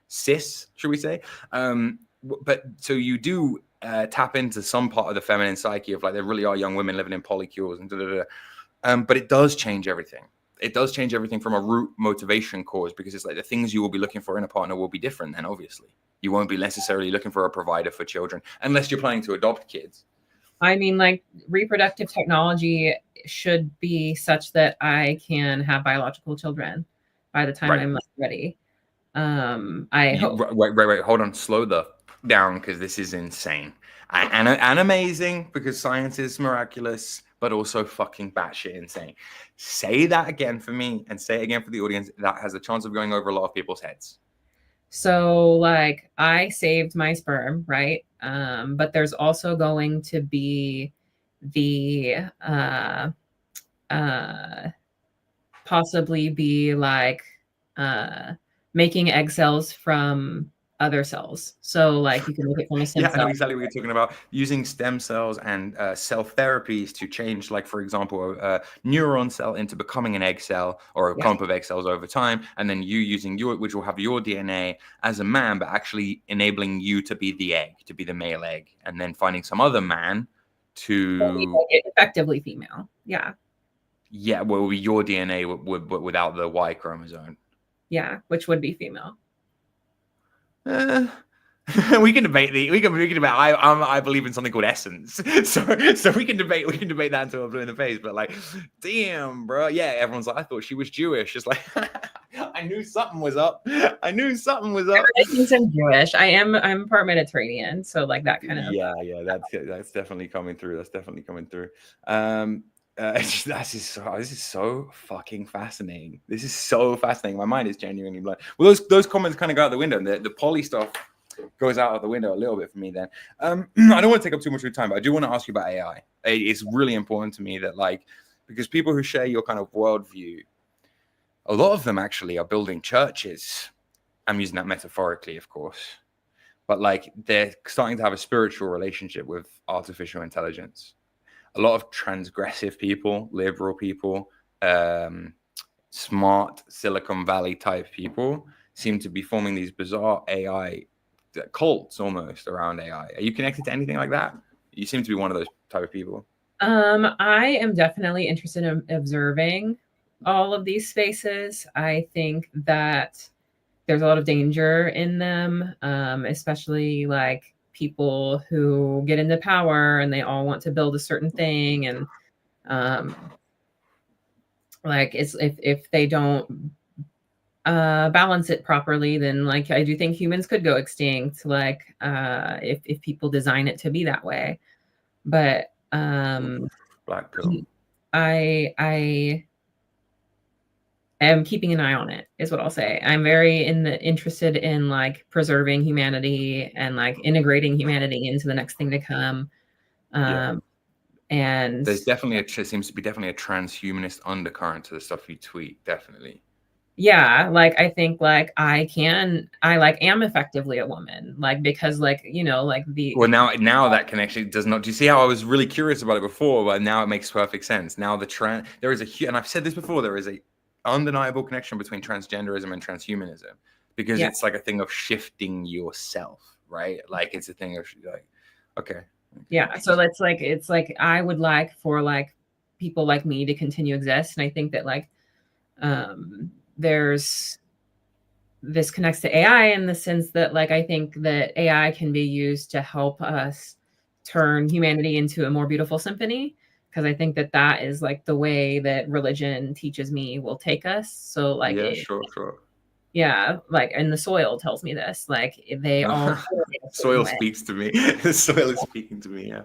cis, should we say? But so you do tap into some part of the feminine psyche of like there really are young women living in polycules and but it does change everything. It does change everything from a root motivation cause, because it's like the things you will be looking for in a partner will be different then, obviously. You won't be necessarily looking for a provider for children unless you're planning to adopt kids. I mean, like reproductive technology should be such that I can have biological children by the time I'm ready. I hope. Wait, hold on. Slow down, because this is insane and amazing, because science is miraculous, but also fucking batshit insane. Say that again for me, and say it again for the audience. That has a chance of going over a lot of people's heads. So, like, I saved my sperm, right? But there's also going to be the possibly be like making egg cells from other cells. So like you can make it from a stem cell. I know exactly what you're talking about. Using stem cells and cell therapies to change, like, for example, a neuron cell into becoming an egg cell or a clump of egg cells over time. And then you using which will have your DNA as a man, but actually enabling you to be the egg, to be the male egg. And then finding some other man to effectively female. Yeah. Yeah. Well, your DNA would without the Y chromosome. Yeah. Which would be female. We can debate I believe in something called essence, so we can debate that until I'm blue in the face. But like, damn, bro, yeah, everyone's like, I thought she was Jewish. It's like, I knew something was up. Everybody thinks I'm Jewish. I'm part Mediterranean, so like that kind of. Yeah, that's definitely coming through. This is so fucking fascinating. This is so fascinating. My mind is genuinely blown. Well, those comments kind of go out the window. The poly stuff goes out of the window a little bit for me then. I don't want to take up too much of your time, but I do want to ask you about AI. It's really important to me that, like, because people who share your kind of worldview, a lot of them actually are building churches. I'm using that metaphorically, of course. But like they're starting to have a spiritual relationship with artificial intelligence. A lot of transgressive people, liberal people, smart Silicon Valley type people seem to be forming these bizarre AI cults almost around AI. Are you connected to anything like that? You seem to be one of those type of people. I am definitely interested in observing all of these spaces. I think that there's a lot of danger in them, especially like people who get into power and they all want to build a certain thing, and like it's if they don't balance it properly, then like I do think humans could go extinct, like if people design it to be that way. But Black pill. I am keeping an eye on it, is what I'll say. I'm very interested in like preserving humanity and like integrating humanity into the next thing to come. And there's definitely seems to be definitely a transhumanist undercurrent to the stuff you tweet. Definitely. Yeah, like I think like I like am effectively a woman, like because like like the now that connection does not. Do you see how I was really curious about it before, but now it makes perfect sense. Now there is and I've said this before, there is a undeniable connection between transgenderism and transhumanism, because it's like a thing of shifting yourself, right? Like it's a thing of like, okay. Yeah, so it's like I would like for like people like me to continue exist, and I think that like this connects to AI in the sense that like I think that AI can be used to help us turn humanity into a more beautiful symphony, because I think that that is like the way that religion teaches me will take us. So like sure. Yeah, like, and the soil tells me this. Like they all soil speaks to me. The soil is speaking to me. Yeah,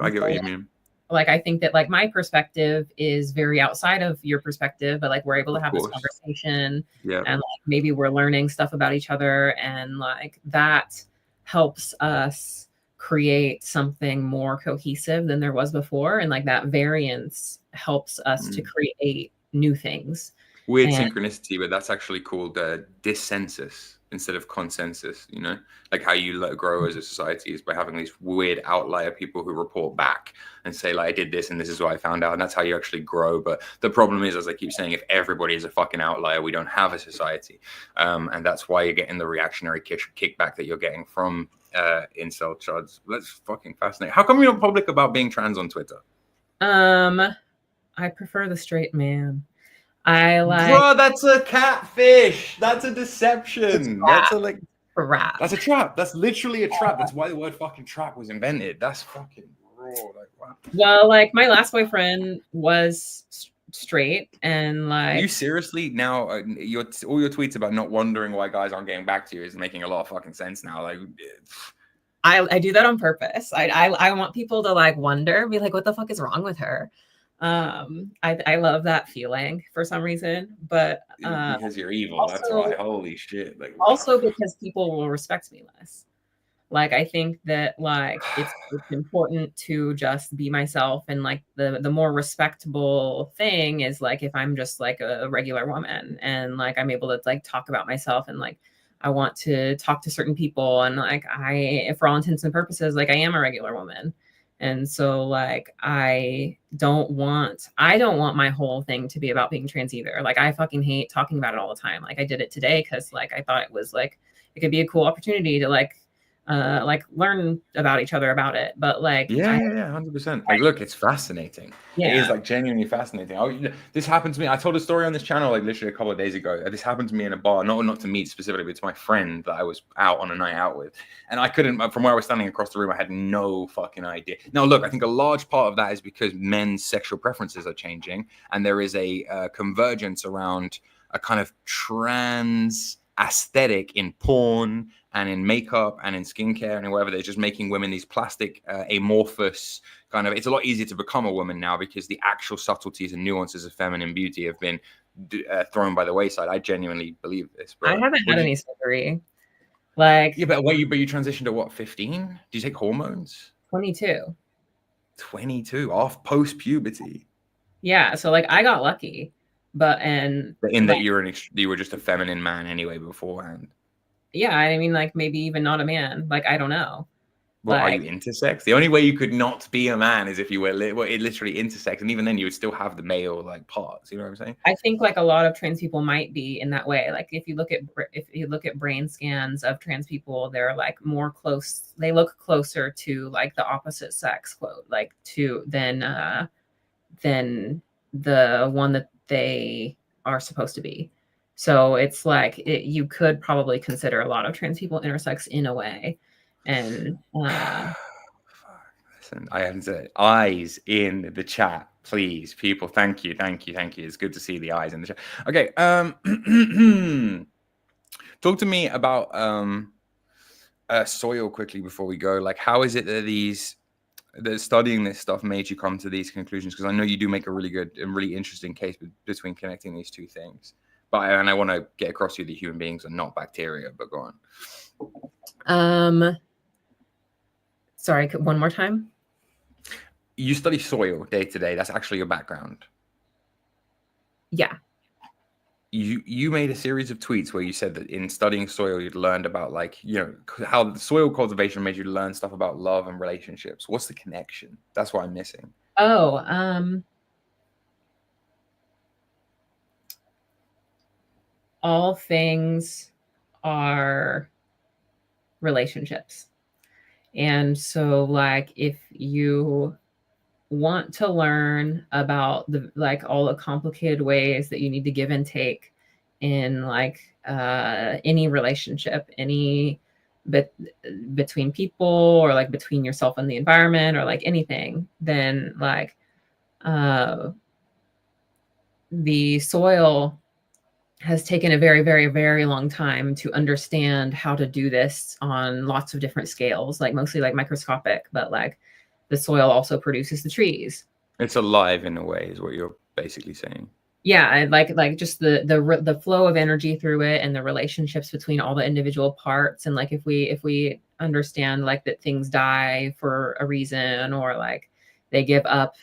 I get what you mean. Like I think that like my perspective is very outside of your perspective, but like we're able to have this conversation, and like maybe we're learning stuff about each other, and like that helps us create something more cohesive than there was before, and like that variance helps us to create new things. Weird synchronicity, but that's actually called dissensus instead of consensus. You know, like how you grow as a society is by having these weird outlier people who report back and say like, I did this and this is what I found out, and that's how you actually grow. But the problem is, as I keep saying, if everybody is a fucking outlier, we don't have a society, and that's why you're getting the reactionary kickback that you're getting from incel chuds. That's fucking fascinating. How come you're not public about being trans on Twitter? I prefer the straight man. Bro, that's a catfish. That's a deception. That's a trap. That's a trap. That's literally a trap. That's why the word fucking trap was invented. That's fucking raw. Like, wow. Well, like my last boyfriend was straight, and like. Are you seriously now? All your tweets about not wondering why guys aren't getting back to you is making a lot of fucking sense now. Like. I do that on purpose. I want people to like wonder, be like, what the fuck is wrong with her? I love that feeling for some reason, but because you're evil, also, that's why. Holy shit. Like, also because people will respect me less. Like I think that like it's important to just be myself, and like the more respectable thing is like if I'm just like a regular woman, and like I'm able to like talk about myself, and like I want to talk to certain people, and like for all intents and purposes, like I am a regular woman. And so like I don't want my whole thing to be about being trans either. Like I fucking hate talking about it all the time. Like I did it today because like I thought it was like it could be a cool opportunity to like learn about each other about it. But like 100%. Like look, it's fascinating. It is like genuinely fascinating. This happened to me. I told a story on this channel like literally a couple of days ago. This happened to me in a bar, not to meet specifically, but it's my friend that I was out on a night out with, and I couldn't, from where I was standing across the room, I had no fucking idea. Now look, I think a large part of that is because men's sexual preferences are changing, and there is a convergence around a kind of trans aesthetic in porn and in makeup and in skincare and in whatever. They're just making women these plastic amorphous kind of. It's a lot easier to become a woman now because the actual subtleties and nuances of feminine beauty have been thrown by the wayside. I genuinely believe this. I haven't had any surgery. Like but you transitioned to what, 15? Do you take hormones? 22. 22 off post puberty. Yeah, so like I got lucky. But in that you were just a feminine man anyway beforehand. Yeah, I mean, like maybe even not a man. Like I don't know. Well, are you intersex? The only way you could not be a man is if you were literally intersex, and even then you would still have the male like parts. You know what I'm saying? I think like a lot of trans people might be in that way. Like if you look at brain scans of trans people, they're like more close. They look closer to like the opposite sex quote, like than the one that they are supposed to be. So it's like you could probably consider a lot of trans people intersex in a way. And listen, I have said eyes in the chat Please, people, thank you. It's good to see the eyes in the chat. Okay, talk to me about soil quickly before we go. Like, how is it that studying this stuff made you come to these conclusions? Because I know you do make a really good and really interesting case between connecting these two things. And I want to get across to you that human beings are not bacteria, but go on. Sorry, one more time. You study soil day to day. That's actually your background. Yeah. You made a series of tweets where you said that in studying soil, you'd learned about, like, you know, how the soil cultivation made you learn stuff about love and relationships. What's the connection? That's what I'm missing. Oh, all things are relationships. And so, like, if you want to learn about all the complicated ways that you need to give and take in any relationship, between people, or like between yourself and the environment, or like anything, then the soil has taken a very, very, very long time to understand how to do this on lots of different scales, like mostly like microscopic, but like the soil also produces the trees. It's alive in a way, is what you're basically saying. Yeah, like just the flow of energy through it, and the relationships between all the individual parts. And like if we understand like that things die for a reason, or like they give up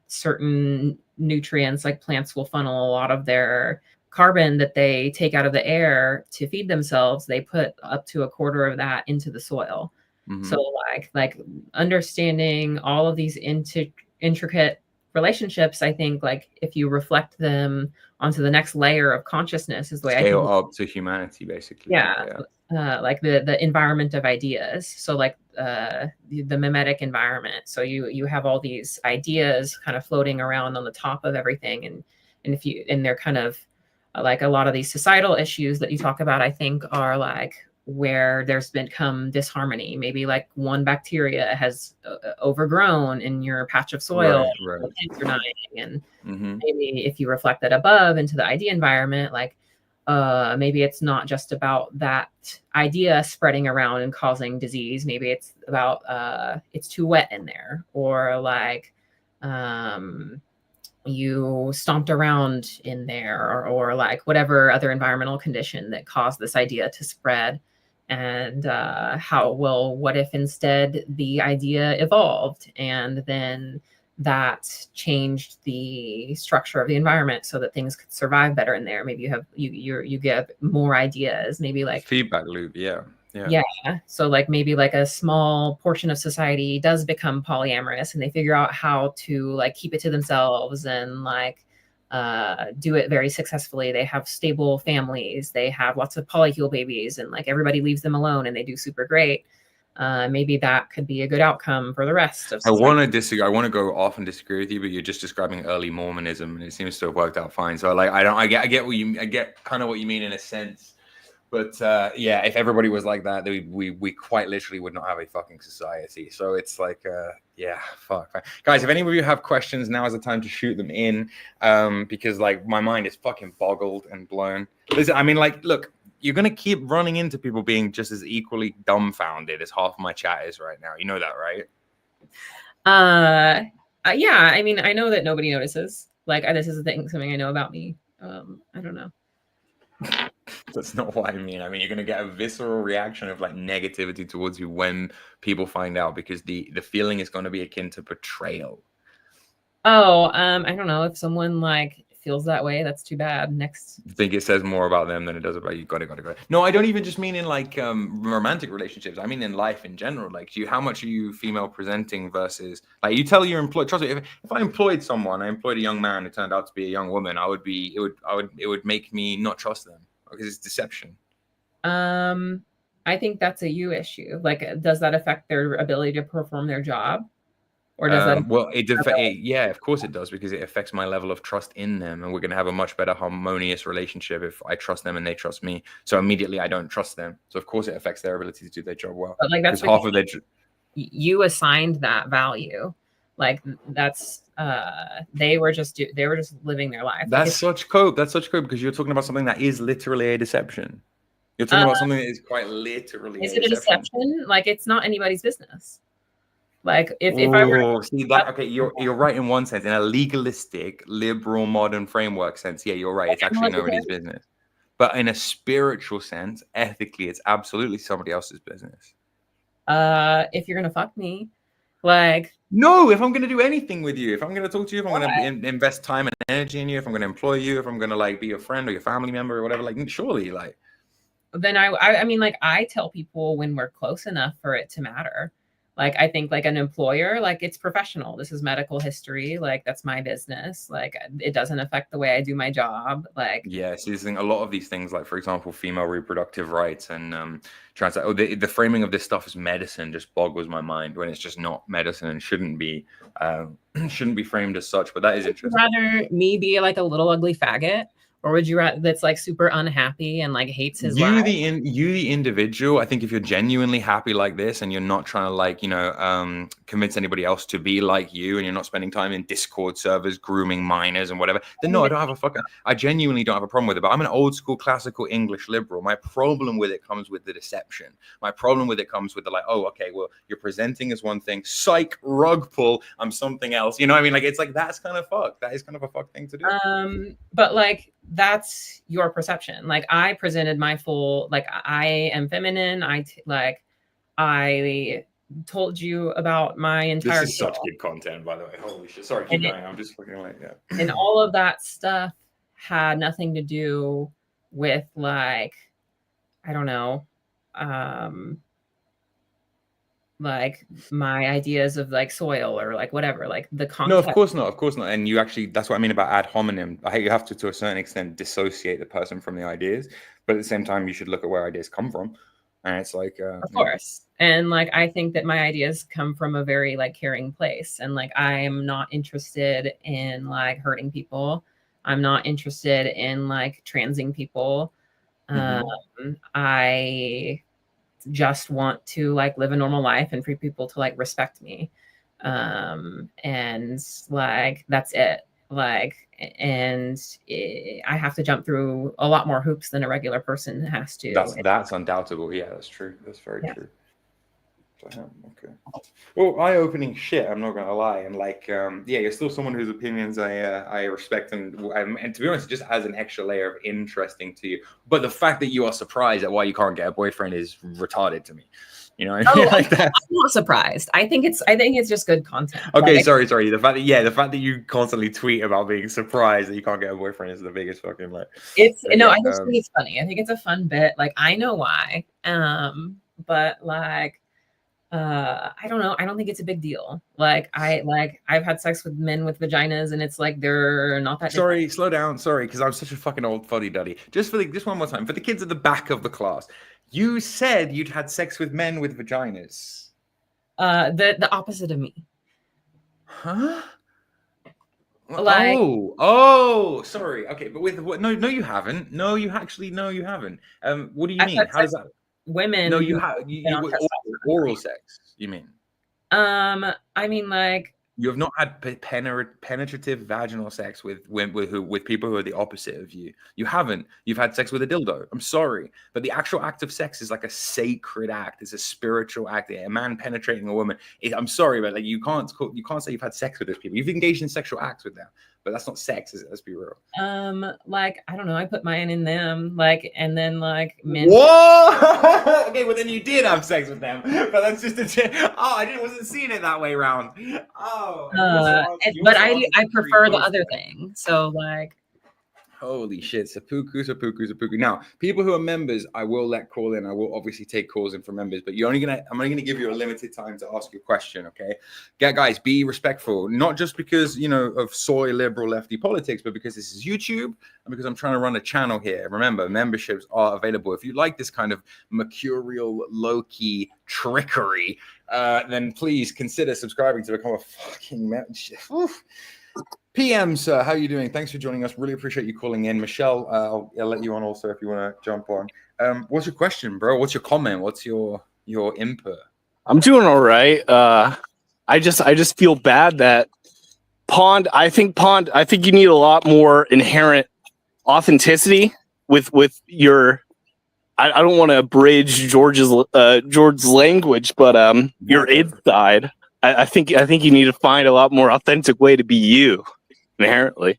certain nutrients, like plants will funnel a lot of their carbon that they take out of the air to feed themselves. They put up to a quarter of that into the soil. Mm-hmm. So like understanding all of these intricate relationships, I think, like if you reflect them onto the next layer of consciousness, is the way scale up to humanity, basically. Yeah. Like the environment of ideas. So like the mimetic environment. So you have all these ideas kind of floating around on the top of everything, and they're kind of like a lot of these societal issues that you talk about, I think, are like where there's become disharmony. Maybe like one bacteria has overgrown in your patch of soil, right. Plants are dying, and maybe if you reflect that above into the idea environment, like maybe it's not just about that idea spreading around and causing disease. Maybe it's about it's too wet in there, or like you stomped around in there, or like whatever other environmental condition that caused this idea to spread. And what if instead the idea evolved, and then that changed the structure of the environment so that things could survive better in there? Maybe you get more ideas, maybe like feedback loop. Yeah. So like maybe like a small portion of society does become polyamorous, and they figure out how to like keep it to themselves and like do it very successfully. They have stable families, they have lots of polycule babies, and like everybody leaves them alone and they do super great. Maybe that could be a good outcome for the rest of society. I want to disagree. I want to go off and disagree with you, but you're just describing early Mormonism, and it seems to have worked out fine. So like I get kind of what you mean in a sense. But yeah, if everybody was like that, we quite literally would not have a fucking society. So it's like, yeah, fuck. Guys, if any of you have questions, now is the time to shoot them in, because like my mind is fucking boggled and blown. Listen, I mean, like, look, you're going to keep running into people being just as equally dumbfounded as half of my chat is right now. You know that, right? Yeah, I mean, I know that nobody notices. Like, this is something I know about me. I don't know. That's not what I mean. I mean, you're going to get a visceral reaction of like negativity towards you when people find out, because the feeling is going to be akin to betrayal. Oh, I don't know. If someone like feels that way, that's too bad. Next. I think it says more about them than it does about you. Got it. No, I don't even just mean in like romantic relationships. I mean in life in general. Like, how much are you female presenting versus like you tell your employee? Trust me, if I employed someone, I employed a young man who turned out to be a young woman, it would make me not trust them, because it's deception. I think that's a you issue. Like, does that affect their ability to perform their job? Or does that? Well, yeah, of course it does, because it affects my level of trust in them, and we're going to have a much better harmonious relationship if I trust them and they trust me. So immediately I don't trust them. So of course it affects their ability to do their job well. But like that's half of their. You assigned that value. Like that's they were just living their life. That's such cope. That's such cope because you're talking about something that is literally a deception. You're talking about something that is quite literally. Is it a deception? Like it's not anybody's business. Like if I were see that, okay, you're right in one sense. In a legalistic, liberal, modern framework sense, yeah, you're right. It's actually nobody's business. But in a spiritual sense, ethically, it's absolutely somebody else's business. If you're gonna fuck me, like no, if I'm gonna do anything with you, if I'm gonna talk to you, if I'm gonna invest time and energy in you, if I'm gonna employ you, if I'm gonna like be your friend or your family member or whatever, like surely, like then I mean, like I tell people when we're close enough for it to matter. Like I think like an employer, like it's professional. This is medical history. Like that's my business. Like it doesn't affect the way I do my job. Like yes, a lot of these things, like for example, female reproductive rights and the framing of this stuff as medicine just boggles my mind when it's just not medicine and shouldn't be framed as such. But that is interesting. Would you rather me be like a little ugly faggot? Or would you rather that's like super unhappy and like hates his life? You the individual, I think if you're genuinely happy like this and you're not trying to like, convince anybody else to be like you and you're not spending time in Discord servers grooming minors and whatever, then no, I genuinely don't have a problem with it. But I'm an old school classical English liberal. My problem with it comes with the deception. My problem with it comes with the like, oh, okay, well, you're presenting as one thing, psych, rug pull, I'm something else. You know what I mean? Like, it's like, that's kind of fucked. That is kind of a fuck thing to do. But like, that's your perception. Like I presented my full, like I am feminine. I told you about my entire. This is such good content, by the way. Holy shit! Sorry, keep going. I'm just fucking like, yeah. And all of that stuff had nothing to do with like, I don't know, like my ideas of like soil or like whatever, like the concept. No, of course not. And you actually, that's what I mean about ad hominem. I think you have to a certain extent dissociate the person from the ideas, but at the same time you should look at where ideas come from. And it's like of course. And like I think that my ideas come from a very like caring place, and like I'm not interested in like hurting people. I'm not interested in like transing people. I just want to like live a normal life and for people to like respect me, and like that's it. Like, and I have to jump through a lot more hoops than a regular person has to. That's undoubtable. Yeah, that's true. That's very true. Okay. Well, eye-opening shit. I'm not gonna lie, and like, yeah, you're still someone whose opinions I respect, and to be honest, it just adds an extra layer of interesting to you. But the fact that you are surprised at why you can't get a boyfriend is retarded to me. You know, like that. I'm not surprised. I think it's just good content. Okay, like, sorry. The fact that you constantly tweet about being surprised that you can't get a boyfriend is the biggest fucking like. It's no, I just think it's funny. I think it's a fun bit. Like I know why, but like. I don't know. I don't think it's a big deal. I've had sex with men with vaginas, and it's like they're not that. Sorry, slow down. Sorry, because I'm such a fucking old fuddy-duddy. Just one more time for the kids at the back of the class. You said you'd had sex with men with vaginas. The opposite of me. Huh? Like, sorry. Okay, but with what? No, you haven't. No, you haven't. What do you mean? How does that? Women. No, you have oral sex. You mean? I mean, like you have not had penetrative vaginal sex with people who are the opposite of you. You haven't. You've had sex with a dildo. I'm sorry, but the actual act of sex is like a sacred act. It's a spiritual act. A man penetrating a woman. I'm sorry, but like you can't say you've had sex with those people. You've engaged in sexual acts with them. But that's not sex, is it? Let's be real. Like I don't know. I put mine in them, like, and then like men. Whoa! Okay, well then you did have sex with them, but that's just I wasn't seeing it that way around. But I prefer the other thing. So like. Holy shit, seppuku. Now, people who are members, I will let call in. I will obviously take calls in from members, but I'm only gonna give you a limited time to ask your question, okay? Guys, be respectful, not just because of soy liberal lefty politics, but because this is YouTube and because I'm trying to run a channel here. Remember, memberships are available. If you like this kind of mercurial, low-key trickery, then please consider subscribing to become a fucking membership. PM, sir, how are you doing? Thanks for joining us. Really appreciate you calling in. Michelle, I'll let you on also if you want to jump on. What's your question, bro? What's your comment? What's your input? I'm doing all right. I just feel bad that I think you need a lot more inherent authenticity with your. I don't want to abridge George's language, but your inside. I think you need to find a lot more authentic way to be you inherently.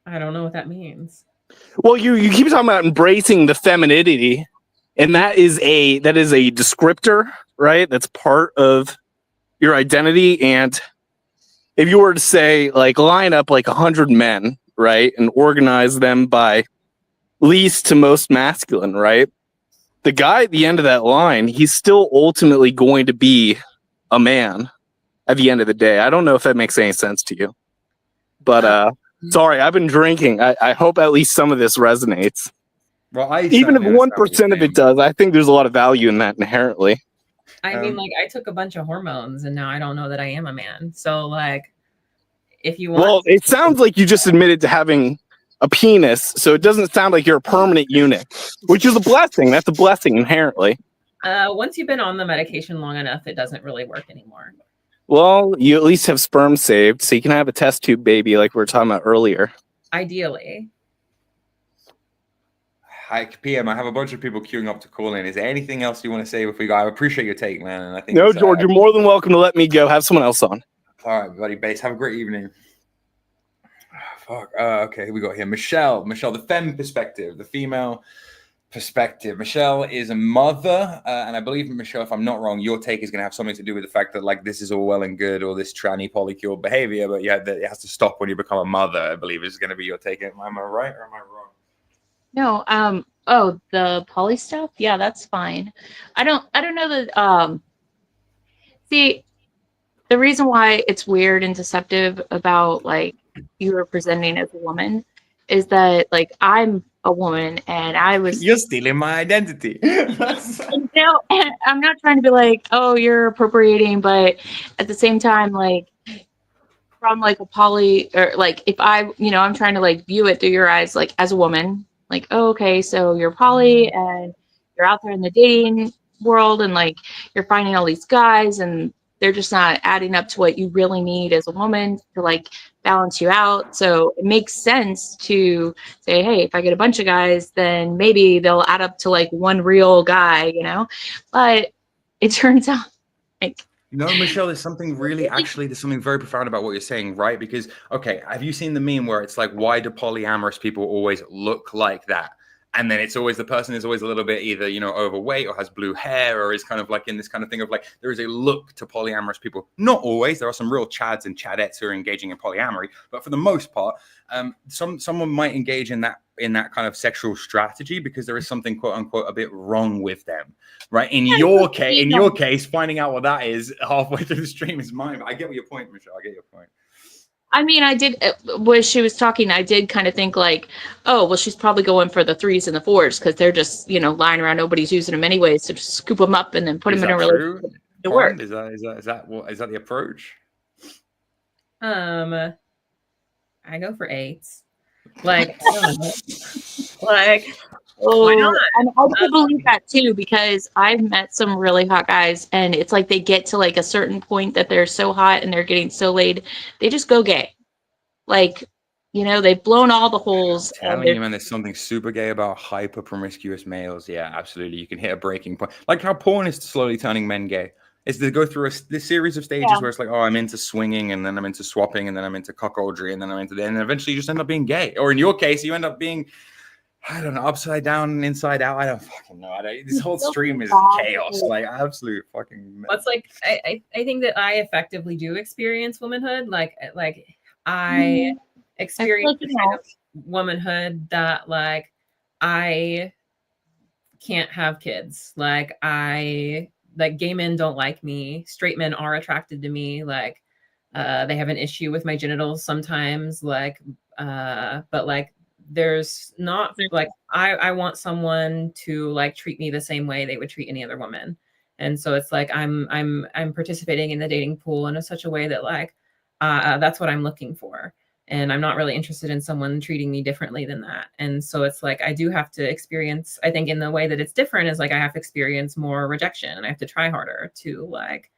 I don't know what that means. Well, you keep talking about embracing the femininity, and that is a descriptor, right? That's part of your identity. And if you were to say, like, line up like 100 men, right, and organize them by least to most masculine, right? The guy at the end of that line, he's still ultimately going to be a man at the end of the day. I don't know if that makes any sense to you, but sorry, I've been drinking. I hope at least some of this resonates. Well, even if 1% of it does, I think there's a lot of value in that inherently. I mean, like, I took a bunch of hormones and now I don't know that I am a man. So, like, if you want. Well, it sounds like you just admitted to having a penis, so it doesn't sound like you're a permanent eunuch, which is a blessing. That's a blessing inherently. Once you've been on the medication long enough, it doesn't really work anymore. Well, you at least have sperm saved, so you can have a test tube baby like we were talking about earlier. Ideally. Hi, PM. I have a bunch of people queuing up to call in. Is there anything else you want to say before we go? I appreciate your take, man. And I think no, George, you're more than welcome to let me go. Have someone else on. All right, buddy. Base. Have a great evening. Fuck. Okay, here we go here. Michelle, the femme perspective, the female perspective. Michelle is a mother, and I believe, Michelle, if I'm not wrong, your take is going to have something to do with the fact that, like, this is all well and good, or this tranny polycule behavior, but yeah, that it has to stop when you become a mother. I believe is going to be your take. Am I right or am I wrong? No, oh, the poly stuff? Yeah, that's fine. I don't know that, see, the reason why it's weird and deceptive about, like, you were presenting as a woman is that, like, I'm a woman and I was. You're stealing my identity. No, I'm not trying to be like, oh, you're appropriating, but at the same time, like, from, like, a poly, or, like, if I'm trying to, like, view it through your eyes, like, as a woman. Like, oh, okay, so you're poly and you're out there in the dating world and, like, you're finding all these guys and they're just not adding up to what you really need as a woman to, like, balance you out. So it makes sense to say, hey, if I get a bunch of guys, then maybe they'll add up to, like, one real guy, But it turns out, like, no, Michelle, there's something there's something very profound about what you're saying, right? Because, okay, have you seen the meme where it's like, why do polyamorous people always look like that? And then it's always, the person is always a little bit either, overweight or has blue hair or is kind of like in this kind of thing of like, there is a look to polyamorous people. Not always. There are some real chads and chadettes who are engaging in polyamory. But for the most part, someone might engage in that kind of sexual strategy because there is something, quote unquote, a bit wrong with them, right? In your case, finding out what that is halfway through the stream is mine. I get your point, Michelle. I get your point. I mean, I did, when she was talking, I did kind of think like, oh, well, she's probably going for the 3s and the 4s because they're just, lying around. Nobody's using them anyways, so just scoop them up and then put them in a relationship to work. Is that the approach? I go for 8s. Like, I don't know. Like, why not? And I do believe that too, because I've met some really hot guys and it's like they get to, like, a certain point that they're so hot and they're getting so laid, they just go gay. Like, they've blown all the holes. I'm telling you, man, there's something super gay about hyper promiscuous males. Yeah, absolutely. You can hit a breaking point. Like how porn is slowly turning men gay. Is they go through this series of stages where it's like, oh, I'm into swinging, and then I'm into swapping, and then I'm into cuckoldry, and then I'm into, and eventually you just end up being gay. Or in your case, you end up being, I don't know, upside down and inside out. I don't fucking know. This whole stream is chaos, like absolute fucking. It's like I think that I effectively do experience womanhood. Like I experience the kind of womanhood that, like, I can't have kids. Like gay men don't like me. Straight men are attracted to me. Like they have an issue with my genitals sometimes. Like but like there's not, like, I want someone to, like, treat me the same way they would treat any other woman. And so it's like I'm participating in the dating pool in such a way that, like, that's what I'm looking for. And I'm not really interested in someone treating me differently than that. And so it's like I do have to experience, I think, in the way that it's different is, like, I have to experience more rejection and I have to try harder to, like,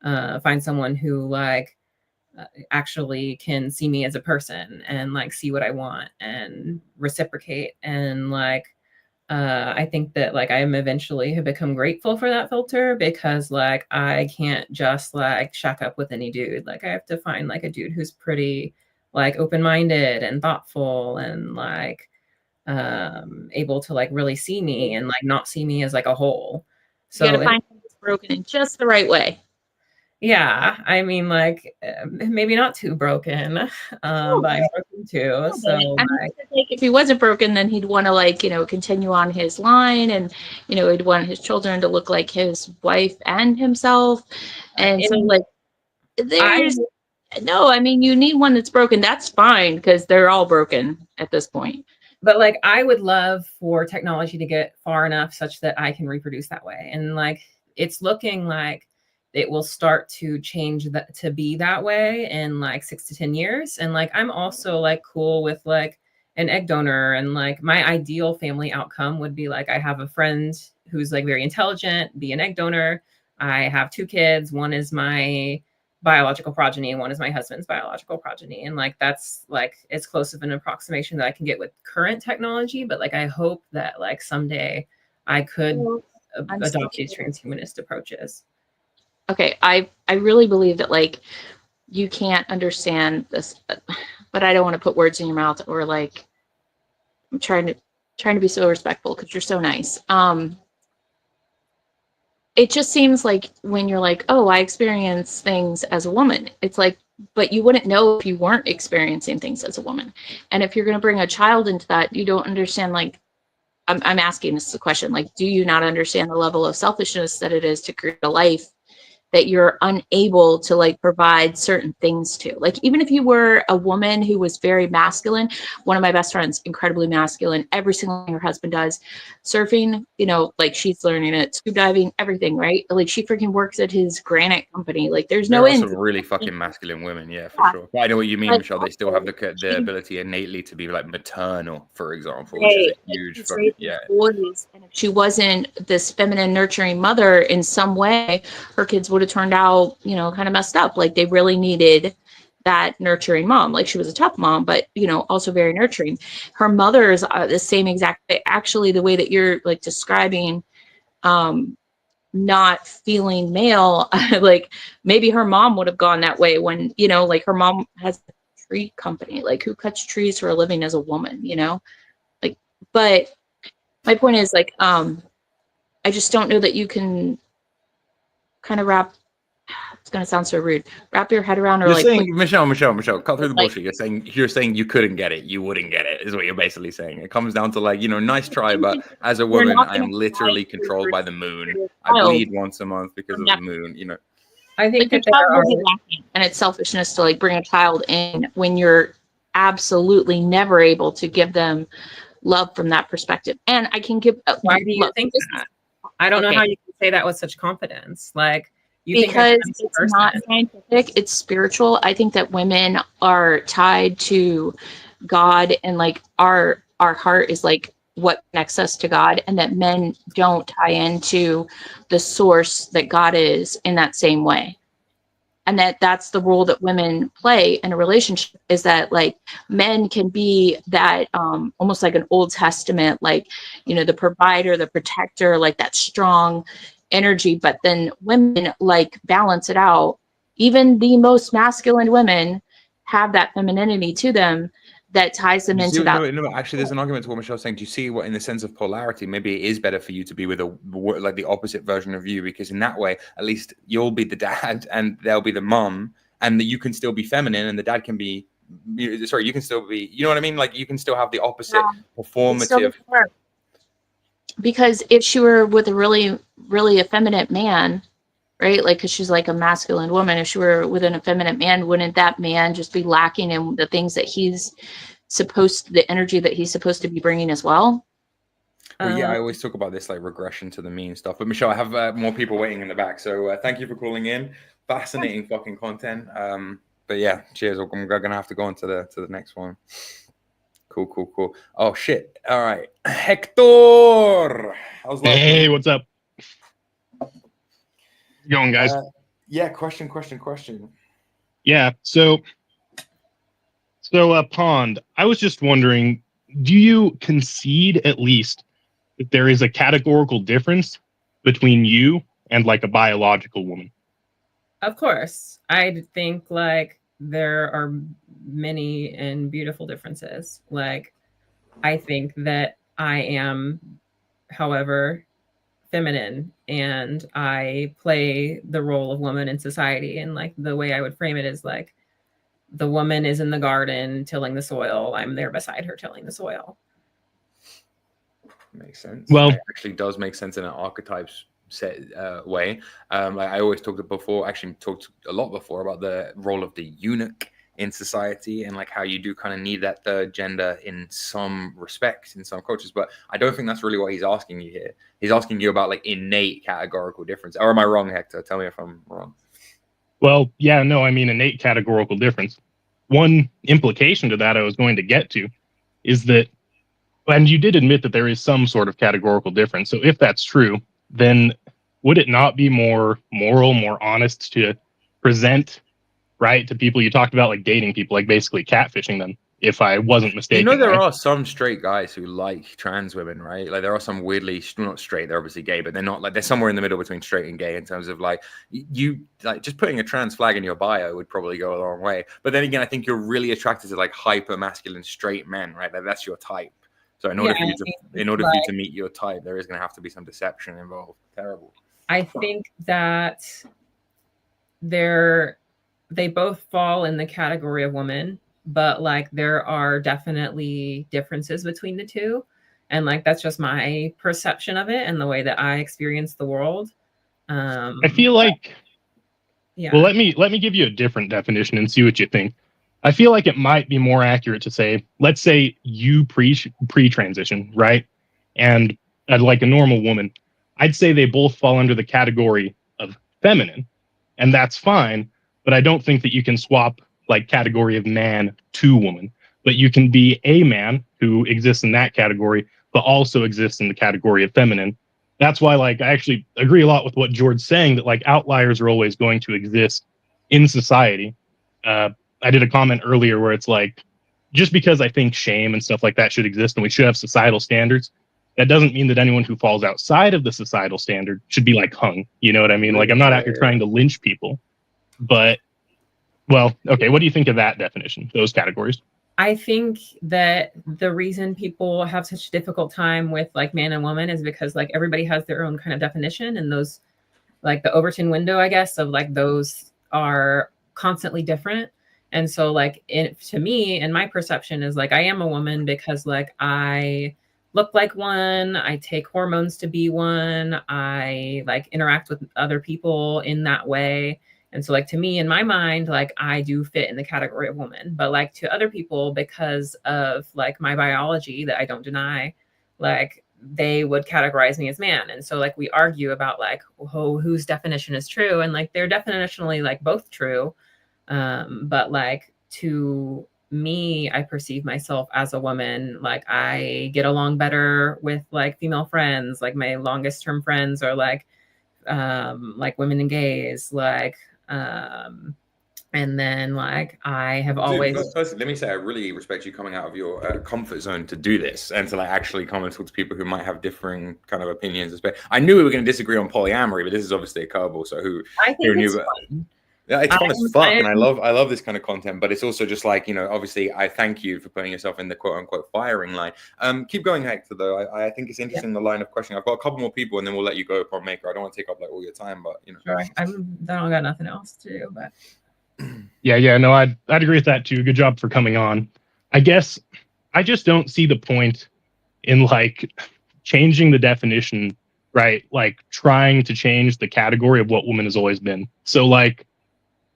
find someone who like actually can see me as a person and like see what I want and reciprocate. And like I think that like I am eventually have become grateful for that filter, because like I can't just like shack up with any dude. Like I have to find like a dude who's pretty like open-minded and thoughtful and like able to like really see me and like not see me as like a whole. So You gotta find something that's broken in just the right way. yeah, I mean, like maybe not too broken, but I'm broken too. So I mean, like, like if he wasn't broken, then he'd want to like, you know, continue on his line, and you know, he'd want his children to look like his wife and himself. And so like there's no, I mean, you need one that's broken. That's fine, because they're all broken at this point. but like I would love for technology to get far enough such that I can reproduce that way. And like it's looking like it will start to change that to be that way in like 6 to 10 years. And like I'm also like cool with like an egg donor, and like my ideal family outcome would be like I have a friend who's like very intelligent, be an egg donor. I have 2 kids. One is my biological progeny and one is my husband's biological progeny. And like that's like as close of an approximation that I can get with current technology. But like I hope that like someday I could adopt these transhumanist approaches. Okay, I really believe that like you can't understand this, but I don't want to put words in your mouth, or like I'm trying to be so respectful because you're so nice. It just seems like when you're like, oh, I experience things as a woman, it's like, but you wouldn't know if you weren't experiencing things as a woman. And if you're going to bring a child into that, you don't understand, like, I'm asking this question, like, do you not understand the level of selfishness that it is to create a life that you're unable to like provide certain things to? Like, even if you were a woman who was very masculine, one of my best friends, incredibly masculine, every single thing her husband does, surfing, you know, like she's learning it, scuba diving, everything, right? Like she freaking works at his granite company. Like there's no There are end. some really fucking masculine women, yeah, for sure. But I know what you mean, Like, Michelle. They still have the ability innately to be like maternal, for example, which right. is a huge fucking, yeah. Boys, and if she wasn't this feminine, nurturing mother in some way, her kids would have turned out, you know, kind of messed up. Like they really needed that nurturing mom. Like she was a tough mom, but you know, also very nurturing. Her mother is the same exact, actually the way that you're like describing not feeling male, like maybe her mom would have gone that way when, you know, like her mom has a tree company, like who cuts trees for a living as a woman, you know? Like, but my point is like, I just don't know that you can kind of wrap, it's going to sound so rude, wrap your head around, or You're like saying, Michelle, cut through the bullshit. You're saying you couldn't get it, you wouldn't get it, is what you're basically saying. It comes down to like, you know, nice try, but as a woman, I am literally controlled by the moon. I bleed once a month because of the moon, you know. I think like, that and it's selfishness to like bring a child in when you're absolutely never able to give them love from that perspective. And I can give. Why do you think that? I don't know how you can say that with such confidence. Like, you because think it's not scientific, it's spiritual. I think that women are tied to God, and like our heart is like what connects us to God, and that men don't tie into the source that God is in that same way. And that's the role that women play in a relationship, is that like men can be that almost like an Old Testament, like, you know, the provider, the protector, like that strong energy, but then women like balance it out. Even the most masculine women have that femininity to them that ties them into that. No, actually, there's an argument to what Michelle's saying. Do you see what, in the sense of polarity, maybe it is better for you to be with like the opposite version of you, because in that way, at least you'll be the dad and they'll be the mom, and that you can still be feminine and the dad can be, sorry, you can still be, you know what I mean? Like you can still have the opposite performative. Because if she were with a really, really effeminate man, right? Like, because she's like a masculine woman. If she were with an effeminate man, wouldn't that man just be lacking in the things that he's the energy that he's supposed to be bringing as well? Well, yeah, I always talk about this like regression to the mean stuff. But Michelle, I have more people waiting in the back. So thank you for calling in. Fascinating fucking content. But yeah, cheers. I'm gonna have to go on to the next one. Cool. Oh shit. All right, Hector. Hey, what's up? How's it going, guys? Yeah, question. Yeah, so Pond, I was just wondering, do you concede at least that there is a categorical difference between you and like a biological woman? Of course. I think like there are many and beautiful differences. Like I think that I am, however, feminine, and I play the role of woman in society. And like the way I would frame it is like the woman is in the garden tilling the soil. I'm there beside her tilling the soil. Makes sense. Well, it actually does make sense in an archetypes set way. Like I always talked a lot before about the role of the eunuch in society, and like how you do kind of need that third gender in some respects in some cultures. But I don't think that's really what he's asking you here. He's asking you about like innate categorical difference. Or am I wrong, Hector? Tell me if I'm wrong. Well, yeah, no, I mean innate categorical difference. One implication to that I was going to get to is that, and you did admit that there is some sort of categorical difference. So if that's true, then would it not be more moral, more honest to present, right, to people? You talked about like dating people, like basically catfishing them, if I wasn't mistaken. You know, there right? are some straight guys who like trans women, right? Like there are some weirdly, not straight, they're obviously gay, but they're not, like they're somewhere in the middle between straight and gay in terms of like, you like just putting a trans flag in your bio would probably go a long way. But then again, I think you're really attracted to like hyper masculine straight men, right? Like that's your type. So in order for you to meet your type, there is going to have to be some deception involved. Terrible. I think that they both fall in the category of woman, but like there are definitely differences between the two, and like that's just my perception of it and the way that I experience the world. I feel like, yeah. Well, let me give you a different definition and see what you think. I feel like it might be more accurate to say, let's say you pre-transition, right? And like a normal woman, I'd say they both fall under the category of feminine, and that's fine. But I don't think that you can swap like category of man to woman, but you can be a man who exists in that category, but also exists in the category of feminine. That's why, like, I actually agree a lot with what George's saying, that like outliers are always going to exist in society. I did a comment earlier where it's like, just because I think shame and stuff like that should exist and we should have societal standards, that doesn't mean that anyone who falls outside of the societal standard should be like hung. You know what I mean? Like, I'm not out here trying to lynch people, but, well, okay, what do you think of that definition, those categories? I think that the reason people have such a difficult time with like man and woman is because like everybody has their own kind of definition, and those, like the Overton window, I guess, of like those are constantly different. And so like to me, and my perception is like I am a woman because like I look like one, I take hormones to be one, I like interact with other people in that way. And so like to me, in my mind, like I do fit in the category of woman, but like to other people, because of like my biology that I don't deny, like they would categorize me as man. And so like we argue about like, oh, whose definition is true? And like they're definitionally like both true. But like to me, I perceive myself as a woman. Like I get along better with like female friends, like my longest term friends are like women and gays, like and then like I have always Firstly, let me say I really respect you coming out of your comfort zone to do this and to like actually come and talk to people who might have differing kind of opinions. I knew we were going to disagree on polyamory, but this is obviously a curveball. So I think it's fun. Yeah, it's fun as fuck, and I love this kind of content. But it's also just like, you know, obviously I thank you for putting yourself in the quote unquote firing line. Keep going, Hector. Though I think it's interesting the line of questioning. I've got a couple more people, and then we'll let you go, Pondmaker. I don't want to take up like all your time, but you know, sure. I don't got nothing else to do. But yeah, no, I'd agree with that too. Good job for coming on. I guess I just don't see the point in like changing the definition, right? Like trying to change the category of what woman has always been. So like,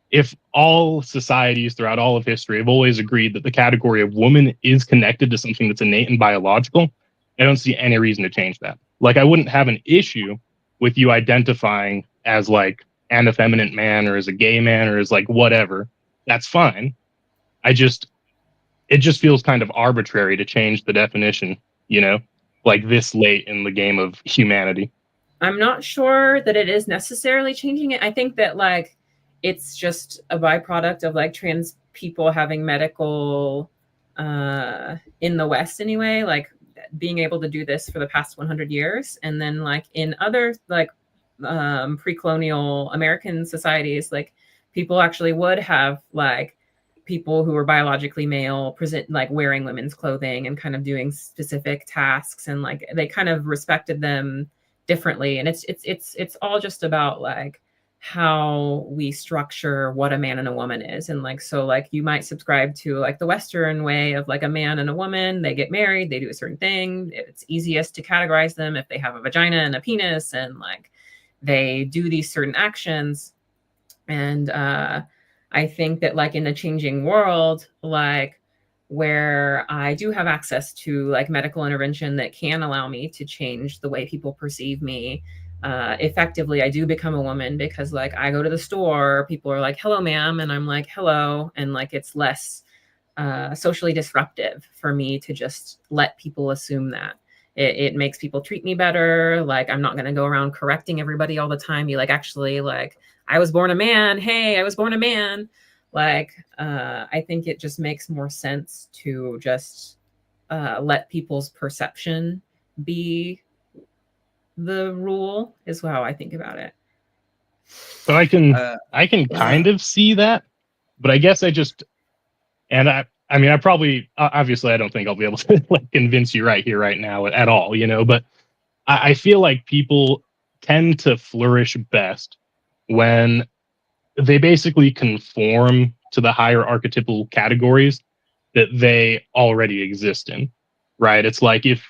if all societies throughout all of history have always agreed that the category of woman is connected to something that's innate and biological, I don't see any reason to change that. Like, I wouldn't have an issue with you identifying as like an effeminate man or as a gay man or as like whatever. That's fine. It just feels kind of arbitrary to change the definition, you know, like this late in the game of humanity. I'm not sure that it is necessarily changing it. I think that like it's just a byproduct of like trans people having medical in the West anyway, like being able to do this for the past 100 years. And then like in other like pre-colonial American societies, like people actually would have like people who were biologically male present like wearing women's clothing and kind of doing specific tasks, and like they kind of respected them differently. And it's all just about like how we structure what a man and a woman is. And like, so like you might subscribe to like the Western way of like a man and a woman, they get married, they do a certain thing. It's easiest to categorize them if they have a vagina and a penis, and they do these certain actions. And I think that like in a changing world, like where I do have access to like medical intervention that can allow me to change the way people perceive me, effectively, I do become a woman, because like I go to the store, people are like, hello, ma'am. And I'm like, hello. And like, it's less socially disruptive for me to just let people assume that. It makes people treat me better. Like, I'm not going to go around correcting everybody all the time. Be like, actually, like, I was born a man. Hey, I was born a man. Like, I think it just makes more sense to just let people's perception be the rule, is how I think about it. So I can kind of see that, but I guess I mean, I probably, obviously, I don't think I'll be able to like convince you right here, right now at all, but I feel like people tend to flourish best when they basically conform to the higher archetypal categories that they already exist in, right? It's like if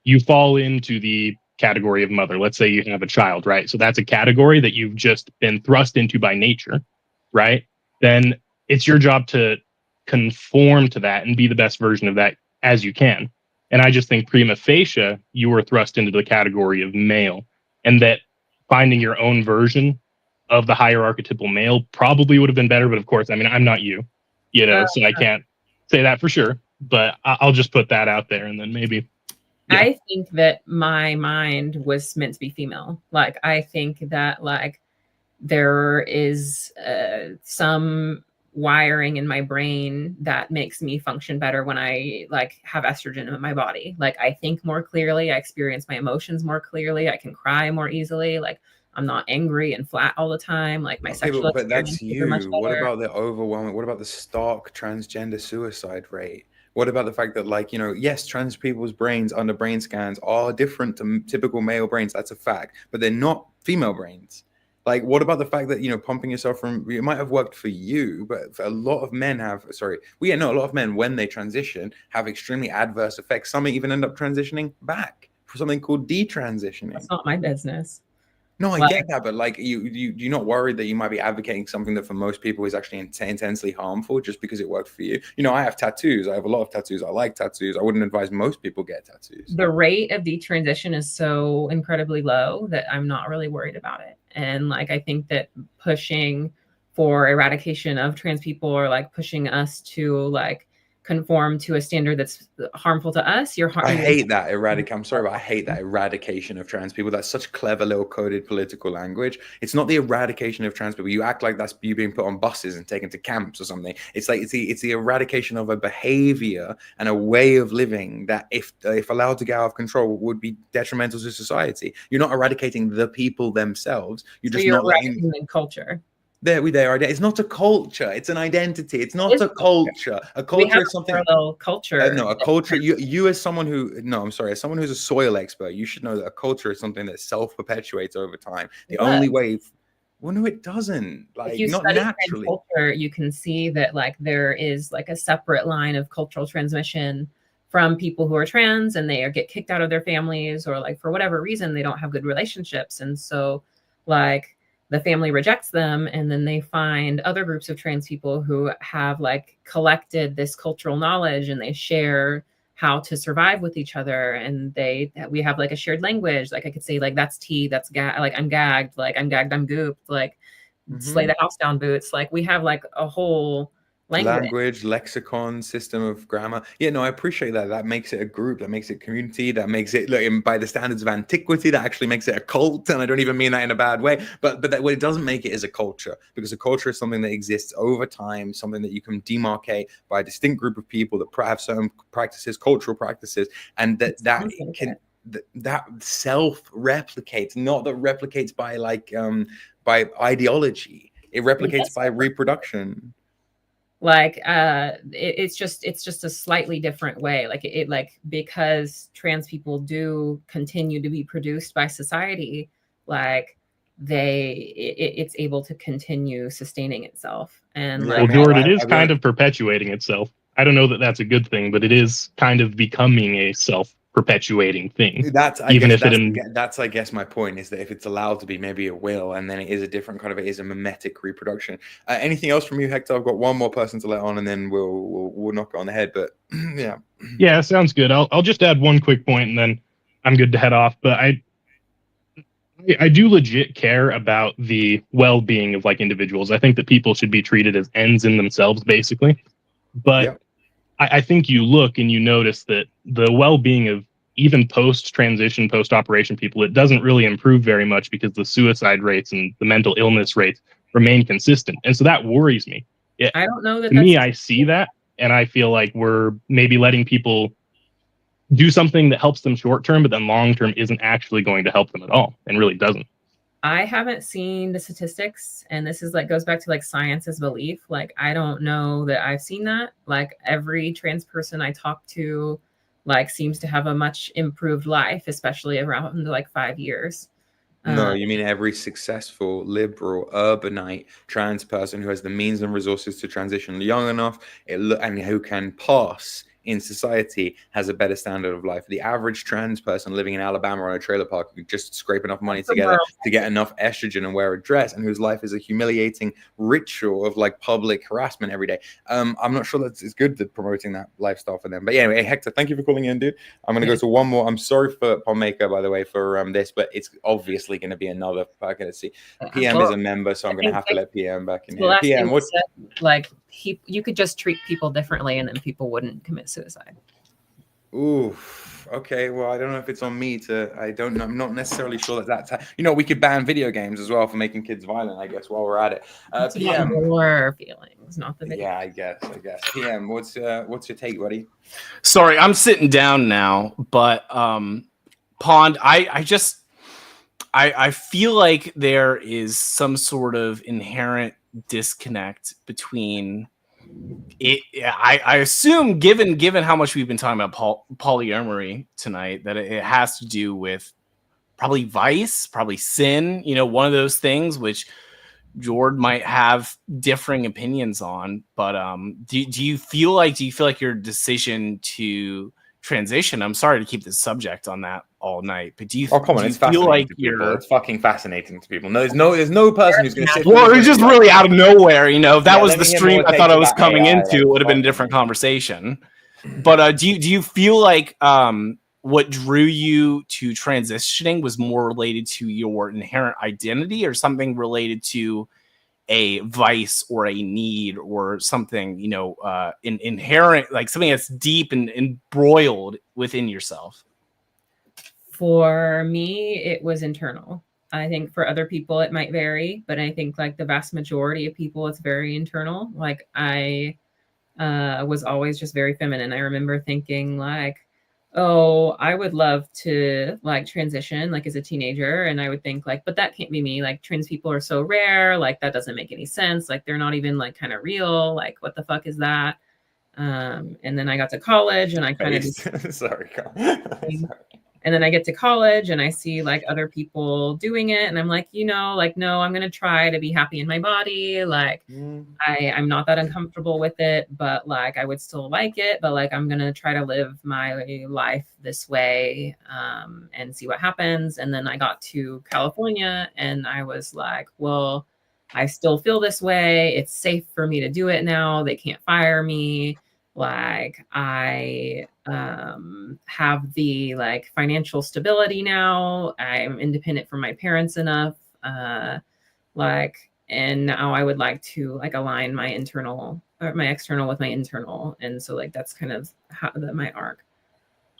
you fall into the category of mother, let's say you have a child, right? So that's a category that you've just been thrust into by nature, right? Then it's your job to conform to that and be the best version of that as you can. And I just think prima facie, you were thrust into the category of male, and that finding your own version of the higher archetypal male probably would have been better. But of course, I mean, I'm not you, so I can't say that for sure, but I'll just put that out there, and then maybe. Yeah. I think that my mind was meant to be female. Like, I think that like there is some wiring in my brain that makes me function better when I like have estrogen in my body. Like, I think more clearly, I experience my emotions more clearly, I can cry more easily, like I'm not angry and flat all the time. Like my sexual but that's you. much What better. about the overwhelming? What about the stark transgender suicide rate? What about the fact that, like, yes, trans people's brains under brain scans are different to typical male brains. That's a fact, but they're not female brains. Like, what about the fact that, pumping yourself from, it might have worked for you, but for a lot of men a lot of men, when they transition, have extremely adverse effects. Some even end up transitioning back for something called detransitioning. That's not my business. No, I get that, but like, you're not worried that you might be advocating something that for most people is actually intensely harmful just because it worked for you? I have tattoos. I have a lot of tattoos. I like tattoos. I wouldn't advise most people get tattoos. The rate of detransition is so incredibly low that I'm not really worried about it. And like, I think that pushing for eradication of trans people, or like pushing us to like conform to a standard that's harmful to us, I hate that I'm sorry, but I hate that eradication of trans people. That's such clever little coded political language. It's not the eradication of trans people. You act like that's you being put on buses and taken to camps or something. It's like it's the eradication of a behavior and a way of living that, if allowed to get out of control, would be detrimental to society. You're not eradicating the people themselves. You're just not eradicating the culture. It's not a culture. It's an identity. It's not a culture. A culture is something. Culture. No, a culture. You as someone as someone who's a soil expert, you should know that a culture is something that self-perpetuates over time. The only way. Well, no, it doesn't. Like, if you not study naturally. Culture, you can see that like there is like a separate line of cultural transmission from people who are trans, and they get kicked out of their families, or like for whatever reason they don't have good relationships, and so like the family rejects them, and then they find other groups of trans people who have like collected this cultural knowledge, and they share how to survive with each other, and we have like a shared language. Like I could say like, that's tea, that's like I'm gagged, I'm gooped, like slay the house down boots. Like we have like a whole language, lexicon, system of grammar. Yeah, no, I appreciate that. That makes it a group, that makes it community, that makes it, look, by the standards of antiquity, that actually makes it a cult. And I don't even mean that in a bad way, but that what it doesn't make it is a culture, because a culture is something that exists over time, something that you can demarcate by a distinct group of people that have certain practices, cultural practices, and that self replicates, not that replicates by by ideology. It replicates by reproduction. Like it's just a slightly different way, like it like, because trans people do continue to be produced by society, like it's able to continue sustaining itself. And well, Jordan, it is kind of perpetuating itself. I don't know that that's a good thing, but it is kind of becoming a self-perpetuating thing. That's I guess my point is that if it's allowed to be, maybe it will, and then it is a different kind of, it is a mimetic reproduction. Anything else from you, Hector? I've got one more person to let on, and then we'll knock it on the head. But yeah, sounds good. I'll just add one quick point, and then I'm good to head off. But I do legit care about the well-being of like individuals. I think that people should be treated as ends in themselves, basically. But I think you look and you notice that the well-being of even post-transition, post-operation people, it doesn't really improve very much, because the suicide rates and the mental illness rates remain consistent. And so that worries me. I don't know that to me, I see that, and I feel like we're maybe letting people do something that helps them short-term, but then long-term isn't actually going to help them at all, and really doesn't. I haven't seen the statistics, and this is like goes back to like science's belief. Like, I don't know that I've seen that. Like, every trans person I talk to like seems to have a much improved life, especially around like 5 years. No, you mean every successful, liberal, urbanite trans person who has the means and resources to transition young enough, and who can pass in society, has a better standard of life. The average trans person living in Alabama on a trailer park who just scrape enough money together to get enough estrogen and wear a dress, and whose life is a humiliating ritual of like public harassment every day. I'm not sure that it's good that promoting that lifestyle for them. But yeah, anyway, Hector, thank you for calling in, dude. I'm going to go to one more. I'm sorry for Pondmaker, by the way, for this, but it's obviously going to be another. I'm going to see. PM is a member, so I'm going to have to let PM back in here. PM, what's like? You could just treat people differently, and then people wouldn't commit suicide. Ooh, okay. Well, I don't know if it's on me to. I'm not necessarily sure that's. We could ban video games as well for making kids violent, I guess, while we're at it. PM. More feelings, not the video. Yeah, I guess. PM, what's your take, buddy? Sorry, I'm sitting down now, but Pond, I feel like there is some sort of inherent disconnect between it. I assume, given how much we've been talking about polyamory tonight, that it has to do with probably vice, probably sin, one of those things which Jord might have differing opinions on. But do you feel like your decision to transition, I'm sorry to keep this subject on that all night, but do you feel like it's fucking fascinating to people? No, there's no person who's going to sit. Well, it was just really out of nowhere, If that was the stream I thought I was coming into, it would have been a different conversation. But do you feel like what drew you to transitioning was more related to your inherent identity, or something related to a vice or a need, or something inherent, like something that's deep and embroiled within yourself? For me, it was internal. I think for other people it might vary, but I think like the vast majority of people, it's very internal. Like, I was always just very feminine. I remember thinking like, oh, I would love to like transition like as a teenager. And I would think like, but that can't be me. Like, trans people are so rare. Like, that doesn't make any sense. Like, they're not even like kind of real. Like, what the fuck is that? And then I got to college, and I kind of sorry. And then I get to college, and I see like other people doing it, and I'm like, no, I'm gonna try to be happy in my body. Like, I'm not that uncomfortable with it, but like I would still like it, but like I'm gonna try to live my life this way, and see what happens. And then I got to California, and I was like, well, I still feel this way. It's safe for me to do it now. They can't fire me. Like, I have the like financial stability now. I'm independent from my parents enough. and now I would like to like align my internal or my external with my internal, and so like that's kind of my arc.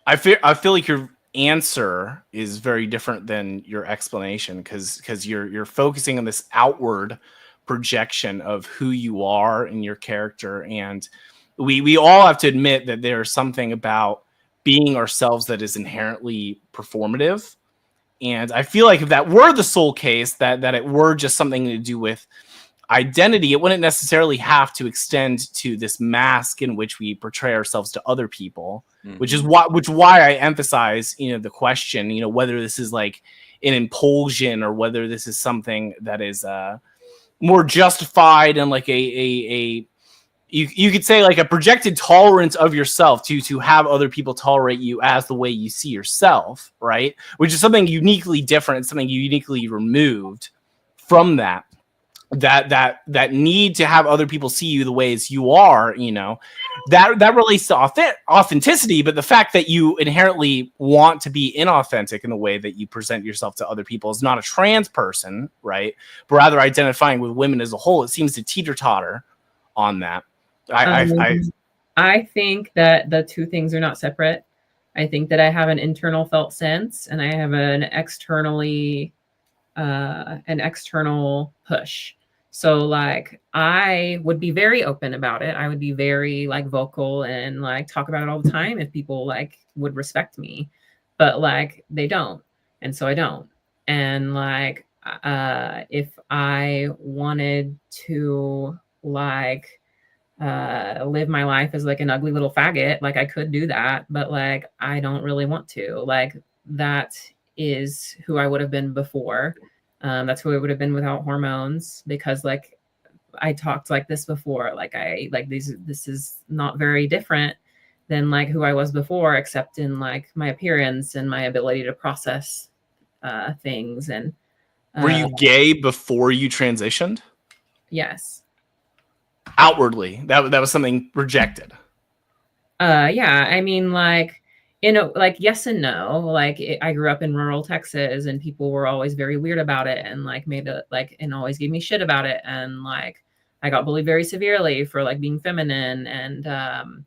I feel like your answer is very different than your explanation because you're focusing on this outward projection of who you are and your character, and we all have to admit that there's something about being ourselves that is inherently performative. And I feel like if that were the sole case, that it were just something to do with identity, it wouldn't necessarily have to extend to this mask in which we portray ourselves to other people, which is why I emphasize, the question, whether this is like an impulsion or whether this is something that is more justified and like you could say like a projected tolerance of yourself to have other people tolerate you as the way you see yourself, right? Which is something uniquely different, something uniquely removed from that need to have other people see you the way as you are, that relates to authenticity. But the fact that you inherently want to be inauthentic in the way that you present yourself to other people is not a trans person, right? But rather identifying with women as a whole, it seems to teeter-totter on that. I think that the two things are not separate. I think that I have an internal felt sense and I have an external push. So like I would be very open about it. I would be very like vocal and like talk about it all the time if people like would respect me, but like they don't. And so I don't. And like if I wanted to like live my life as like an ugly little faggot, like I could do that, but like I don't really want to. Like that is who I would have been before. That's who I would have been without hormones, because like I talked like this before, like this is not very different than like who I was before, except in like my appearance and my ability to process things. And were you gay before you transitioned? Yes. Outwardly, that was something rejected. Yeah, I mean, like, like yes and no. Like I grew up in rural Texas and people were always very weird about it and like and always gave me shit about it. And like I got bullied very severely for like being feminine and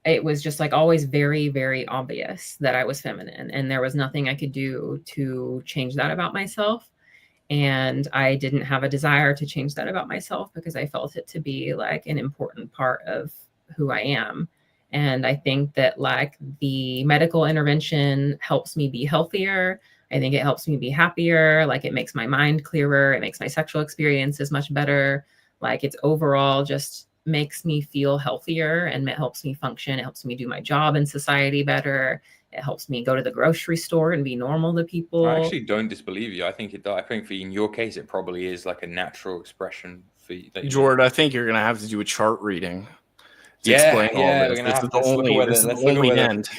it was just like always very, very obvious that I was feminine and there was nothing I could do to change that about myself. And I didn't have a desire to change that about myself because I felt it to be like an important part of who I am. And I think that like the medical intervention helps me be healthier. I think it helps me be happier. Like it makes my mind clearer. It makes my sexual experiences much better. Like it's overall just makes me feel healthier and it helps me function. It helps me do my job in society better. It helps me go to the grocery store and be normal to people. I actually don't disbelieve you. I think I think in your case, it probably is like a natural expression for you. Jordan, I think you're going to have to do a chart reading to explain all this. This is the only end.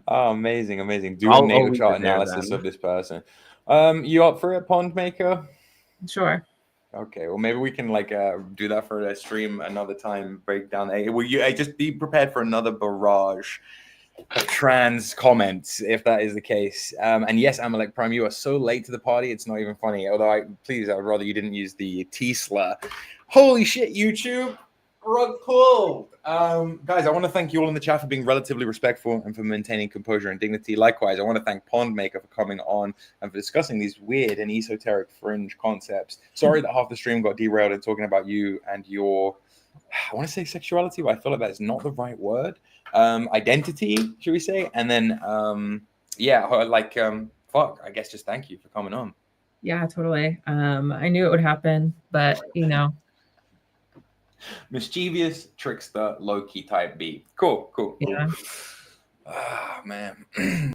Oh, amazing. Do a natal chart analysis of this person. You up for it, Pondmaker? Sure. Okay, well maybe we can like do that for a stream another time. Break down. Will you just be prepared for another barrage of trans comments if that is the case? And yes, Amalek Prime, you are so late to the party. It's not even funny. Although I would rather you didn't use the T slur. Holy shit, YouTube. Rug pulled. Guys, I want to thank you all in the chat for being relatively respectful and for maintaining composure and dignity. Likewise, I want to thank Pondmaker for coming on and for discussing these weird and esoteric fringe concepts. Sorry that half the stream got derailed in talking about you and your, I want to say sexuality, but I feel like that is not the right word. Identity, should we say? And then, fuck, I guess just thank you for coming on. Yeah, totally. I knew it would happen, but mischievous trickster low-key type B. Cool. Yeah. Ah, man.